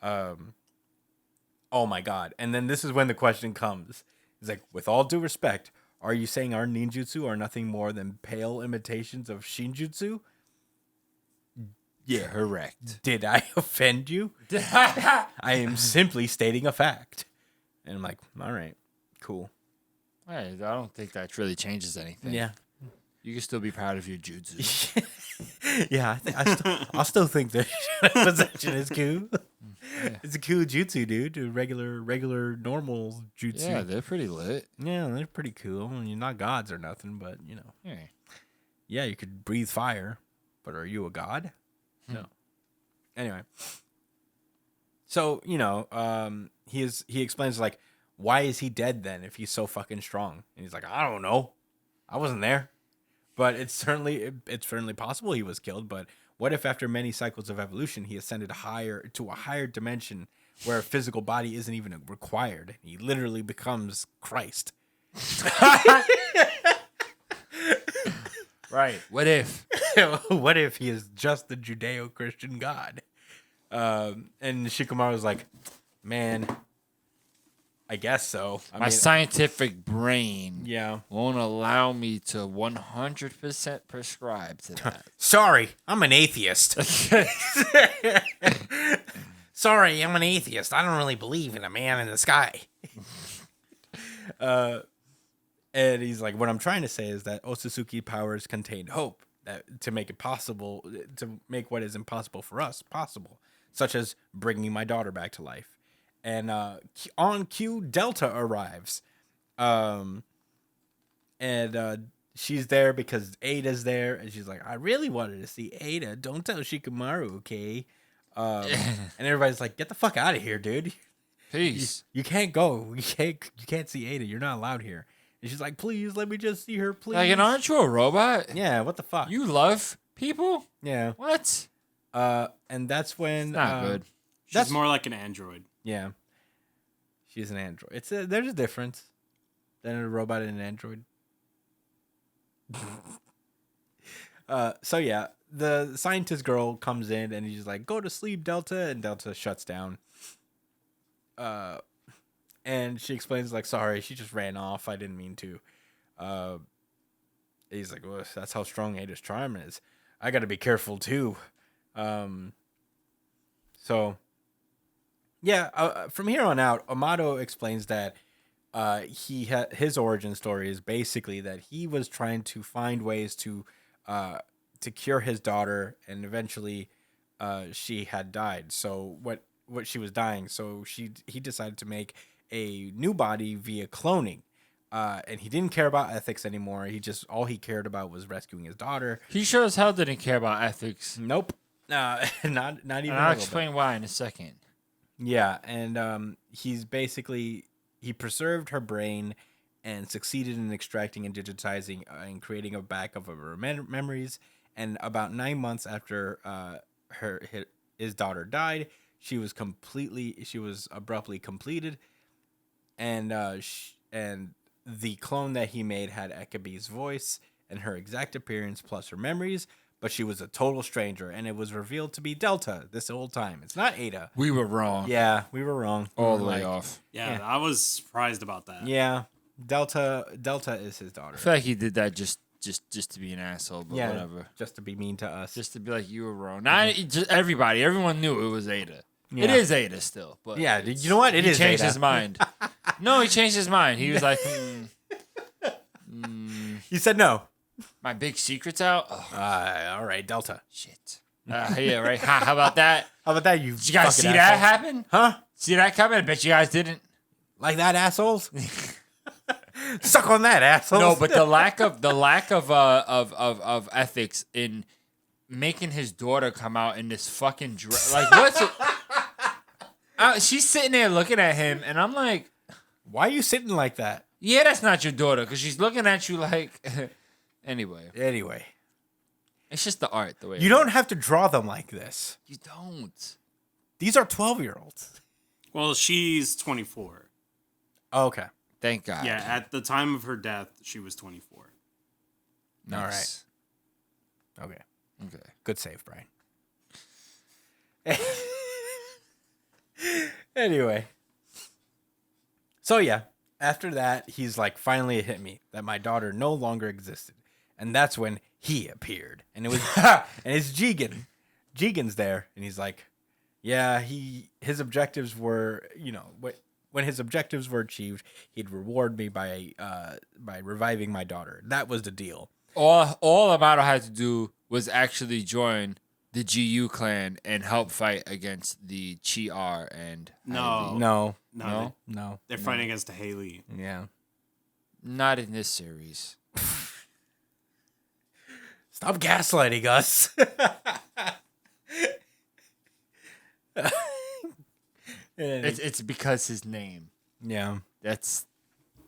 [SPEAKER 2] Oh my god. And then this is when the question comes. It's like, with all due respect, are you saying our ninjutsu are nothing more than pale imitations of Shinjutsu?
[SPEAKER 4] Yeah, correct.
[SPEAKER 2] Did I offend you? I am simply stating a fact. And I'm like, all right, cool.
[SPEAKER 4] I don't think that really changes anything.
[SPEAKER 2] Yeah.
[SPEAKER 4] You can still be proud of your jutsu.
[SPEAKER 2] Yeah, I still think that possession is cool. Yeah. It's a cool jutsu, dude. A regular normal jutsu.
[SPEAKER 4] Yeah, they're pretty lit.
[SPEAKER 2] Yeah, they're pretty cool. I mean, you're not gods or nothing, but
[SPEAKER 4] Yeah.
[SPEAKER 2] Yeah, you could breathe fire, but are you a god? No. Anyway. So, he explains, like, why is he dead then if he's so fucking strong? And he's like, I don't know. I wasn't there. But it's certainly possible he was killed. But what if after many cycles of evolution, he ascended to a higher dimension where a physical body isn't even required? He literally becomes Christ.
[SPEAKER 4] Right. What if?
[SPEAKER 2] What if he is just the Judeo-Christian God? And Shikamaru's like, man, I guess so. I
[SPEAKER 4] My
[SPEAKER 2] mean,
[SPEAKER 4] scientific brain
[SPEAKER 2] yeah.
[SPEAKER 4] won't allow me to 100% prescribe to that.
[SPEAKER 2] Sorry, I'm an atheist. Sorry, I'm an atheist. I don't really believe in a man in the sky. And he's like, what I'm trying to say is that Otsutsuki powers contain hope that to make it possible, to make what is impossible for us possible, such as bringing my daughter back to life. And on cue, Delta arrives. And she's there because Ada's there. And she's like, I really wanted to see Ada. Don't tell Shikamaru, okay? And everybody's like, get the fuck out of here, dude.
[SPEAKER 4] Peace.
[SPEAKER 2] You can't go. You can't see Ada. You're not allowed here. And she's like, please, let me just see her, please.
[SPEAKER 4] Like, and aren't you a robot?
[SPEAKER 2] Yeah, what the fuck?
[SPEAKER 4] You love people?
[SPEAKER 2] Yeah.
[SPEAKER 4] What?
[SPEAKER 2] And that's when...
[SPEAKER 4] It's not good.
[SPEAKER 5] She's more like an android.
[SPEAKER 2] Yeah. She's an android. There's a difference than a robot and an android. So yeah, the scientist girl comes in and he's like, go to sleep, Delta, and Delta shuts down. And she explains like, sorry, she just ran off. I didn't mean to. He's like, well, that's how strong Ada's charm is. I got to be careful too. So yeah, from here on out, Amato explains that his origin story is basically that he was trying to find ways to cure his daughter, and eventually she had died. So what she was dying. So he decided to make a new body via cloning. And he didn't care about ethics anymore. All he cared about was rescuing his daughter.
[SPEAKER 4] He sure as hell didn't care about ethics.
[SPEAKER 2] Nope. Not even.
[SPEAKER 4] And I'll
[SPEAKER 2] a little
[SPEAKER 4] explain why in a second.
[SPEAKER 2] Yeah, and he preserved her brain and succeeded in extracting and digitizing and creating a backup of her memories. And about 9 months after his daughter died, she was abruptly completed, and the clone that he made had Ekabe's voice and her exact appearance plus her memories. But she was a total stranger, and it was revealed to be Delta this whole time. It's not Ada.
[SPEAKER 4] We were wrong.
[SPEAKER 2] Yeah, we were wrong.
[SPEAKER 4] All the way off.
[SPEAKER 5] Yeah, I was surprised about that.
[SPEAKER 2] Yeah, Delta is his daughter.
[SPEAKER 4] I feel like he did that just to be an asshole, but
[SPEAKER 2] Yeah,
[SPEAKER 4] whatever.
[SPEAKER 2] just to be mean to us.
[SPEAKER 4] Just to be like, you were wrong. Not just everyone knew it was Ada.
[SPEAKER 2] Yeah.
[SPEAKER 4] It is Ada still. But
[SPEAKER 2] Yeah, you know what? It
[SPEAKER 4] he
[SPEAKER 2] is
[SPEAKER 4] changed
[SPEAKER 2] Ada.
[SPEAKER 4] his mind. No, he changed his mind. He was like,
[SPEAKER 2] You said no.
[SPEAKER 4] my big secret's out? Oh,
[SPEAKER 2] All right, Delta.
[SPEAKER 4] shit. Yeah, right. How about that?
[SPEAKER 2] How about that, you
[SPEAKER 4] Did you guys see
[SPEAKER 2] fucking
[SPEAKER 4] that
[SPEAKER 2] asshole?
[SPEAKER 4] happen?
[SPEAKER 2] Huh?
[SPEAKER 4] See that coming? I bet you guys didn't.
[SPEAKER 2] Like that, assholes? Suck on that, assholes.
[SPEAKER 4] No, but the lack of ethics in making his daughter come out in this fucking dress. Like, what's it? She's sitting there looking at him, and I'm like,
[SPEAKER 2] Why are you sitting like that?
[SPEAKER 4] yeah, that's not your daughter, because she's looking at you like. Anyway, it's just the art, the way
[SPEAKER 2] You don't have to draw them like this.
[SPEAKER 4] You don't.
[SPEAKER 2] These are 12-year-olds.
[SPEAKER 5] Well, she's 24.
[SPEAKER 2] Oh, okay.
[SPEAKER 4] Thank God.
[SPEAKER 5] Yeah, at the time of her death, she was 24.
[SPEAKER 4] Nice.
[SPEAKER 2] Okay.
[SPEAKER 4] Okay.
[SPEAKER 2] Good save, Brian. Anyway. So, yeah. After that, he's like, finally it hit me that my daughter no longer existed. And that's when he appeared. And it was, and it's Jigen. Jigen's there. And he's like, yeah, his objectives were, when his objectives were achieved, he'd reward me by reviving my daughter. That was the deal.
[SPEAKER 4] All Amato had to do was actually join the GU clan and help fight against the Chi-R and
[SPEAKER 5] No.
[SPEAKER 2] No.
[SPEAKER 5] No. They're fighting against the Haley.
[SPEAKER 2] Yeah.
[SPEAKER 4] Not in this series.
[SPEAKER 2] Stop gaslighting us.
[SPEAKER 4] It's because his name.
[SPEAKER 2] Yeah.
[SPEAKER 4] That's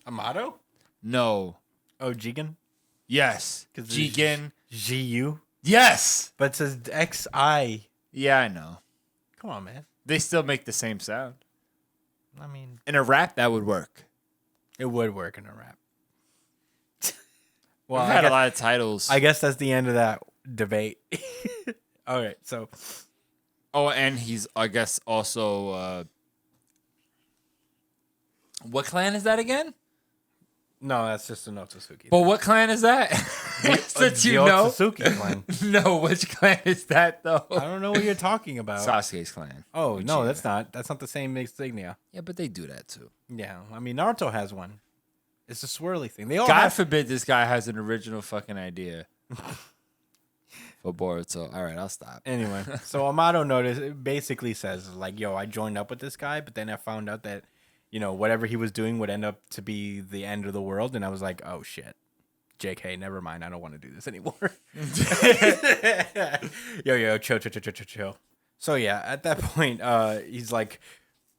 [SPEAKER 2] Amato?
[SPEAKER 4] no.
[SPEAKER 2] Oh, Jigen?
[SPEAKER 4] Yes.
[SPEAKER 2] 'Cause it's
[SPEAKER 4] Jigen.
[SPEAKER 2] G-U?
[SPEAKER 4] Yes.
[SPEAKER 2] But it says X-I.
[SPEAKER 4] Yeah, I know.
[SPEAKER 2] Come on, man.
[SPEAKER 4] They still make the same sound.
[SPEAKER 2] I mean,
[SPEAKER 4] In a rap, that would work.
[SPEAKER 2] it would work in a rap.
[SPEAKER 4] We've
[SPEAKER 2] Well,
[SPEAKER 4] had a lot of titles.
[SPEAKER 2] I guess that's the end of that debate. All right, so
[SPEAKER 4] Oh, and he's, I guess, also... what clan is that again?
[SPEAKER 2] No, that's just a Otsutsuki.
[SPEAKER 4] But what clan is that? Since you know.
[SPEAKER 2] Otsutsuki clan.
[SPEAKER 4] No, which clan is that, though?
[SPEAKER 2] I don't know what you're talking about.
[SPEAKER 4] Sasuke's clan.
[SPEAKER 2] Oh, no, that's not. That's not the same insignia.
[SPEAKER 4] Yeah, but they do that, too.
[SPEAKER 2] Yeah, I mean, Naruto has one. It's a swirly thing. They all
[SPEAKER 4] God
[SPEAKER 2] have...
[SPEAKER 4] forbid this guy has an original fucking idea for Boruto. All right, I'll stop.
[SPEAKER 2] Anyway, so Amato basically says, like, yo, I joined up with this guy, but then I found out that, you know, whatever he was doing would end up to be the end of the world. And I was like, oh, shit. JK, never mind. I don't want to do this anymore. Yo, chill. So, yeah, at that point, he's like,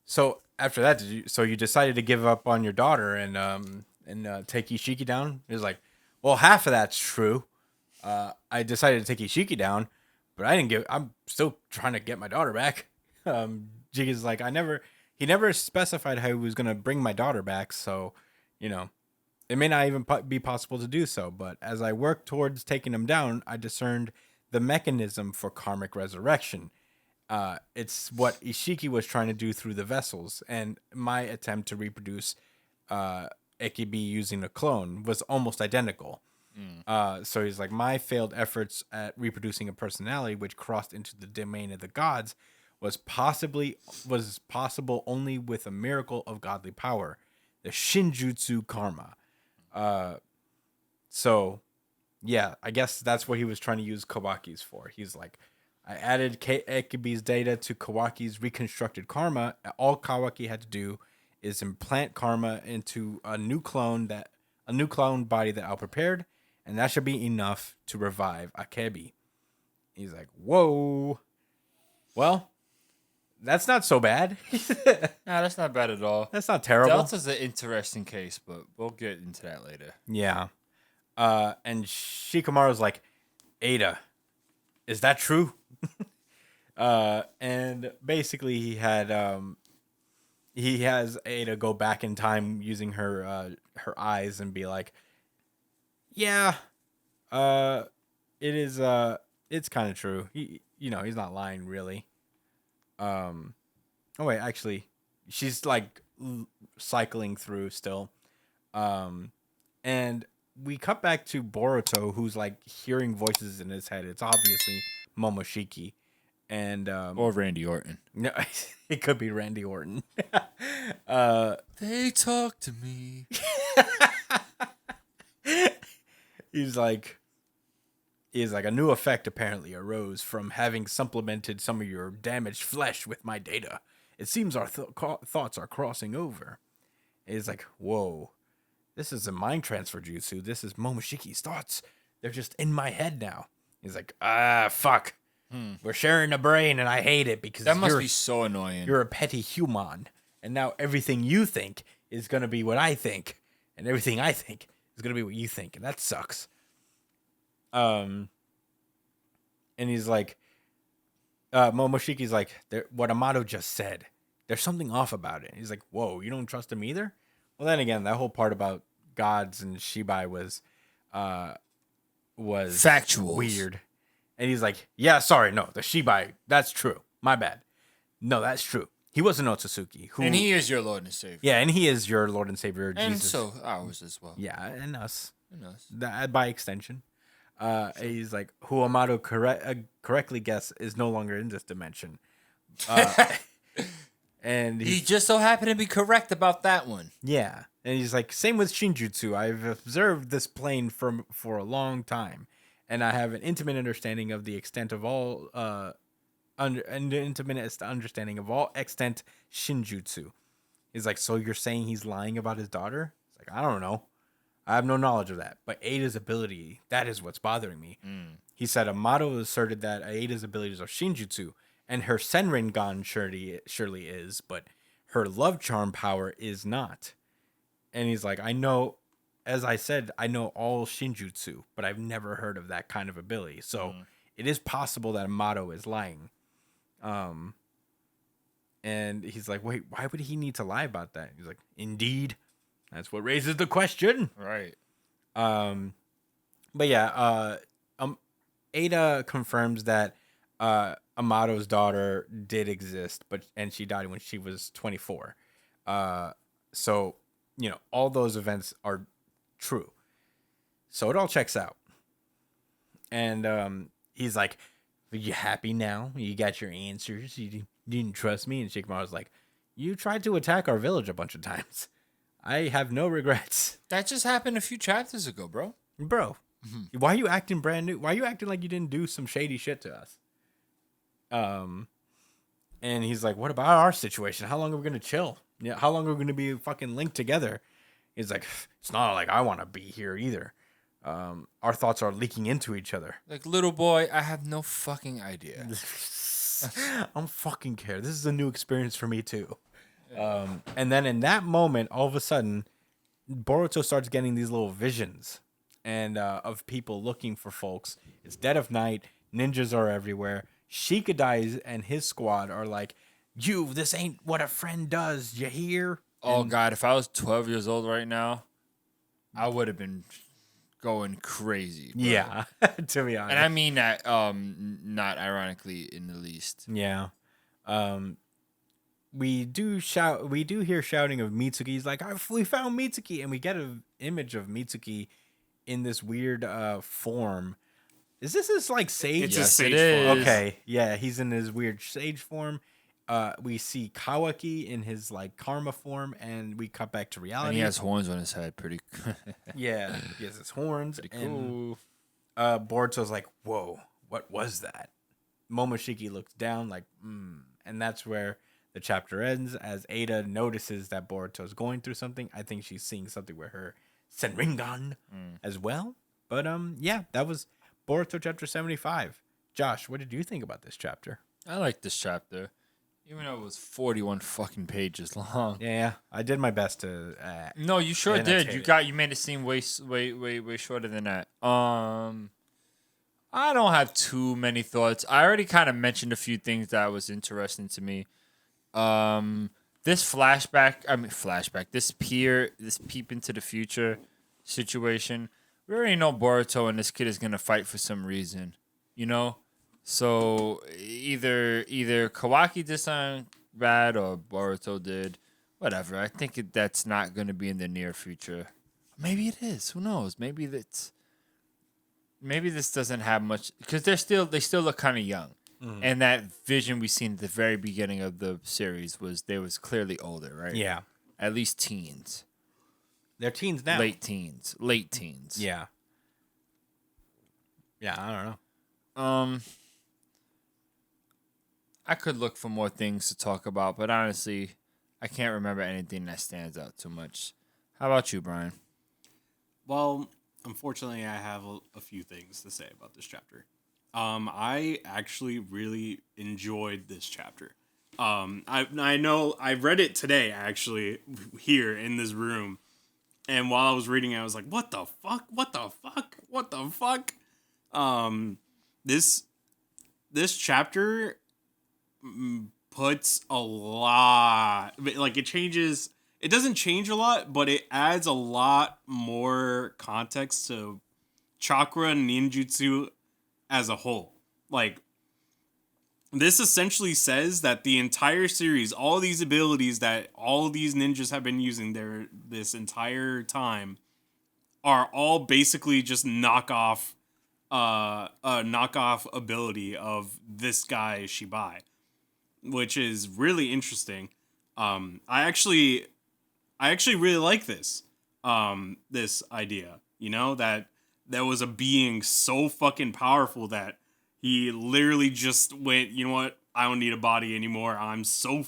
[SPEAKER 2] so after that, you decided to give up on your daughter and take Ishiki down? He's like, well, half of that's true. I decided to take Ishiki down, but I'm still trying to get my daughter back. Jiga's like, he never specified how he was going to bring my daughter back. So, you know, it may not even be possible to do so. But as I worked towards taking him down, I discerned the mechanism for karmic resurrection. It's what Ishiki was trying to do through the vessels. And my attempt to reproduce Ekibi using a clone was almost identical. So he's like, my failed efforts at reproducing a personality which crossed into the domain of the gods was possible only with a miracle of godly power, the Shinjutsu karma. So yeah, I guess that's what he was trying to use Kawaki's for. He's like, I added Ekibi's data to Kawaki's reconstructed karma. All Kawaki had to do is implant karma into a new clone body that I prepared, and that should be enough to revive Akebi. He's like, whoa. Well, that's not so bad.
[SPEAKER 4] Nah, that's not bad at all.
[SPEAKER 2] That's not terrible.
[SPEAKER 4] Delta's an interesting case, but we'll get into that later.
[SPEAKER 2] Yeah. And Shikamaru's like, Ada, is that true? And basically he has Ada go back in time using her eyes and be like, yeah, it is, it's kind of true. He's not lying really. Oh wait, actually, she's like cycling through still. And we cut back to Boruto, who's like hearing voices in his head. It's obviously Momoshiki. And
[SPEAKER 4] or Randy Orton.
[SPEAKER 2] No, it could be Randy Orton.
[SPEAKER 4] They talk to me.
[SPEAKER 2] He's like, a new effect apparently arose from having supplemented some of your damaged flesh with my data. It seems our thoughts are crossing over. He's like, whoa, this is a mind transfer jutsu. This is Momoshiki's thoughts. They're just in my head now. He's like, fuck. We're sharing a brain, and I hate it because
[SPEAKER 4] that must be so annoying.
[SPEAKER 2] You're a petty human, and now everything you think is gonna be what I think, and everything I think is gonna be what you think, and that sucks. And he's like, Momoshiki's like, what Amato just said. There's something off about it. He's like, whoa, you don't trust him either? Well, then again, that whole part about gods and Shibai was
[SPEAKER 4] factual,
[SPEAKER 2] weird. And he's like, yeah, sorry, no, the Shibai, that's true. My bad. No, that's true. He was an Otsutsuki.
[SPEAKER 4] And he is your Lord and Savior.
[SPEAKER 2] Yeah, and he is your Lord and Savior,
[SPEAKER 4] and
[SPEAKER 2] Jesus.
[SPEAKER 4] so ours as well.
[SPEAKER 2] Yeah, and us.
[SPEAKER 4] And us.
[SPEAKER 2] That, by extension. He's like, who Amato correctly guessed is no longer in this dimension. And
[SPEAKER 4] he just so happened to be correct about that one.
[SPEAKER 2] Yeah. And he's like, same with Shinjutsu. I've observed this plane for a long time. And I have an intimate understanding of the extent of all, understanding of all extant Shinjutsu. He's like, so you're saying he's lying about his daughter? It's like, I don't know. I have no knowledge of that. But Ada's ability, that is what's bothering me. He said Amato asserted that Ada's abilities are Shinjutsu, and her Senringan surely is, but her love charm power is not. And he's like, I know, as I said, I know all Shinjutsu, but I've never heard of that kind of ability. So it is possible that Amato is lying. And he's like, wait, why would he need to lie about that? He's like, indeed. That's what raises the question.
[SPEAKER 4] Right.
[SPEAKER 2] But yeah, Ada confirms that Amato's daughter did exist, and she died when she was 24. So, all those events are true. So it all checks out. And he's like, "Are you happy now? You got your answers. You didn't trust me?" And Shikamaru's like, "You tried to attack our village a bunch of times. I have no regrets."
[SPEAKER 4] That just happened a few chapters ago, bro.
[SPEAKER 2] Bro, why are you acting brand new? Why are you acting like you didn't do some shady shit to us? And he's like, "What about our situation? How long are we gonna chill? Yeah, how long are we gonna be fucking linked together?" He's like, "It's not like I want to be here either. Our thoughts are leaking into each other."
[SPEAKER 4] Like, little boy, I have no fucking idea.
[SPEAKER 2] I don't fucking care. This is a new experience for me too. And then in that moment, all of a sudden, Boruto starts getting these little visions and of people looking for folks. It's dead of night. Ninjas are everywhere. Shikadai and his squad are like, this ain't what a friend does. You hear?
[SPEAKER 4] Oh, God, if I was 12 years old right now, I would have been going crazy. Bro.
[SPEAKER 2] Yeah, to be honest.
[SPEAKER 4] And I mean that not ironically in the least.
[SPEAKER 2] Yeah. We do hear shouting of Mitsuki. He's like, we found Mitsuki. And we get an image of Mitsuki in this weird form. Is this his like sage?
[SPEAKER 5] It's
[SPEAKER 4] Yes,
[SPEAKER 5] a sage
[SPEAKER 4] it is.
[SPEAKER 5] form.
[SPEAKER 2] Okay, yeah, he's in his weird sage form. We see Kawaki in his like karma form, and we cut back to reality.
[SPEAKER 4] And he has horns on his head. Pretty
[SPEAKER 2] Yeah, he has his horns.
[SPEAKER 4] cool.
[SPEAKER 2] And Boruto's like, "Whoa, what was that?" Momoshiki looks down like, and that's where the chapter ends. As Ada notices that Boruto's going through something, I think she's seeing something with her Senringan as well. But yeah, that was Boruto chapter 75. Josh, what did you think about this chapter?
[SPEAKER 4] I like this chapter. Even though it was 41 fucking pages long.
[SPEAKER 2] Yeah, I did my best to.
[SPEAKER 4] No, you sure
[SPEAKER 2] annotate
[SPEAKER 4] did.
[SPEAKER 2] it.
[SPEAKER 4] You made it seem way shorter than that. I don't have too many thoughts. I already kind of mentioned a few things that was interesting to me. This this peep into the future situation. We already know Boruto and this kid is gonna fight for some reason, So either Kawaki did something bad or Boruto did, whatever. I think that's not gonna be in the near future. Maybe it is. Who knows? Maybe this doesn't have much because they still look kind of young. And that vision we seen at the very beginning of the series was clearly older, right?
[SPEAKER 2] Yeah,
[SPEAKER 4] At least teens.
[SPEAKER 2] they're teens now.
[SPEAKER 4] Late teens.
[SPEAKER 2] Yeah. Yeah, I don't know.
[SPEAKER 4] I could look for more things to talk about, but honestly, I can't remember anything that stands out too much. How about you, Brian?
[SPEAKER 5] Well, unfortunately, I have a few things to say about this chapter. I actually really enjoyed this chapter. I know I read it today actually here in this room, and while I was reading it, I was like, "What the fuck? What the fuck? What the fuck?" This chapter puts a lot, like it changes. It doesn't change a lot, but it adds a lot more context to chakra and ninjutsu as a whole. Like, this essentially says that the entire series, all these abilities that all these ninjas have been using this entire time, are all basically just a knockoff ability of this guy Shibai, which is really interesting. I actually really like this idea. That there was a being so fucking powerful that he literally just went, you know what? I don't need a body anymore. I'm so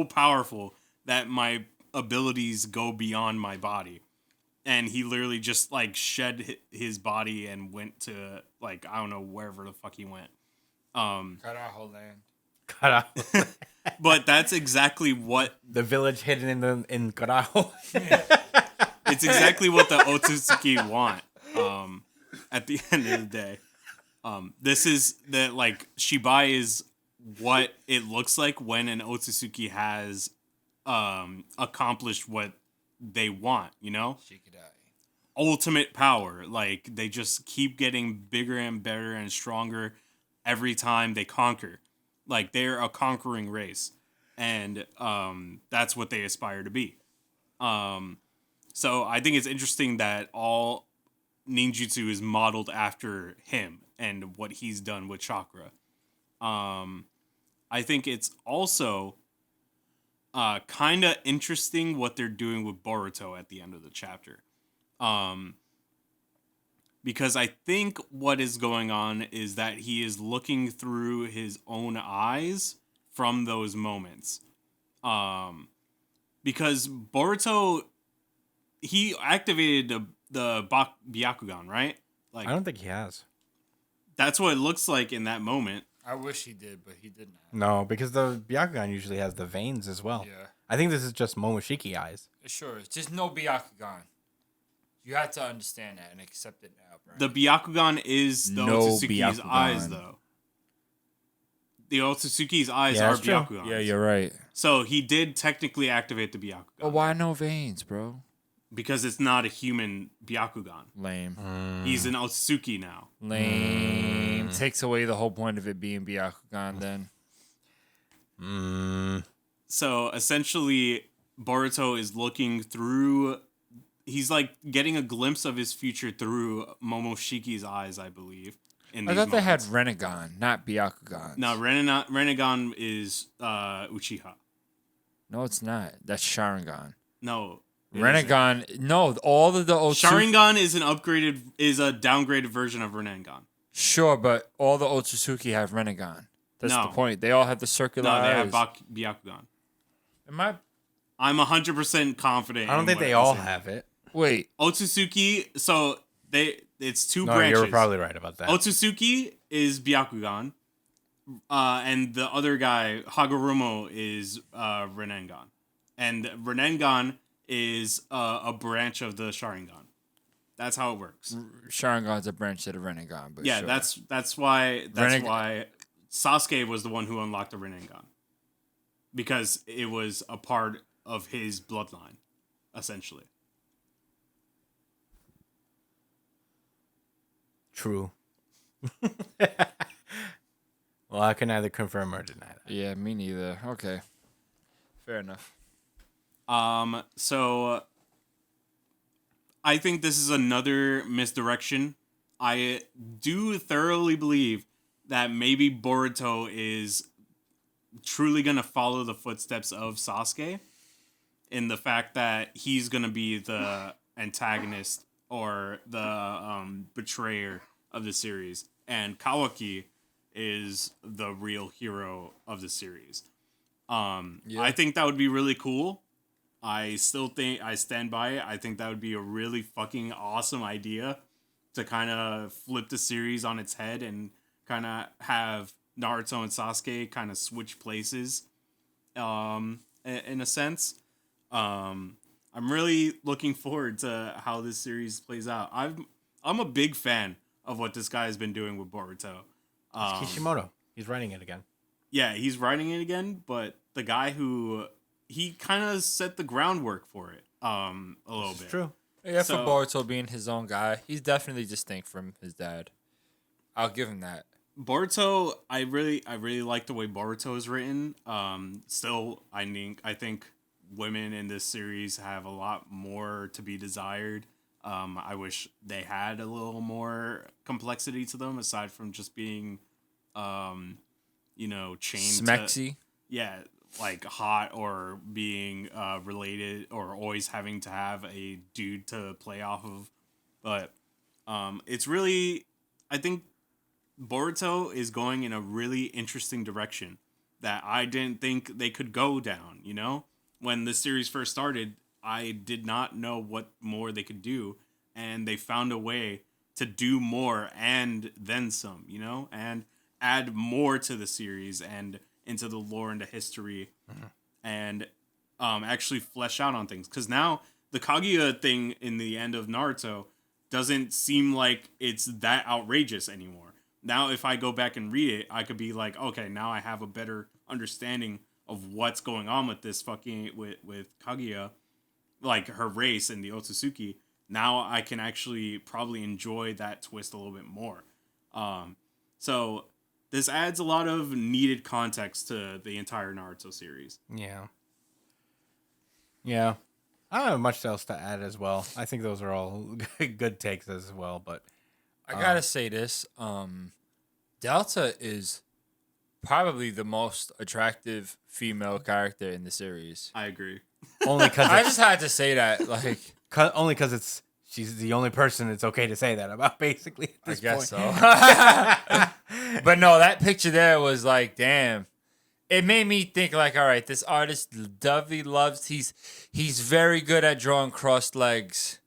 [SPEAKER 5] powerful that my abilities go beyond my body. And he literally just like shed his body and went to like, I don't know, wherever the fuck he went.
[SPEAKER 4] Carajo land.
[SPEAKER 2] Cut out.
[SPEAKER 5] But that's exactly what
[SPEAKER 2] The village hidden in Carajo.
[SPEAKER 5] it's exactly what the Otsutsuki want. At the end of the day, this is that like Shibai is what it looks like when an Otsutsuki has accomplished what they want. Ultimate power. Like they just keep getting bigger and better and stronger. every time they conquer. Like, they're a conquering race, and that's what they aspire to be. So I think it's interesting that all ninjutsu is modeled after him and what he's done with chakra. I think it's also kind of interesting what they're doing with Boruto at the end of the chapter. Because I think what is going on is that he is looking through his own eyes from those moments. Because Boruto, he activated the Byakugan, right? Like,
[SPEAKER 2] I don't think he has.
[SPEAKER 5] That's what it looks like in that moment.
[SPEAKER 4] I wish he did, but he did not.
[SPEAKER 2] No, because the Byakugan usually has the veins as well.
[SPEAKER 4] Yeah.
[SPEAKER 2] I think this is just Momoshiki eyes.
[SPEAKER 4] Sure, it's just no Byakugan. You have to understand that and accept it now, Brian.
[SPEAKER 5] The Byakugan is the Otsutsuki's eyes, though. The Otsutsuki's eyes are Byakugan.
[SPEAKER 4] Yeah, you're right.
[SPEAKER 5] So he did technically activate the Byakugan.
[SPEAKER 4] But why no veins, bro?
[SPEAKER 5] Because it's not a human Byakugan.
[SPEAKER 4] Lame.
[SPEAKER 5] He's an Otsutsuki now.
[SPEAKER 4] Lame. Takes away the whole point of it being Byakugan then.
[SPEAKER 5] So essentially, Boruto is looking through... He's like getting a glimpse of his future through Momoshiki's eyes, I believe.
[SPEAKER 4] I thought they had Renegon, not Byakugan.
[SPEAKER 5] No, Renegon is Uchiha.
[SPEAKER 4] No, it's not. That's Sharingan.
[SPEAKER 5] No.
[SPEAKER 4] Renegon, no, all of the
[SPEAKER 5] Sharingan is a downgraded version of Renegon.
[SPEAKER 4] Sure, but all the Otsutsuki have Renegon. That's the point. They all have the circular eyes.
[SPEAKER 5] No, they have Byakugan. I'm 100% confident.
[SPEAKER 2] I don't think they all have it.
[SPEAKER 4] Wait.
[SPEAKER 5] Otsutsuki, so it's two branches.
[SPEAKER 2] You're probably right about that.
[SPEAKER 5] Otsutsuki is Byakugan. And the other guy, Hagoromo, is Renegon. And Renegon is a branch of the Sharingan. That's how it works.
[SPEAKER 4] Sharingan's a branch of the Renegon, but
[SPEAKER 5] yeah,
[SPEAKER 4] sure.
[SPEAKER 5] that's why Sasuke was the one who unlocked the Renegon. Because it was a part of his bloodline, essentially.
[SPEAKER 2] True. Well, I can neither confirm or deny that.
[SPEAKER 4] Yeah, me neither. Okay. Fair enough.
[SPEAKER 5] So I think this is another misdirection. I do thoroughly believe that maybe Boruto is truly going to follow the footsteps of Sasuke in the fact that he's going to be the antagonist or the betrayer of the series. And Kawaki is the real hero of the series. I think that would be really cool. I still think I stand by it. I think that would be a really fucking awesome idea to kind of flip the series on its head and kind of have Naruto and Sasuke kind of switch places in a sense. I'm really looking forward to how this series plays out. I'm a big fan of what this guy has been doing with Boruto.
[SPEAKER 2] It's Kishimoto. He's writing it again.
[SPEAKER 5] Yeah, he's writing it again, but the guy he kind of set the groundwork for it a little bit.
[SPEAKER 2] True.
[SPEAKER 4] Yeah, for Boruto being his own guy, he's definitely distinct from his dad. I'll give him that.
[SPEAKER 5] Boruto, I really like the way Boruto is written. Still, I think women in this series have a lot more to be desired. I wish they had a little more complexity to them aside from just being, chained
[SPEAKER 4] Smexy.
[SPEAKER 5] Like hot or being related or always having to have a dude to play off of. But it's really, I think Boruto is going in a really interesting direction that I didn't think they could go down, you know? When the series first started, I did not know what more they could do, and they found a way to do more and then some, you know? And add more to the series and into the lore and the history and actually flesh out on things. Because now the Kaguya thing in the end of Naruto doesn't seem like it's that outrageous anymore. Now, if I go back and read it, I could be like, okay, now I have a better understanding of what's going on with this with Kaguya, like her race and the Otsutsuki. Now I can actually probably enjoy that twist a little bit more. So this adds a lot of needed context to the entire Naruto series.
[SPEAKER 2] Yeah. Yeah. I don't have much else to add as well. I think those are all good takes as well, but
[SPEAKER 4] I gotta say this. Delta is probably the most attractive female character in the series.
[SPEAKER 5] I agree.
[SPEAKER 2] only because
[SPEAKER 4] I just had to say that, like,
[SPEAKER 2] only because she's the only person it's okay to say that about, basically. At this
[SPEAKER 4] I guess
[SPEAKER 2] point.
[SPEAKER 4] so. But no, that picture there was like, damn. It made me think like, all right, this artist Dovey loves. He's very good at drawing crossed legs,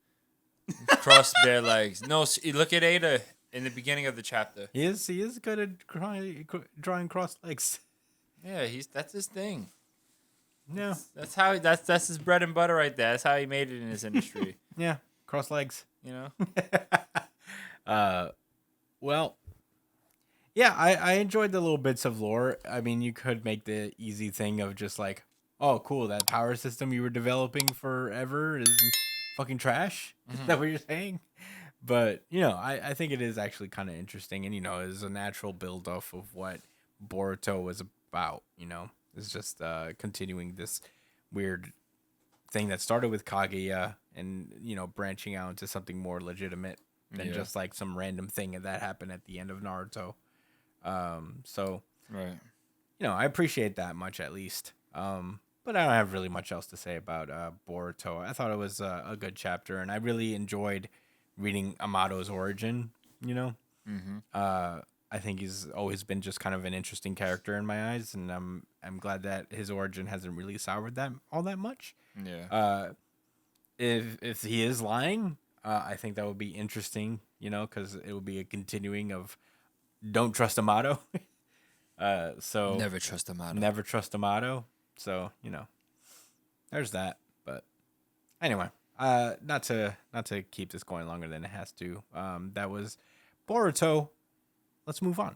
[SPEAKER 4] crossed bare legs. No, look at Ada in the beginning of the chapter.
[SPEAKER 2] He is good at drawing crossed legs.
[SPEAKER 4] Yeah, that's his thing.
[SPEAKER 2] Yeah,
[SPEAKER 4] That's his bread and butter right there. That's how he made it in his industry.
[SPEAKER 2] yeah, crossed legs.
[SPEAKER 4] You know.
[SPEAKER 2] Well, yeah, I enjoyed the little bits of lore. I mean, you could make the easy thing of just like, oh, cool, that power system you were developing forever is fucking trash. Is that what you're saying? But, I think it is actually kind of interesting. And, it's a natural build off of what Boruto was about, It's just continuing this weird thing that started with Kaguya and, branching out into something more legitimate than just like some random thing that happened at the end of Naruto. So,
[SPEAKER 4] right.
[SPEAKER 2] I appreciate that much at least. But I don't have really much else to say about Boruto. I thought it was a good chapter, and I really enjoyed reading Amato's origin. I think he's always been just kind of an interesting character in my eyes, and I'm glad that his origin hasn't really soured that all that much.
[SPEAKER 4] Yeah.
[SPEAKER 2] If he is lying, I think that would be interesting. Because it would be a continuing of don't trust Amato. So
[SPEAKER 4] Never trust Amato.
[SPEAKER 2] Never trust Amato. So, there's that. But anyway, not to keep this going longer than it has to. That was Boruto. Let's move on.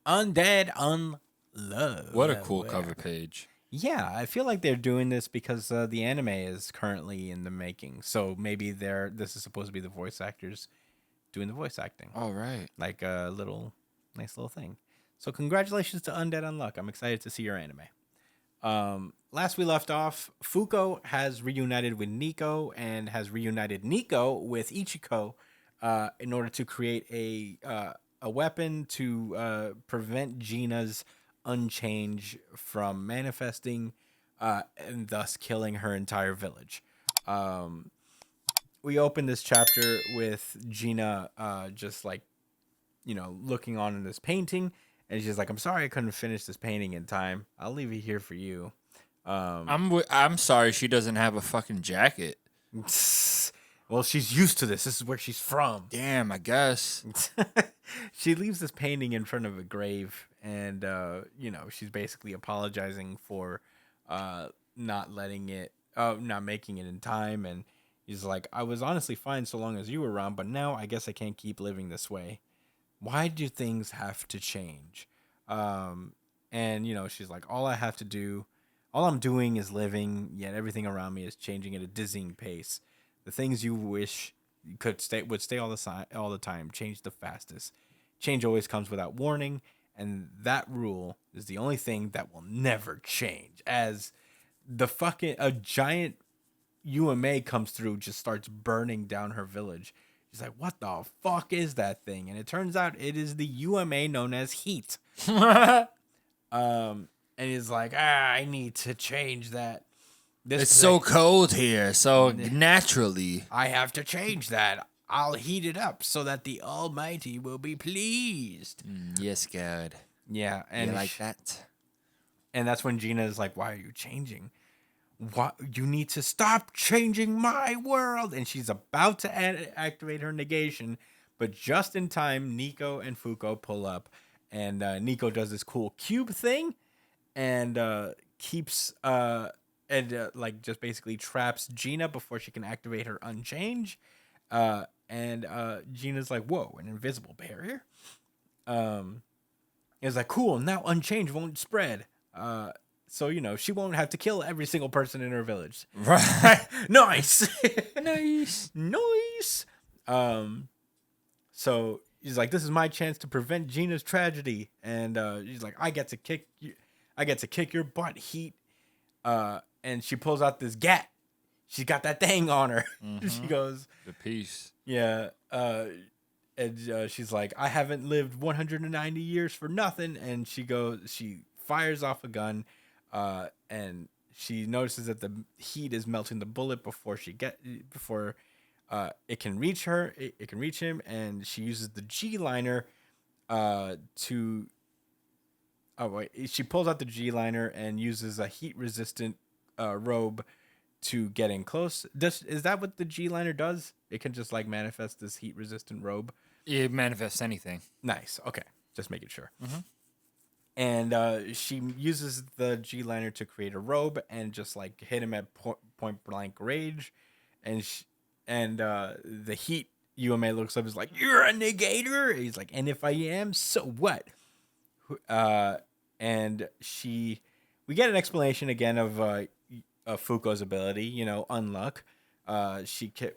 [SPEAKER 2] Undead Unluck.
[SPEAKER 4] What a cool cover page.
[SPEAKER 2] Yeah, I feel like they're doing this because the anime is currently in the making. So maybe this is supposed to be the voice actors doing the voice acting.
[SPEAKER 4] All right.
[SPEAKER 2] Like a nice little thing. So congratulations to Undead Unluck. I'm excited to see your anime. Last we left off, Fuko has reunited with Nico and has reunited Nico with Ichiko in order to create a weapon to prevent Gina's unchange from manifesting and thus killing her entire village. We open this chapter with Gina just like, looking on in this painting, and she's like, I'm sorry I couldn't finish this painting in time. I'll leave it here for you.
[SPEAKER 4] I'm sorry she doesn't have a fucking jacket.
[SPEAKER 2] Well, she's used to this. This is where she's from.
[SPEAKER 4] Damn, I guess.
[SPEAKER 2] She leaves this painting in front of a grave, and she's basically apologizing for not making it in time. And he's like, I was honestly fine so long as you were around, but now I guess I can't keep living this way. Why do things have to change? And she's like, all I'm doing is living, yet everything around me is changing at a dizzying pace. The things you wish would stay all the time change the fastest. Change always comes without warning, and that rule is the only thing that will never change. As a giant UMA comes through, just starts burning down her village. She's like, what the fuck is that thing? And it turns out it is the UMA known as heat. And he's like, I need to change that.
[SPEAKER 4] It's so cold here, so naturally.
[SPEAKER 2] I have to change that. I'll heat it up so that the Almighty will be pleased.
[SPEAKER 4] Yes, God.
[SPEAKER 2] Yeah. And
[SPEAKER 4] like that?
[SPEAKER 2] And that's when Gina is like, why are you changing? What? You need to stop changing my world. And she's about to activate her negation, but just in time, Nico and Fuko pull up, and Nico does this cool cube thing, and keeps just basically traps Gina before she can activate her unchange. And Gina's like, whoa, an invisible barrier. It's like, cool, now unchange won't spread. So, she won't have to kill every single person in her village.
[SPEAKER 4] Right.
[SPEAKER 2] Nice.
[SPEAKER 4] Nice.
[SPEAKER 2] Nice. So he's like, this is my chance to prevent Gina's tragedy. And he's like, I get to kick your butt, Heat. And she pulls out this gat. She's got that thing on her. She goes,
[SPEAKER 4] the piece.
[SPEAKER 2] Yeah. And she's like, I haven't lived 190 years for nothing. And she fires off a gun, and she notices that the heat is melting the bullet before it can reach her. It can reach him, and she uses the G-liner to. Oh wait, she pulls out the G-liner and uses a heat-resistant robe to get in close. Is that what the G-liner does? It can just like manifest this heat-resistant robe.
[SPEAKER 4] It manifests anything.
[SPEAKER 2] Nice. Okay, just making sure. And she uses the G-liner to create a robe and just like hit him at point blank range, and the heat UMA looks up is like, you're a negator. He's like, and if I am, so what? And we get an explanation again of Fuko's ability, unluck.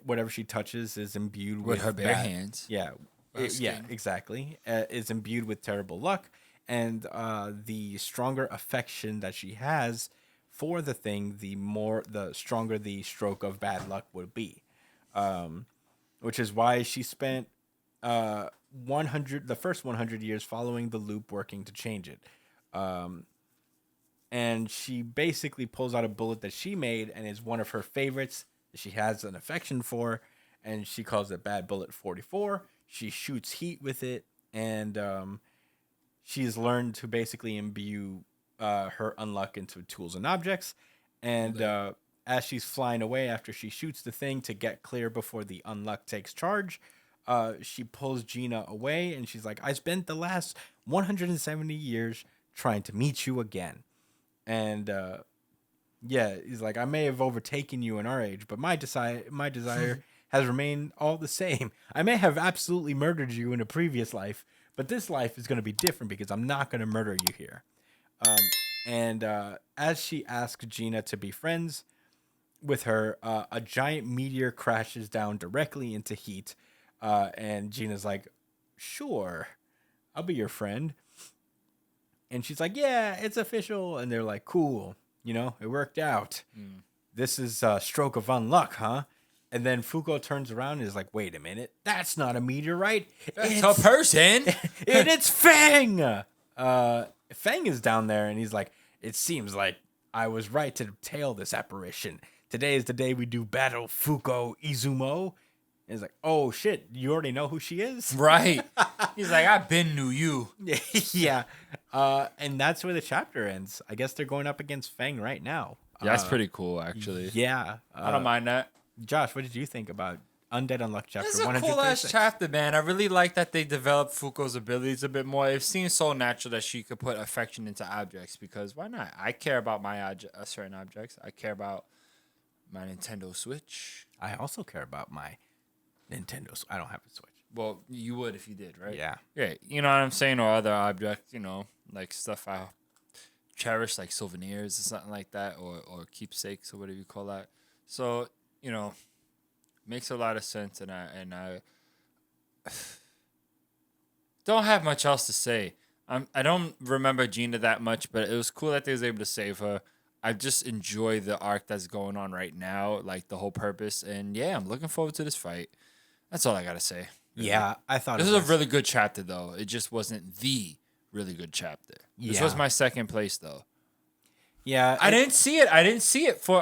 [SPEAKER 2] Whatever she touches is imbued with
[SPEAKER 4] her bare hands.
[SPEAKER 2] Yeah, exactly. Is imbued with terrible luck, and the stronger affection that she has for the thing, the stronger the stroke of bad luck would be. Which is why she spent the first 100 years following the loop working to change it. And she basically pulls out a bullet that she made and is one of her favorites that she has an affection for, and she calls it Bad Bullet 44. She shoots heat with it, and she's learned to basically imbue her unluck into tools and objects. And as she's flying away after she shoots the thing to get clear before the unluck takes charge, she pulls Gina away, and she's like, I spent the last 170 years trying to meet you again. And he's like, I may have overtaken you in our age, but my desire has remained all the same. I may have absolutely murdered you in a previous life, but this life is going to be different because I'm not going to murder you here. And as she asks Gina to be friends with her, a giant meteor crashes down directly into Heat, and Gina's like, sure, I'll be your friend. And she's like, yeah, it's official. And they're like, cool, it worked out. This is a stroke of unluck, huh? And then Fuko turns around and is like, wait a minute, that's not a meteorite.
[SPEAKER 4] It's a person.
[SPEAKER 2] And it's Fang. Fang is down there, and he's like, it seems like I was right to tail this apparition. Today is the day we do battle Fuko Izumo. And he's like, oh, shit, you already know who she is?
[SPEAKER 4] Right. He's like, I been knew you.
[SPEAKER 2] Yeah. And that's where the chapter ends. I guess they're going up against Fang right now.
[SPEAKER 4] Yeah, that's pretty cool, actually.
[SPEAKER 2] Yeah.
[SPEAKER 4] I don't mind that.
[SPEAKER 2] Josh, what did you think about Undead Unluck chapter 136?
[SPEAKER 4] It's a cool-ass chapter, man. I really like that they developed Fuko's abilities a bit more. It seems so natural that she could put affection into objects, because why not? I care about my certain objects. I care about my Nintendo Switch.
[SPEAKER 2] I also care about my Nintendo Switch. I don't have a Switch.
[SPEAKER 4] Well, you would if you did, right?
[SPEAKER 2] Yeah.
[SPEAKER 4] Yeah, you know what I'm saying? Or other objects, like stuff I cherish, like souvenirs or something like that, or keepsakes or whatever you call that. So, makes a lot of sense, and I don't have much else to say. I don't remember Gina that much, but it was cool that they was able to save her. I just enjoy the arc that's going on right now, like the whole purpose, and yeah, I'm looking forward to this fight. That's all I gotta say.
[SPEAKER 2] Yeah, I thought
[SPEAKER 4] this was a really good chapter, though. It just wasn't the really good chapter. This was my second place, though.
[SPEAKER 2] Yeah,
[SPEAKER 4] I didn't see it. I didn't see it for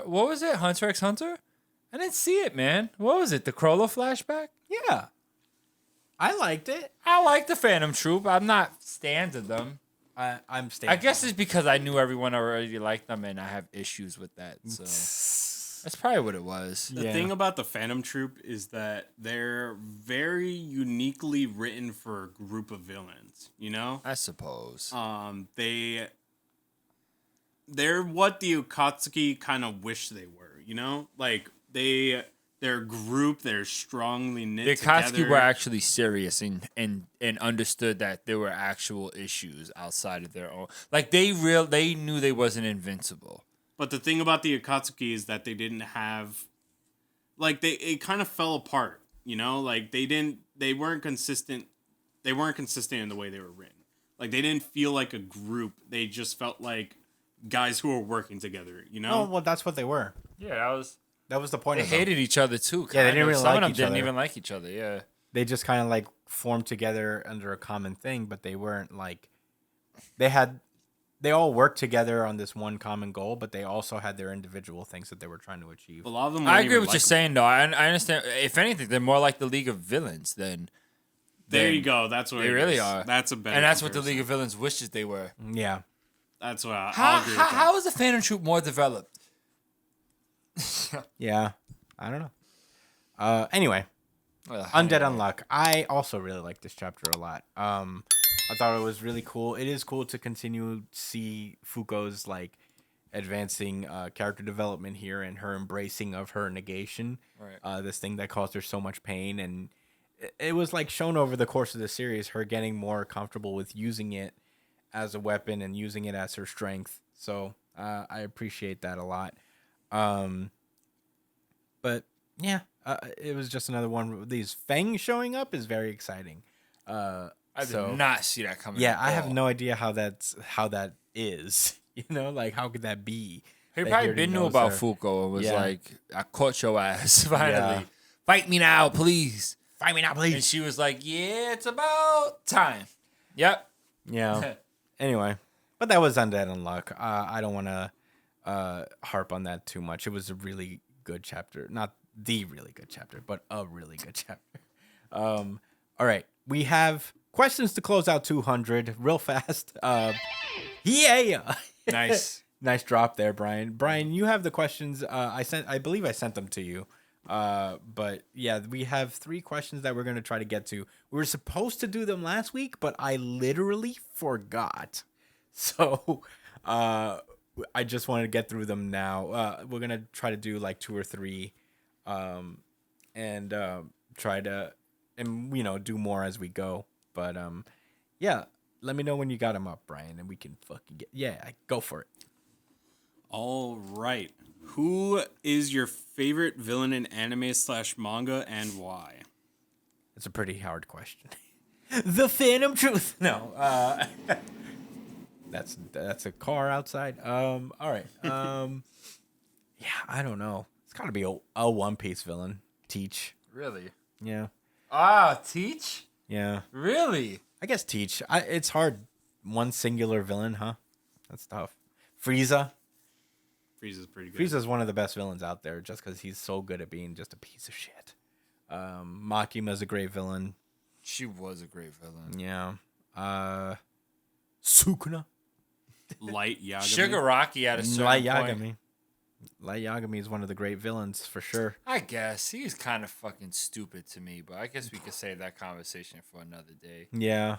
[SPEAKER 4] what was it? Hunter x Hunter? I didn't see it, man. What was it? The Chrollo flashback?
[SPEAKER 2] Yeah. I liked it.
[SPEAKER 4] I like the Phantom Troop. I'm not stands of them.
[SPEAKER 2] I'm standing.
[SPEAKER 4] I guess it's because I knew everyone already liked them, and I have issues with that. So that's probably what it was.
[SPEAKER 5] The thing about the Phantom Troop is that they're very uniquely written for a group of villains.
[SPEAKER 4] I suppose.
[SPEAKER 5] They're what the Akatsuki kind of wish they were. Like their group, they're strongly knit
[SPEAKER 4] the
[SPEAKER 5] together.
[SPEAKER 4] Akatsuki were actually serious and understood that there were actual issues outside of their own. Like they knew they wasn't invincible.
[SPEAKER 5] But the thing about the Akatsuki is that they didn't have, like, it kind of fell apart You know, like they weren't consistent. They weren't consistent in the way they were written. Like they didn't feel like a group. They just felt like guys who were working together. You know?
[SPEAKER 2] Oh, well, that's what they were.
[SPEAKER 4] Yeah, that was
[SPEAKER 2] the point.
[SPEAKER 4] They hated each other too.
[SPEAKER 2] Yeah, they didn't really
[SPEAKER 4] Some
[SPEAKER 2] like
[SPEAKER 4] of them
[SPEAKER 2] each
[SPEAKER 4] didn't
[SPEAKER 2] other.
[SPEAKER 4] even like each other. Yeah.
[SPEAKER 2] They just kind of like formed together under a common thing, but they weren't like they all worked together on this one common goal, but they also had their individual things that they were trying to achieve.
[SPEAKER 5] A lot of them.
[SPEAKER 4] I agree with what you're saying, though. I understand. If anything, they're more like the League of Villains than.
[SPEAKER 5] There you go. That's what
[SPEAKER 4] they really are.
[SPEAKER 5] That's a better.
[SPEAKER 4] And that's what the League of Villains wishes they were.
[SPEAKER 2] Yeah.
[SPEAKER 5] That's what I'll agree with that.
[SPEAKER 4] How is the Phantom Troop more developed?
[SPEAKER 2] Yeah. I don't know. Anyway, Undead Unluck. I also really like this chapter a lot. I thought it was really cool. It is cool to continue to see Fuko's like advancing character development here and her embracing of her negation.
[SPEAKER 4] Right.
[SPEAKER 2] This thing that caused her so much pain, and it was like shown over the course of the series, her getting more comfortable with using it as a weapon and using it as her strength. So I appreciate that a lot. But yeah, it was just another one. These fangs showing up is very exciting.
[SPEAKER 4] I did not see that coming.
[SPEAKER 2] Yeah, I have no idea how that is. You know, like how could that be?
[SPEAKER 4] He
[SPEAKER 2] that
[SPEAKER 4] probably
[SPEAKER 2] already
[SPEAKER 4] knew
[SPEAKER 2] knows
[SPEAKER 4] about
[SPEAKER 2] her?
[SPEAKER 4] Fuko and was
[SPEAKER 2] Yeah.
[SPEAKER 4] like, "I caught your ass finally.
[SPEAKER 2] Yeah.
[SPEAKER 4] Fight me now, please."
[SPEAKER 2] Fight me now,
[SPEAKER 4] And
[SPEAKER 2] please.
[SPEAKER 4] she was like, "Yeah, it's about time." Yep.
[SPEAKER 2] Yeah. Anyway, but that was Undead Unluck. I don't want to harp on that too much. It was a really good chapter. Not the really good chapter, but a really good chapter. All right. We have questions to close out 200 real fast. Yeah.
[SPEAKER 4] Nice.
[SPEAKER 2] Nice drop there, Brian. Brian, you have the questions. I believe I sent them to you. But yeah, we have 3 questions that we're going to try to get to. We were supposed to do them last week, but I literally forgot. So, I just wanted to get through them now. We're going to try to do like 2 or 3, and try to, and you know, do more as we go. But, yeah, let me know when you got them up, Brian, and we can fucking go for it.
[SPEAKER 5] All right. Who is your favorite villain in anime / manga and why?
[SPEAKER 2] It's a pretty hard question. The Phantom Truth. No, that's a car outside. All right. Yeah, I don't know. It's got to be a One Piece villain. Teach.
[SPEAKER 4] Really?
[SPEAKER 2] Yeah.
[SPEAKER 4] Teach?
[SPEAKER 2] Yeah.
[SPEAKER 4] Really?
[SPEAKER 2] I guess Teach. It's hard. One singular villain, huh? That's tough. Frieza.
[SPEAKER 5] Frieza's pretty good.
[SPEAKER 2] Frieza's one of the best villains out there just because he's so good at being just a piece of shit. Makima's a great villain.
[SPEAKER 4] She was a great villain.
[SPEAKER 2] Yeah. Sukuna.
[SPEAKER 5] Light Yagami.
[SPEAKER 4] Shigaraki at a certain
[SPEAKER 2] Light
[SPEAKER 4] point.
[SPEAKER 2] Yagami. Light Yagami is one of the great villains for sure.
[SPEAKER 4] I guess he's kind of fucking stupid to me, but I guess we could save that conversation for another day.
[SPEAKER 2] Yeah.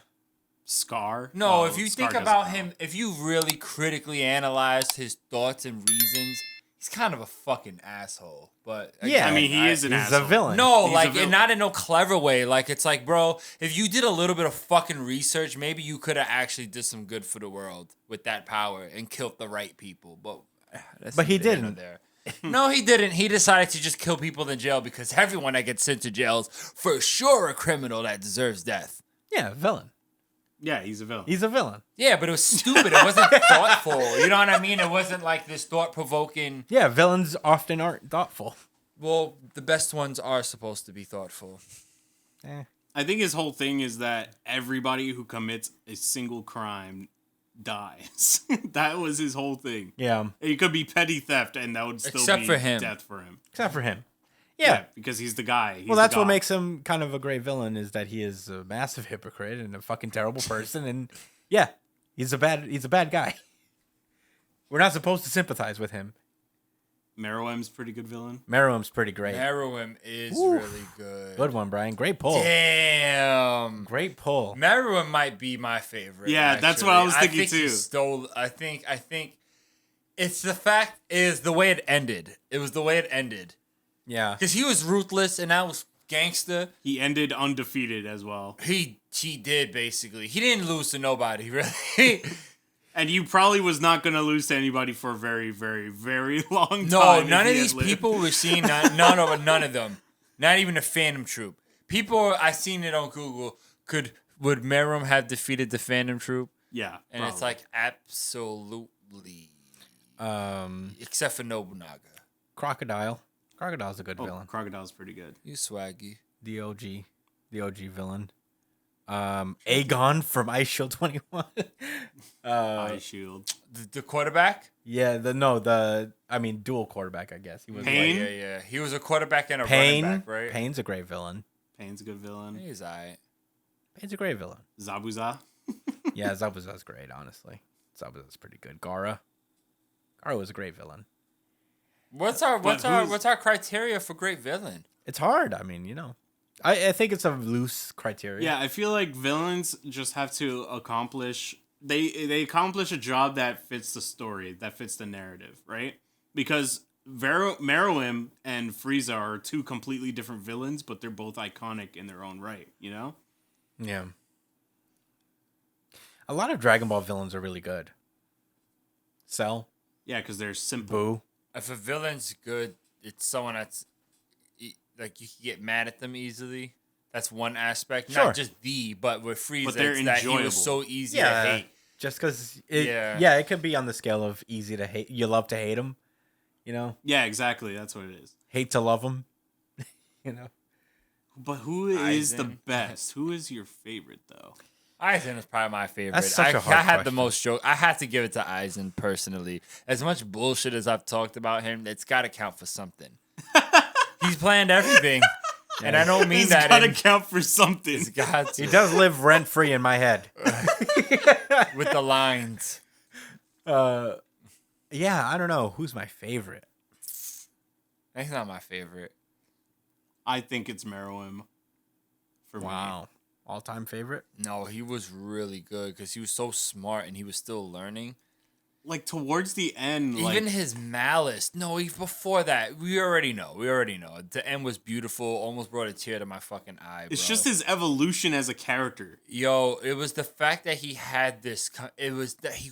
[SPEAKER 5] Scar.
[SPEAKER 4] No,
[SPEAKER 5] Oh,
[SPEAKER 4] if you
[SPEAKER 5] Scar
[SPEAKER 4] think
[SPEAKER 5] doesn't
[SPEAKER 4] about
[SPEAKER 5] count.
[SPEAKER 4] him, if you really critically analyze his thoughts and reasons, he's kind of a fucking asshole. But
[SPEAKER 2] Yeah,
[SPEAKER 5] I mean, he is an
[SPEAKER 2] he's
[SPEAKER 5] asshole.
[SPEAKER 2] a villain.
[SPEAKER 4] No,
[SPEAKER 5] He's a
[SPEAKER 4] like,
[SPEAKER 5] villain.
[SPEAKER 4] and not in no clever way. Like, it's like, bro, if you did a little bit of fucking research, maybe you could have actually did some good for the world with that power and killed the right people. But
[SPEAKER 2] But he
[SPEAKER 4] neither here nor
[SPEAKER 2] didn't.
[SPEAKER 4] there. No, he didn't. He decided to just kill people in jail because everyone that gets sent to jail is for sure a criminal that deserves death.
[SPEAKER 2] Yeah, villain.
[SPEAKER 5] Yeah, he's a villain.
[SPEAKER 2] He's a villain.
[SPEAKER 4] Yeah, but it was stupid. It wasn't thoughtful. You know what I mean? It wasn't like this thought-provoking.
[SPEAKER 2] Yeah, villains often aren't thoughtful.
[SPEAKER 4] Well, the best ones are supposed to be thoughtful.
[SPEAKER 5] I think his whole thing is that everybody who commits a single crime dies. That was his whole thing.
[SPEAKER 2] Yeah,
[SPEAKER 5] It could be petty theft, and that would still
[SPEAKER 4] Except
[SPEAKER 5] be
[SPEAKER 4] for him.
[SPEAKER 5] death for him.
[SPEAKER 2] except for him. Yeah.
[SPEAKER 5] Because he's the guy. He's
[SPEAKER 2] Well, that's
[SPEAKER 5] the
[SPEAKER 2] what
[SPEAKER 5] god.
[SPEAKER 2] makes him kind of a great villain is that he is a massive hypocrite and a fucking terrible person. And yeah, he's a bad guy. We're not supposed to sympathize with him.
[SPEAKER 5] Meruem's pretty good villain.
[SPEAKER 2] Meruem's pretty great.
[SPEAKER 4] Meruem is
[SPEAKER 2] Oof.
[SPEAKER 4] really good.
[SPEAKER 2] Good one, Brian. Great pull.
[SPEAKER 4] Damn.
[SPEAKER 2] Great pull.
[SPEAKER 4] Meruem might be my favorite.
[SPEAKER 5] Yeah, that's
[SPEAKER 4] actually.
[SPEAKER 5] what I was thinking
[SPEAKER 4] think he
[SPEAKER 5] too.
[SPEAKER 4] Stole. I think it's the fact is the way it ended. It was the way it ended
[SPEAKER 2] Yeah.
[SPEAKER 4] because he was ruthless and I was gangster.
[SPEAKER 5] He ended undefeated as well.
[SPEAKER 4] He did basically. He didn't lose to nobody really.
[SPEAKER 5] And you probably was not going to lose to anybody for a very, very, very long time.
[SPEAKER 4] No,
[SPEAKER 5] if
[SPEAKER 4] none
[SPEAKER 5] he
[SPEAKER 4] of
[SPEAKER 5] had
[SPEAKER 4] these
[SPEAKER 5] lived.
[SPEAKER 4] people were seen. None of them. Not even a Phantom Troop. People, I seen it on Google. Would Meruem have defeated the Phantom Troop?
[SPEAKER 5] Yeah,
[SPEAKER 4] And
[SPEAKER 5] probably.
[SPEAKER 4] it's like absolutely. Except for Nobunaga.
[SPEAKER 2] Crocodile. Crocodile's a good villain.
[SPEAKER 5] Crocodile's pretty good.
[SPEAKER 4] You swaggy.
[SPEAKER 2] The OG villain. Aegon from Ice Shield 21.
[SPEAKER 5] Ice Shield.
[SPEAKER 4] The quarterback?
[SPEAKER 2] Yeah, dual quarterback, I guess. He was
[SPEAKER 5] Pain?
[SPEAKER 4] Yeah. He was a quarterback and a running back, right?
[SPEAKER 2] Pain's a great villain.
[SPEAKER 5] Pain's a good villain.
[SPEAKER 4] He's alright.
[SPEAKER 2] Pain's a great villain.
[SPEAKER 5] Zabuza.
[SPEAKER 2] Yeah, Zabuza's great, honestly. Zabuza's pretty good. Gara was a great villain.
[SPEAKER 4] What's our criteria for great villain?
[SPEAKER 2] It's hard. I mean, I think it's a loose criteria.
[SPEAKER 5] Yeah, I feel like villains just have to accomplish they accomplish a job that fits the story, that fits the narrative, right? Because Meruem and Frieza are two completely different villains, but they're both iconic in their own right, you know?
[SPEAKER 2] Yeah. A lot of Dragon Ball villains are really good. Cell.
[SPEAKER 5] Yeah, because they're simple.
[SPEAKER 2] Boo.
[SPEAKER 4] If a villain's good, it's someone that's like you can get mad at them easily. That's one aspect.
[SPEAKER 2] Sure.
[SPEAKER 4] Not just but with Frieza,
[SPEAKER 5] But they're
[SPEAKER 4] it's that he
[SPEAKER 5] enjoyable.
[SPEAKER 4] was so easy to hate.
[SPEAKER 2] Just because it could be on the scale of easy to hate. You love to hate him,
[SPEAKER 5] Yeah, exactly. That's what it is.
[SPEAKER 2] hate to love him,
[SPEAKER 5] But who is the
[SPEAKER 4] Aizen.
[SPEAKER 5] best? Who is your favorite, though?
[SPEAKER 4] Aizen is probably my favorite.
[SPEAKER 2] That's such a hard
[SPEAKER 4] I had the
[SPEAKER 2] question.
[SPEAKER 4] most joke. I had to give it to Aizen personally. As much bullshit as I've talked about him, it's got to count for something. He's planned everything, and I don't mean
[SPEAKER 5] It's
[SPEAKER 4] that.
[SPEAKER 5] gotta count for something.
[SPEAKER 4] It's got to,
[SPEAKER 2] He does live rent free in my head.
[SPEAKER 4] with the lines.
[SPEAKER 2] Yeah, I don't know who's my favorite.
[SPEAKER 4] That's not my favorite.
[SPEAKER 5] I think it's Meruem. For me.
[SPEAKER 2] All-time favorite.
[SPEAKER 4] No, he was really good because he was so smart and he was still learning.
[SPEAKER 5] Like towards the end,
[SPEAKER 4] Even his malice. No, before that, we already know. The end was beautiful. Almost brought a tear to my fucking eye.
[SPEAKER 5] it's
[SPEAKER 4] bro.
[SPEAKER 5] just his evolution as a character.
[SPEAKER 4] Yo, it was the fact that he had this. It was that he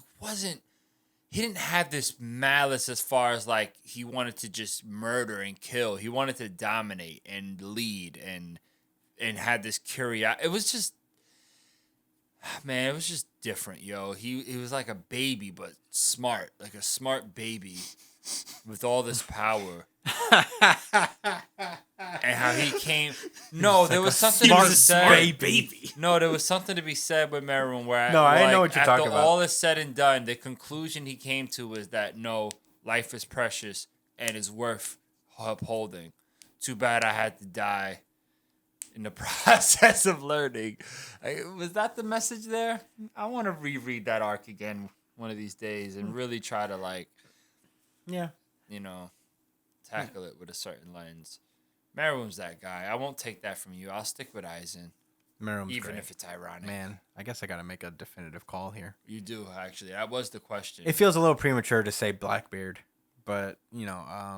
[SPEAKER 4] didn't have this malice as far as like he wanted to just murder and kill. He wanted to dominate and lead and had this curiosity. It was just. Man, it was just different, yo. He was like a baby, but smart, like a smart baby with all this power. And how he came. No, there was something to be said.
[SPEAKER 5] baby.
[SPEAKER 4] No, there was something to be said with Meruem where
[SPEAKER 2] No, I
[SPEAKER 4] like,
[SPEAKER 2] know what you're talking
[SPEAKER 4] after
[SPEAKER 2] about.
[SPEAKER 4] all is said and done, the conclusion he came to was that no, life is precious and is worth upholding. Too bad I had to die in the process of learning. Was that the message there? I want to reread that arc again one of these days and really try to
[SPEAKER 2] Yeah.
[SPEAKER 4] tackle it with a certain lens. Meruem's that guy. I won't take that from you. I'll stick with Aizen,
[SPEAKER 2] Meruem's
[SPEAKER 4] even
[SPEAKER 2] great.
[SPEAKER 4] if it's ironic.
[SPEAKER 2] Man, I guess I gotta make a definitive call here.
[SPEAKER 4] You do, actually. That was the question.
[SPEAKER 2] It feels a little premature to say Blackbeard, but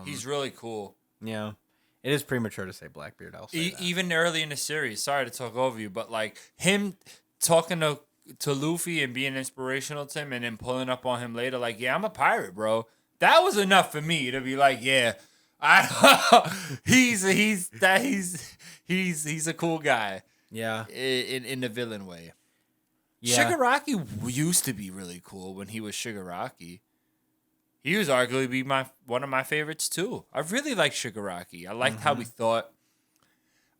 [SPEAKER 4] He's really cool.
[SPEAKER 2] it is premature to say Blackbeard. I'll say that.
[SPEAKER 4] Even early in the series, sorry to talk over you, but like him talking to Luffy and being inspirational to him and then pulling up on him later, like, yeah, I'm a pirate, bro. That was enough for me to be like, yeah, he's a cool guy.
[SPEAKER 2] Yeah.
[SPEAKER 4] In the villain way.
[SPEAKER 2] Yeah.
[SPEAKER 4] Shigaraki used to be really cool when he was Shigaraki. He was arguably one of my favorites too. I really liked Shigaraki. I liked how he thought.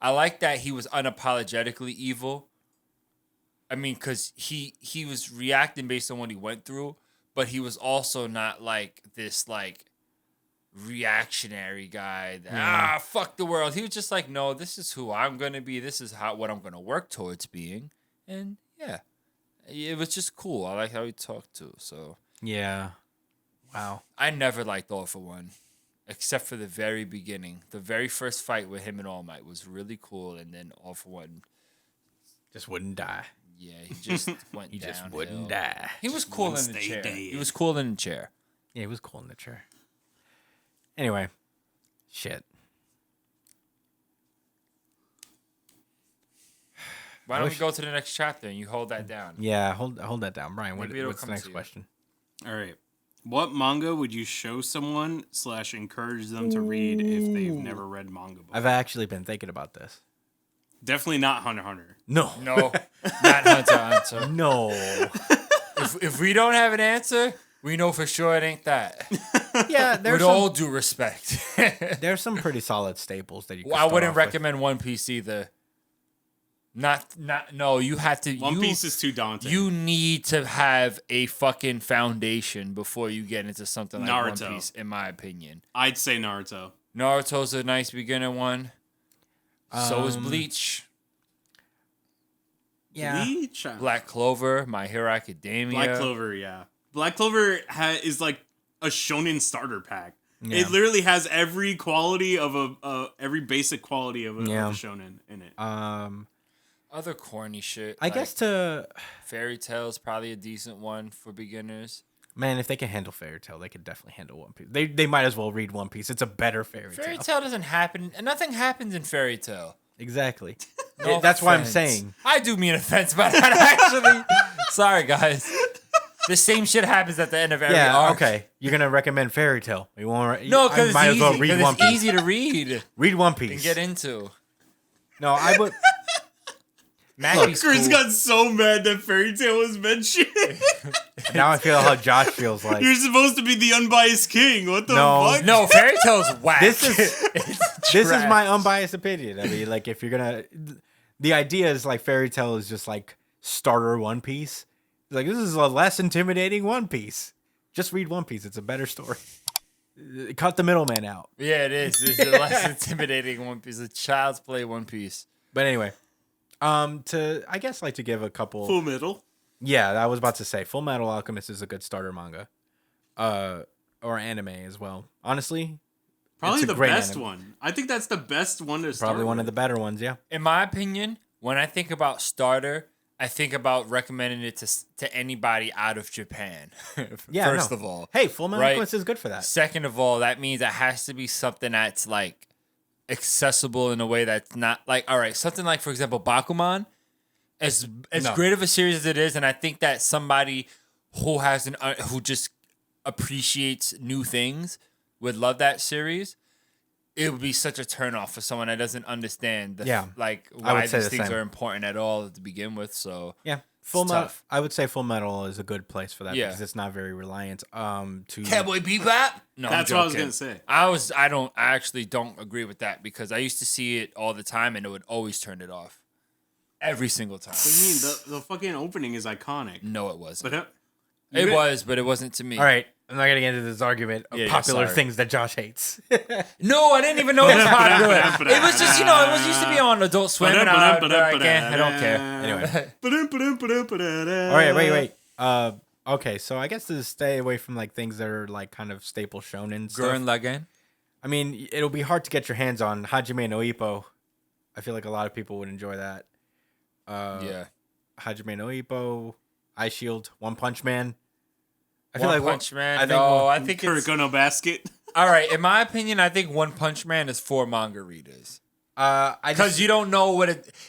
[SPEAKER 4] I liked that he was unapologetically evil. I mean, because he was reacting based on what he went through, but he was also not like this like reactionary guy that fuck the world. He was just like, no, this is who I'm gonna be. This is what I'm gonna work towards being. And yeah, it was just cool. I like how he talked too. So
[SPEAKER 2] Yeah. Wow.
[SPEAKER 4] I never liked All for One, except for the very beginning. The very first fight with him and All Might was really cool, and then All for One,
[SPEAKER 2] Just wouldn't die.
[SPEAKER 4] yeah, he just went
[SPEAKER 2] He just
[SPEAKER 4] downhill.
[SPEAKER 2] wouldn't die.
[SPEAKER 4] He was cool in the
[SPEAKER 5] stay
[SPEAKER 4] chair.
[SPEAKER 5] dead.
[SPEAKER 4] He was cool in the chair.
[SPEAKER 2] Yeah, he was cool in the chair. Anyway. Shit.
[SPEAKER 4] Why
[SPEAKER 2] I
[SPEAKER 4] don't
[SPEAKER 2] wish-
[SPEAKER 4] we go to the next chapter and you hold that down?
[SPEAKER 2] Yeah, hold that down. Brian,
[SPEAKER 4] Maybe it'll
[SPEAKER 2] what's the
[SPEAKER 4] come
[SPEAKER 2] next
[SPEAKER 4] to you.
[SPEAKER 2] question?
[SPEAKER 5] All right. What manga would you show someone / encourage them to read if they've never read manga before?
[SPEAKER 2] I've actually been thinking about this.
[SPEAKER 5] Definitely not Hunter x Hunter.
[SPEAKER 2] No.
[SPEAKER 4] No, not Hunter x Hunter.
[SPEAKER 2] No.
[SPEAKER 4] If we don't have an answer, we know for sure it ain't that.
[SPEAKER 2] Yeah,
[SPEAKER 4] With all due respect.
[SPEAKER 2] there's some pretty solid staples that you can
[SPEAKER 4] I
[SPEAKER 2] start
[SPEAKER 4] wouldn't
[SPEAKER 2] off with.
[SPEAKER 4] recommend One Piece either. No, you have to.
[SPEAKER 5] One Piece is too daunting.
[SPEAKER 4] You need to have a fucking foundation before you get into something like
[SPEAKER 5] Naruto.
[SPEAKER 4] One Piece, in my opinion.
[SPEAKER 5] I'd say Naruto.
[SPEAKER 4] Naruto's a nice beginner one. So is Bleach.
[SPEAKER 2] Yeah.
[SPEAKER 5] Bleach?
[SPEAKER 4] Black Clover, My Hero Academia.
[SPEAKER 5] Black Clover, yeah. Black Clover is like a shonen starter pack.
[SPEAKER 2] Yeah.
[SPEAKER 5] It literally has every quality of every basic quality of a shonen in it.
[SPEAKER 4] Other corny shit.
[SPEAKER 2] I guess to
[SPEAKER 4] Fairy Tail's probably a decent one for beginners.
[SPEAKER 2] man, if they can handle Fairy Tail, they could definitely handle One Piece. They might as well read One Piece. It's a better Fairy Tail.
[SPEAKER 4] Fairy Tail doesn't happen. Nothing happens in Fairy Tail.
[SPEAKER 2] Exactly.
[SPEAKER 4] No
[SPEAKER 2] That's what I'm
[SPEAKER 4] offense.
[SPEAKER 2] saying.
[SPEAKER 4] I do mean offense by that, actually. Sorry, guys. The same shit happens at the end of every arc.
[SPEAKER 2] Okay. You're gonna recommend Fairy Tail. You won't.
[SPEAKER 4] No,
[SPEAKER 2] I
[SPEAKER 4] because it's
[SPEAKER 2] might as
[SPEAKER 4] easy.
[SPEAKER 2] well read
[SPEAKER 4] 'Cause
[SPEAKER 2] One
[SPEAKER 4] it's
[SPEAKER 2] Piece.
[SPEAKER 4] easy to read
[SPEAKER 2] Read One
[SPEAKER 4] and
[SPEAKER 2] Piece.
[SPEAKER 4] get into.
[SPEAKER 2] No, I would.
[SPEAKER 4] Maggie's
[SPEAKER 5] Chris
[SPEAKER 4] cool.
[SPEAKER 5] got so mad that Fairy Tail was mentioned.
[SPEAKER 2] Now I feel how Josh feels like.
[SPEAKER 5] You're supposed to be the unbiased king. What the
[SPEAKER 2] No.
[SPEAKER 5] fuck?
[SPEAKER 4] No, Fairy Tail's whack.
[SPEAKER 2] This is this is
[SPEAKER 4] trash.
[SPEAKER 2] my unbiased opinion. I mean, like if you're gonna, the idea is like Fairy Tail is just like starter One Piece. Like this is a less intimidating One Piece. Just read One Piece. It's a better story. Cut the middleman out.
[SPEAKER 4] Yeah, it is. It's a less intimidating One Piece. A child's play One Piece.
[SPEAKER 2] But anyway, I guess like to give a couple.
[SPEAKER 5] Full Metal.
[SPEAKER 2] Yeah, I was about to say Full Metal Alchemist is a good starter manga, or anime as well. Honestly,
[SPEAKER 5] Probably
[SPEAKER 2] it's a
[SPEAKER 5] the
[SPEAKER 2] great
[SPEAKER 5] best
[SPEAKER 2] anime.
[SPEAKER 5] one. I think that's the best one to start
[SPEAKER 2] Probably one of
[SPEAKER 5] with.
[SPEAKER 2] the better ones. Yeah.
[SPEAKER 4] In my opinion, when I think about starter, I think about recommending it to anybody out of Japan.
[SPEAKER 2] Yeah.
[SPEAKER 4] First
[SPEAKER 2] no.
[SPEAKER 4] of all.
[SPEAKER 2] Hey, Full Metal
[SPEAKER 4] Right.
[SPEAKER 2] Alchemist is good for that.
[SPEAKER 4] Second of all, that means it has to be something that's like accessible in a way that's not like, all right, something like, for example, Bakuman. As
[SPEAKER 2] No.
[SPEAKER 4] great of a series as it is, and I think that somebody who has who just appreciates new things would love that series. It would be such a turnoff for someone that doesn't understand
[SPEAKER 2] I
[SPEAKER 4] why
[SPEAKER 2] would say
[SPEAKER 4] these
[SPEAKER 2] the
[SPEAKER 4] things
[SPEAKER 2] same.
[SPEAKER 4] are important at all to begin with. So
[SPEAKER 2] Yeah, Full Metal.
[SPEAKER 4] tough.
[SPEAKER 2] I would say Full Metal is a good place for that
[SPEAKER 4] Yeah.
[SPEAKER 2] because it's not very reliant to.
[SPEAKER 4] Cowboy Bebop. No,
[SPEAKER 5] That's
[SPEAKER 4] I'm
[SPEAKER 5] what I was
[SPEAKER 4] joking.
[SPEAKER 5] gonna say.
[SPEAKER 4] I actually don't agree with that because I used to see it all the time and it would always turn it off. Every single time.
[SPEAKER 5] What do you mean? The fucking opening is iconic.
[SPEAKER 4] No, it wasn't.
[SPEAKER 5] But
[SPEAKER 4] It was, but it wasn't to me.
[SPEAKER 2] All right, I'm not gonna get into this argument of
[SPEAKER 4] Yeah,
[SPEAKER 2] popular
[SPEAKER 4] sorry.
[SPEAKER 2] things that Josh hates.
[SPEAKER 4] No, I didn't even know it was popular. It was just, it was used to be on Adult Swim, and I don't care.
[SPEAKER 2] Anyway,
[SPEAKER 5] All
[SPEAKER 2] all right, wait. Okay, so I guess to stay away from like things that are like kind of staple shonen stuff.
[SPEAKER 4] Gurren Lagann.
[SPEAKER 2] I mean, it'll be hard to get your hands on Hajime no Ippo. I feel like a lot of people would enjoy that.
[SPEAKER 4] Yeah.
[SPEAKER 2] Hajime no Ippo, Eye Shield, One Punch Man. I
[SPEAKER 4] One Punch Man. I think it's...
[SPEAKER 5] Kuroko no Basket.
[SPEAKER 4] All right, in my opinion, I think One Punch Man is for manga readers. Because you don't know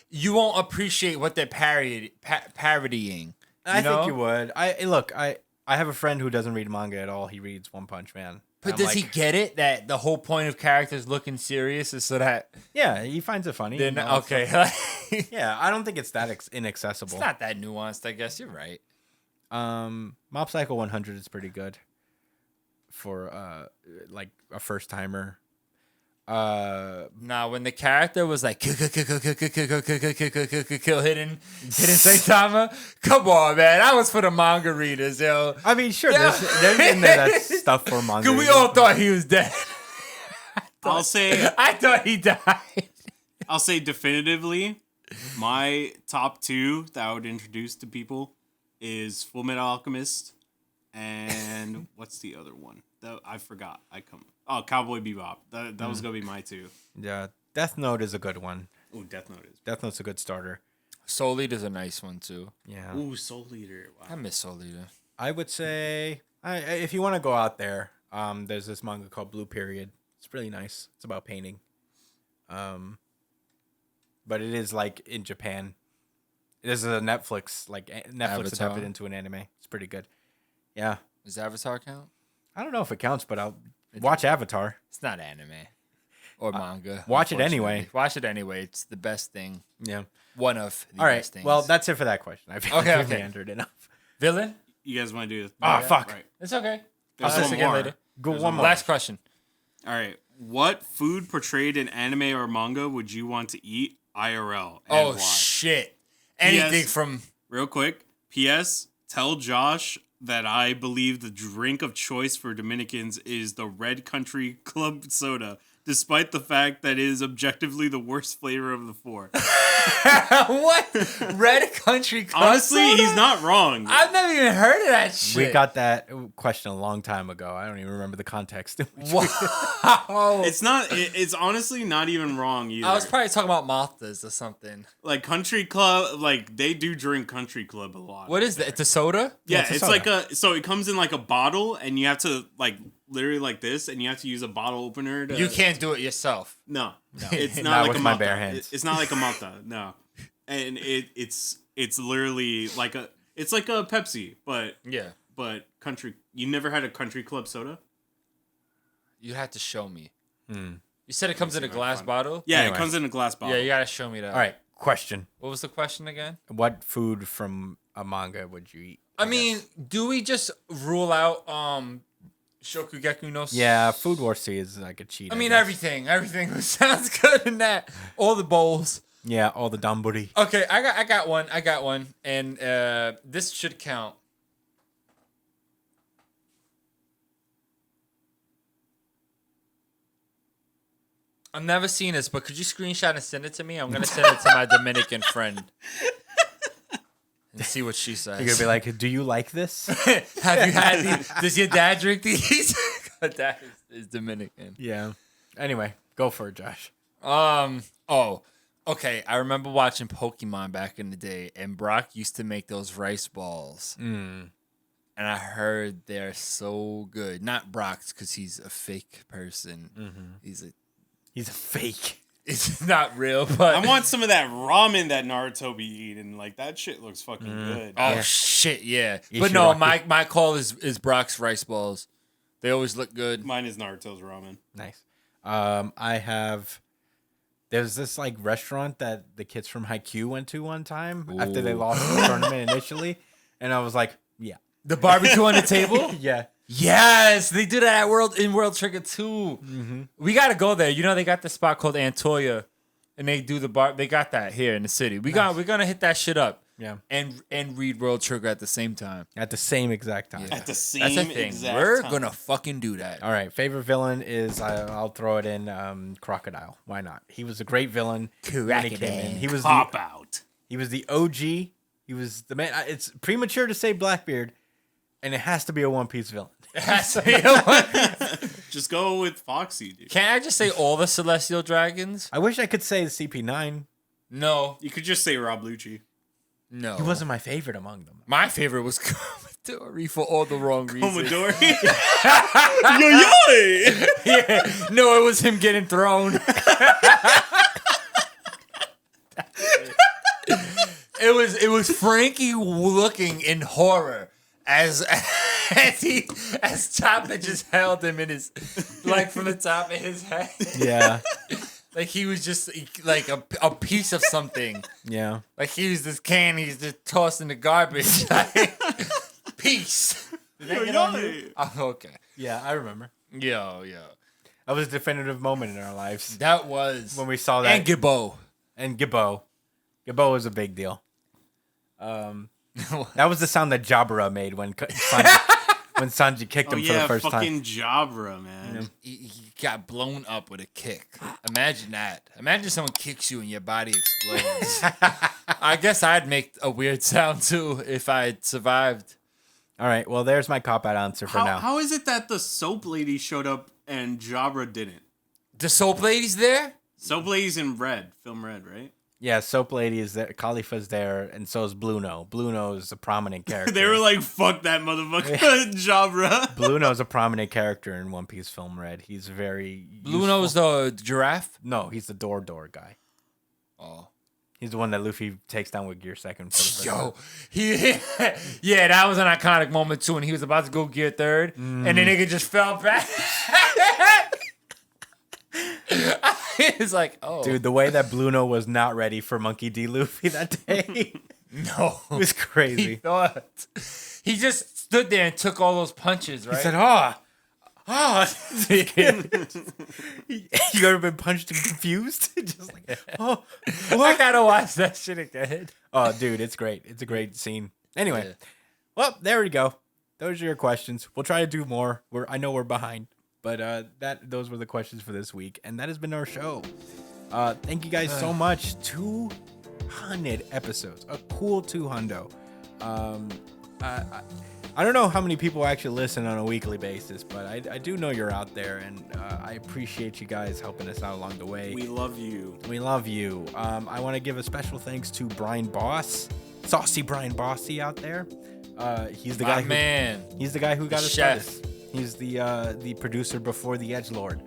[SPEAKER 4] you won't appreciate what they're parodying.
[SPEAKER 2] I think you would. I have a friend who doesn't read manga at all. He reads One Punch Man.
[SPEAKER 4] But
[SPEAKER 2] I'm
[SPEAKER 4] does
[SPEAKER 2] like,
[SPEAKER 4] he get it that the whole point of characters looking serious is so that
[SPEAKER 2] Yeah, he finds it funny.
[SPEAKER 4] they're
[SPEAKER 2] you know,
[SPEAKER 4] not okay? it's
[SPEAKER 2] Yeah, I don't think it's that inaccessible.
[SPEAKER 4] not that nuanced. I guess you're right.
[SPEAKER 2] Mob Psycho 100 is pretty good for like a first timer.
[SPEAKER 4] Nah, when the character was like kill hidden Saitama, come on, man, that was for the manga readers, yo.
[SPEAKER 2] I mean, sure, there's in there that's stuff for manga.
[SPEAKER 4] Cause we all thought he was dead.
[SPEAKER 5] I'll say
[SPEAKER 4] I thought he died.
[SPEAKER 5] I'll say definitively, my top two that I would introduce to people is Full Metal Alchemist and what's the other one? I forgot. Cowboy Bebop. That was gonna be my two.
[SPEAKER 2] Yeah, Death Note is a good one.
[SPEAKER 5] Oh, Death Note is.
[SPEAKER 2] Death Note's a good starter.
[SPEAKER 4] Soul Eater's a nice one too.
[SPEAKER 2] Yeah.
[SPEAKER 5] Ooh, Soul Eater.
[SPEAKER 4] I
[SPEAKER 5] Wow.
[SPEAKER 4] miss Soul Eater.
[SPEAKER 2] I would say, if you want to go out there, there's this manga called Blue Period. It's really nice. It's about painting. But it is like in Japan. This is a Netflix
[SPEAKER 4] Avatar.
[SPEAKER 2] adapted into an anime. It's pretty good. Yeah.
[SPEAKER 4] Does Avatar count?
[SPEAKER 2] I don't know if it counts, but I'll watch Avatar.
[SPEAKER 4] It's not anime or manga.
[SPEAKER 2] Watch it anyway.
[SPEAKER 4] Unfortunately. Watch it anyway. It's the best thing.
[SPEAKER 2] Yeah.
[SPEAKER 4] One of the
[SPEAKER 2] All right.
[SPEAKER 4] best things.
[SPEAKER 2] Well, that's it for that question. I feel like
[SPEAKER 4] Okay,
[SPEAKER 2] we've
[SPEAKER 4] okay.
[SPEAKER 2] meandered enough.
[SPEAKER 4] Villain?
[SPEAKER 5] You guys want to do this?
[SPEAKER 2] Oh, fuck.
[SPEAKER 5] Right.
[SPEAKER 4] It's okay.
[SPEAKER 5] There's
[SPEAKER 4] I'll do this
[SPEAKER 5] one
[SPEAKER 4] again
[SPEAKER 5] more.
[SPEAKER 4] later.
[SPEAKER 2] Go
[SPEAKER 5] There's
[SPEAKER 2] one more.
[SPEAKER 4] Last question.
[SPEAKER 5] All right. What food portrayed in anime or manga would you want to eat IRL? And
[SPEAKER 4] Oh,
[SPEAKER 5] why?
[SPEAKER 4] shit. Anything
[SPEAKER 5] Yes.
[SPEAKER 4] from...
[SPEAKER 5] Real quick. P.S. Tell Josh that I believe the drink of choice for Dominicans is the Red Country Club soda, despite the fact that it is objectively the worst flavor of the four.
[SPEAKER 4] What? Red Country Club
[SPEAKER 5] Honestly,
[SPEAKER 4] soda?
[SPEAKER 5] he's not wrong.
[SPEAKER 4] I've never even heard of that shit.
[SPEAKER 2] We got that question a long time ago. I don't even remember the context.
[SPEAKER 4] Wow.
[SPEAKER 5] It's not. It's honestly not even wrong either.
[SPEAKER 4] I was probably talking about Maltas or something.
[SPEAKER 5] Like Country Club, like they do drink Country Club a lot.
[SPEAKER 4] What is that? It's a soda?
[SPEAKER 5] Yeah,
[SPEAKER 2] it's a
[SPEAKER 5] it's
[SPEAKER 2] soda.
[SPEAKER 5] like a. So it comes in like a bottle, and you have to like literally like this, and you have to use a bottle opener. To,
[SPEAKER 4] You can't do it yourself.
[SPEAKER 5] No, it's
[SPEAKER 2] Not
[SPEAKER 5] not like
[SPEAKER 2] with
[SPEAKER 5] a
[SPEAKER 2] my
[SPEAKER 5] malta.
[SPEAKER 2] bare hands.
[SPEAKER 5] It's not like a malta. No, and it's literally like a. It's like a Pepsi, but
[SPEAKER 4] Yeah.
[SPEAKER 5] country. You never had a Country Club soda?
[SPEAKER 4] You had to show me. You said it comes in a glass bottle?
[SPEAKER 5] Yeah,
[SPEAKER 2] Anyway.
[SPEAKER 5] it comes in a glass bottle.
[SPEAKER 4] Yeah, you gotta show me that.
[SPEAKER 2] All right. Question.
[SPEAKER 4] What was the question again?
[SPEAKER 2] What food from a manga would you eat?
[SPEAKER 4] I mean, do we just rule out Shokugeki no?
[SPEAKER 2] Yeah, Food War C is like a cheat.
[SPEAKER 4] I mean
[SPEAKER 2] guess.
[SPEAKER 4] everything. Everything sounds good in that. All the bowls.
[SPEAKER 2] Yeah, all the donburi.
[SPEAKER 4] Okay, I got one, and this should count. I've never seen this, but could you screenshot and send it to me? I'm gonna send it to my Dominican friend and see what she says.
[SPEAKER 2] You're gonna be like, "Do you like this?"
[SPEAKER 4] Have you had these? Does your dad drink these? My dad is Dominican.
[SPEAKER 2] Yeah. Anyway, go for it, Josh.
[SPEAKER 4] Oh. Okay, I remember watching Pokemon back in the day, and Brock used to make those rice balls. And I heard they're so good. Not Brock's, because he's a fake person.
[SPEAKER 2] He's a fake.
[SPEAKER 4] It's not real, but...
[SPEAKER 5] I want some of that ramen that Naruto be eating. Like, that shit looks fucking good.
[SPEAKER 4] Oh, shit, yeah.
[SPEAKER 2] You
[SPEAKER 4] But
[SPEAKER 2] should
[SPEAKER 4] no,
[SPEAKER 2] rock it.
[SPEAKER 4] my call is Brock's rice balls. They always look good.
[SPEAKER 5] Mine is Naruto's ramen.
[SPEAKER 2] Nice. I have. There's this like restaurant that the kids from Haikyuu went to one time after they lost the tournament initially, and I was like, yeah,
[SPEAKER 4] The barbecue on the table?
[SPEAKER 2] yeah.
[SPEAKER 4] Yes, they do that at World Trigger too. We gotta go there. You know they got this spot called Antoya, and they do the bar. They got that here in the city. We're gonna hit that shit up.
[SPEAKER 2] Yeah.
[SPEAKER 4] And read World Trigger at the same time.
[SPEAKER 2] At the same exact time.
[SPEAKER 5] At the same
[SPEAKER 4] That's a thing.
[SPEAKER 5] exact
[SPEAKER 4] We're
[SPEAKER 5] time.
[SPEAKER 4] gonna fucking do that.
[SPEAKER 2] All right, favorite villain is I'll throw it in Crocodile. Why not? He was a great villain when he came in. He was
[SPEAKER 5] Pop out.
[SPEAKER 2] He was the OG. He was the man. It's premature to say Blackbeard, and it has to be a One Piece villain.
[SPEAKER 4] It has to be a-
[SPEAKER 5] Just go with Foxy, dude.
[SPEAKER 4] Can I just say all the Celestial Dragons?
[SPEAKER 2] I wish I could say the CP9.
[SPEAKER 4] No.
[SPEAKER 5] You could just say Rob Lucci.
[SPEAKER 4] No.
[SPEAKER 2] He wasn't my favorite among them.
[SPEAKER 4] My favorite was Commodore for all the wrong reasons.
[SPEAKER 5] Commodore. Yo yo.
[SPEAKER 4] Yeah. No, it was him getting thrown. It was Frankie looking in horror as Chopper just held him in his like from the top of his head.
[SPEAKER 2] Yeah.
[SPEAKER 4] Like he was just like a piece of something.
[SPEAKER 2] Yeah.
[SPEAKER 4] Like he was this can he's just tossed in the garbage. Like, peace. Did that get on you? Oh, okay.
[SPEAKER 2] Yeah, I remember.
[SPEAKER 4] Yo.
[SPEAKER 2] That was a definitive moment in our lives
[SPEAKER 4] That was
[SPEAKER 2] when we saw that.
[SPEAKER 4] and Gibbo.
[SPEAKER 2] And Gibbo. Gibbo was a big deal. That was the sound that Jabra made when Sanji kicked
[SPEAKER 5] Oh
[SPEAKER 2] him for
[SPEAKER 5] yeah,
[SPEAKER 2] the first
[SPEAKER 5] fucking
[SPEAKER 2] time.
[SPEAKER 5] Jabra, man.
[SPEAKER 4] He got blown up with a kick. Imagine that. Imagine someone kicks you and your body explodes. I guess I'd make a weird sound too if I had survived.
[SPEAKER 2] All right, well, there's my cop-out answer for now.
[SPEAKER 5] How is it that the soap lady showed up and Jabra didn't?
[SPEAKER 4] The soap lady's there?
[SPEAKER 5] Soap lady's in red, film red, right?
[SPEAKER 2] Yeah, Soap Lady is there, Khalifa's there, and so is Bluno. Bluno is a prominent character.
[SPEAKER 5] They were like, "Fuck that motherfucker, Jabra."
[SPEAKER 2] Bluno is a prominent character in One Piece Film Red. He's very
[SPEAKER 4] Bluno's the giraffe?
[SPEAKER 2] No, he's the door guy.
[SPEAKER 4] Oh.
[SPEAKER 2] He's the one that Luffy takes down with Gear Second. For the first
[SPEAKER 4] Yo,
[SPEAKER 2] time.
[SPEAKER 4] yeah, that was an iconic moment too. And he was about to go Gear Third, and the nigga just fell back. It's like, oh,
[SPEAKER 2] Dude, the way that Bluno was not ready for Monkey D. Luffy that day,
[SPEAKER 4] no,
[SPEAKER 2] it was
[SPEAKER 4] he
[SPEAKER 2] crazy.
[SPEAKER 4] thought he just stood there and took all those punches, right?
[SPEAKER 2] He said, You ever been punched and confused? Just like,
[SPEAKER 4] I gotta watch that shit again.
[SPEAKER 2] Oh, dude, it's great. It's a great scene. Anyway, well, there we go. Those are your questions. We'll try to do more. I know we're behind, but those were the questions for this week, and that has been our show. Thank you guys so much. 200 episodes, a cool 200. I don't know how many people actually listen on a weekly basis, but I do know you're out there, and I appreciate you guys helping us out along the way.
[SPEAKER 5] We love you.
[SPEAKER 2] We love you. I want to give a special thanks to Brian Boss, Saucy Brian Bossy out there. He's the guy. He's the guy who got us started. He's the producer before the Edgelord.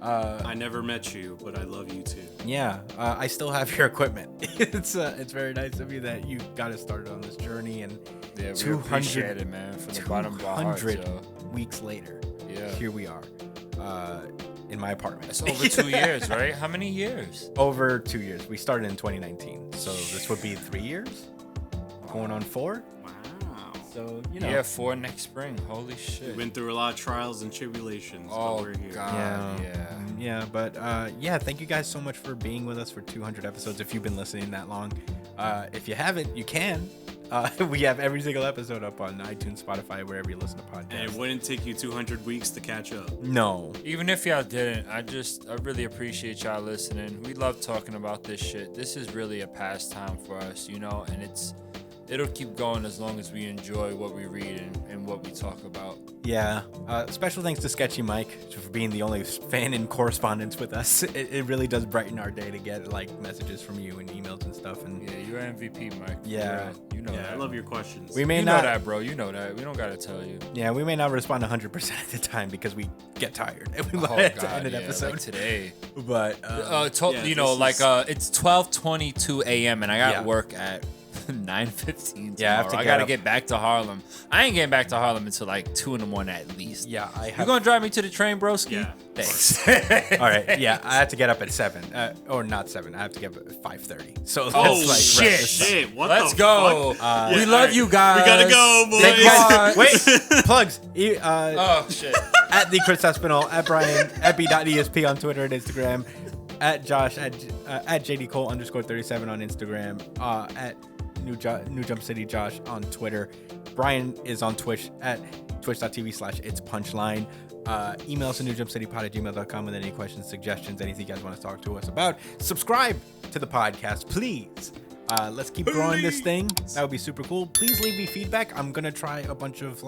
[SPEAKER 5] I never met you, but I love you too.
[SPEAKER 2] Yeah, I still have your equipment. It's very nice of you that you got us started on this journey, and
[SPEAKER 4] we appreciate it, man, from the bottom of our hearts,
[SPEAKER 2] 200 weeks later, here we are in my apartment.
[SPEAKER 4] It's over 2 years, right? How many years?
[SPEAKER 2] Over 2 years. We started in 2019, so this would be 3 years, going on 4. So, you know.
[SPEAKER 4] Yeah, 4 next spring. Holy shit.
[SPEAKER 5] We've been through a lot of trials and tribulations,
[SPEAKER 4] but
[SPEAKER 5] we're here.
[SPEAKER 4] God,
[SPEAKER 2] yeah. But thank you guys so much for being with us for 200 episodes. If you've been listening that long, if you haven't, you can. We have every single episode up on iTunes, Spotify, wherever you listen to podcasts.
[SPEAKER 5] And it wouldn't take you 200 weeks to catch up.
[SPEAKER 2] No.
[SPEAKER 4] Even if y'all didn't, I really appreciate y'all listening. We love talking about this shit. This is really a pastime for us, you know, and it'll keep going as long as we enjoy what we read and what we talk about.
[SPEAKER 2] Yeah. Special thanks to Sketchy Mike for being the only fan in correspondence with us. It really does brighten our day to get like messages from you and emails and stuff. And
[SPEAKER 4] yeah, you're MVP, Mike.
[SPEAKER 2] Yeah.
[SPEAKER 4] You know that.
[SPEAKER 5] I love your questions.
[SPEAKER 2] We may
[SPEAKER 4] you
[SPEAKER 2] not
[SPEAKER 4] know that, bro. You know that. We don't gotta tell you.
[SPEAKER 2] Yeah, we may not respond 100% of the time because we get tired and we want to end an episode
[SPEAKER 4] like today.
[SPEAKER 2] But
[SPEAKER 4] it's 12:22 a.m. and I got work at 9:15 tomorrow. I gotta get back to Harlem. I ain't getting back to Harlem until like 2 a.m. at least.
[SPEAKER 2] Yeah,
[SPEAKER 4] You gonna drive me to the train, broski?
[SPEAKER 5] Yeah.
[SPEAKER 2] Thanks. All right. Yeah, I have to get up at 7, or not 7. I have to get up at 5:30. So that's like
[SPEAKER 4] shit!
[SPEAKER 5] What
[SPEAKER 4] Let's
[SPEAKER 5] the
[SPEAKER 4] go.
[SPEAKER 5] fuck?
[SPEAKER 4] We love you guys.
[SPEAKER 5] We gotta go, boys.
[SPEAKER 2] Thank you guys. Wait, plugs.
[SPEAKER 4] Oh shit!
[SPEAKER 2] At the Chris Espinal, at Brian, at b.esp on Twitter and Instagram, at Josh, at @JDCole_37 on Instagram, at New Jump City Josh on Twitter. Brian is on Twitch at twitch.tv/itspunchline. Email us at newjumpcitypod@gmail.com with any questions, suggestions, anything you guys want to talk to us about. Subscribe to the podcast, please. Let's keep growing this thing. That would be super cool. Please leave me feedback. I'm gonna try a bunch of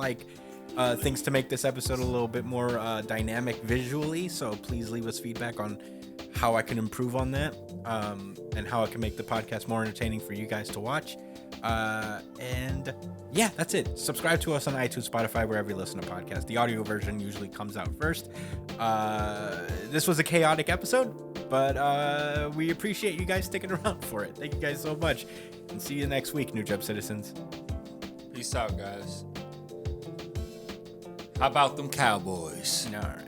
[SPEAKER 2] things to make this episode a little bit more dynamic visually. So please leave us feedback on how I can improve on that, and how I can make the podcast more entertaining for you guys to watch. And yeah, that's it. Subscribe to us on iTunes, Spotify, wherever you listen to podcasts. The audio version usually comes out first. This was a chaotic episode, but we appreciate you guys sticking around for it. Thank you guys so much, and see you next week, New Jump citizens.
[SPEAKER 4] Peace out, guys. How about them Cowboys?
[SPEAKER 2] All right.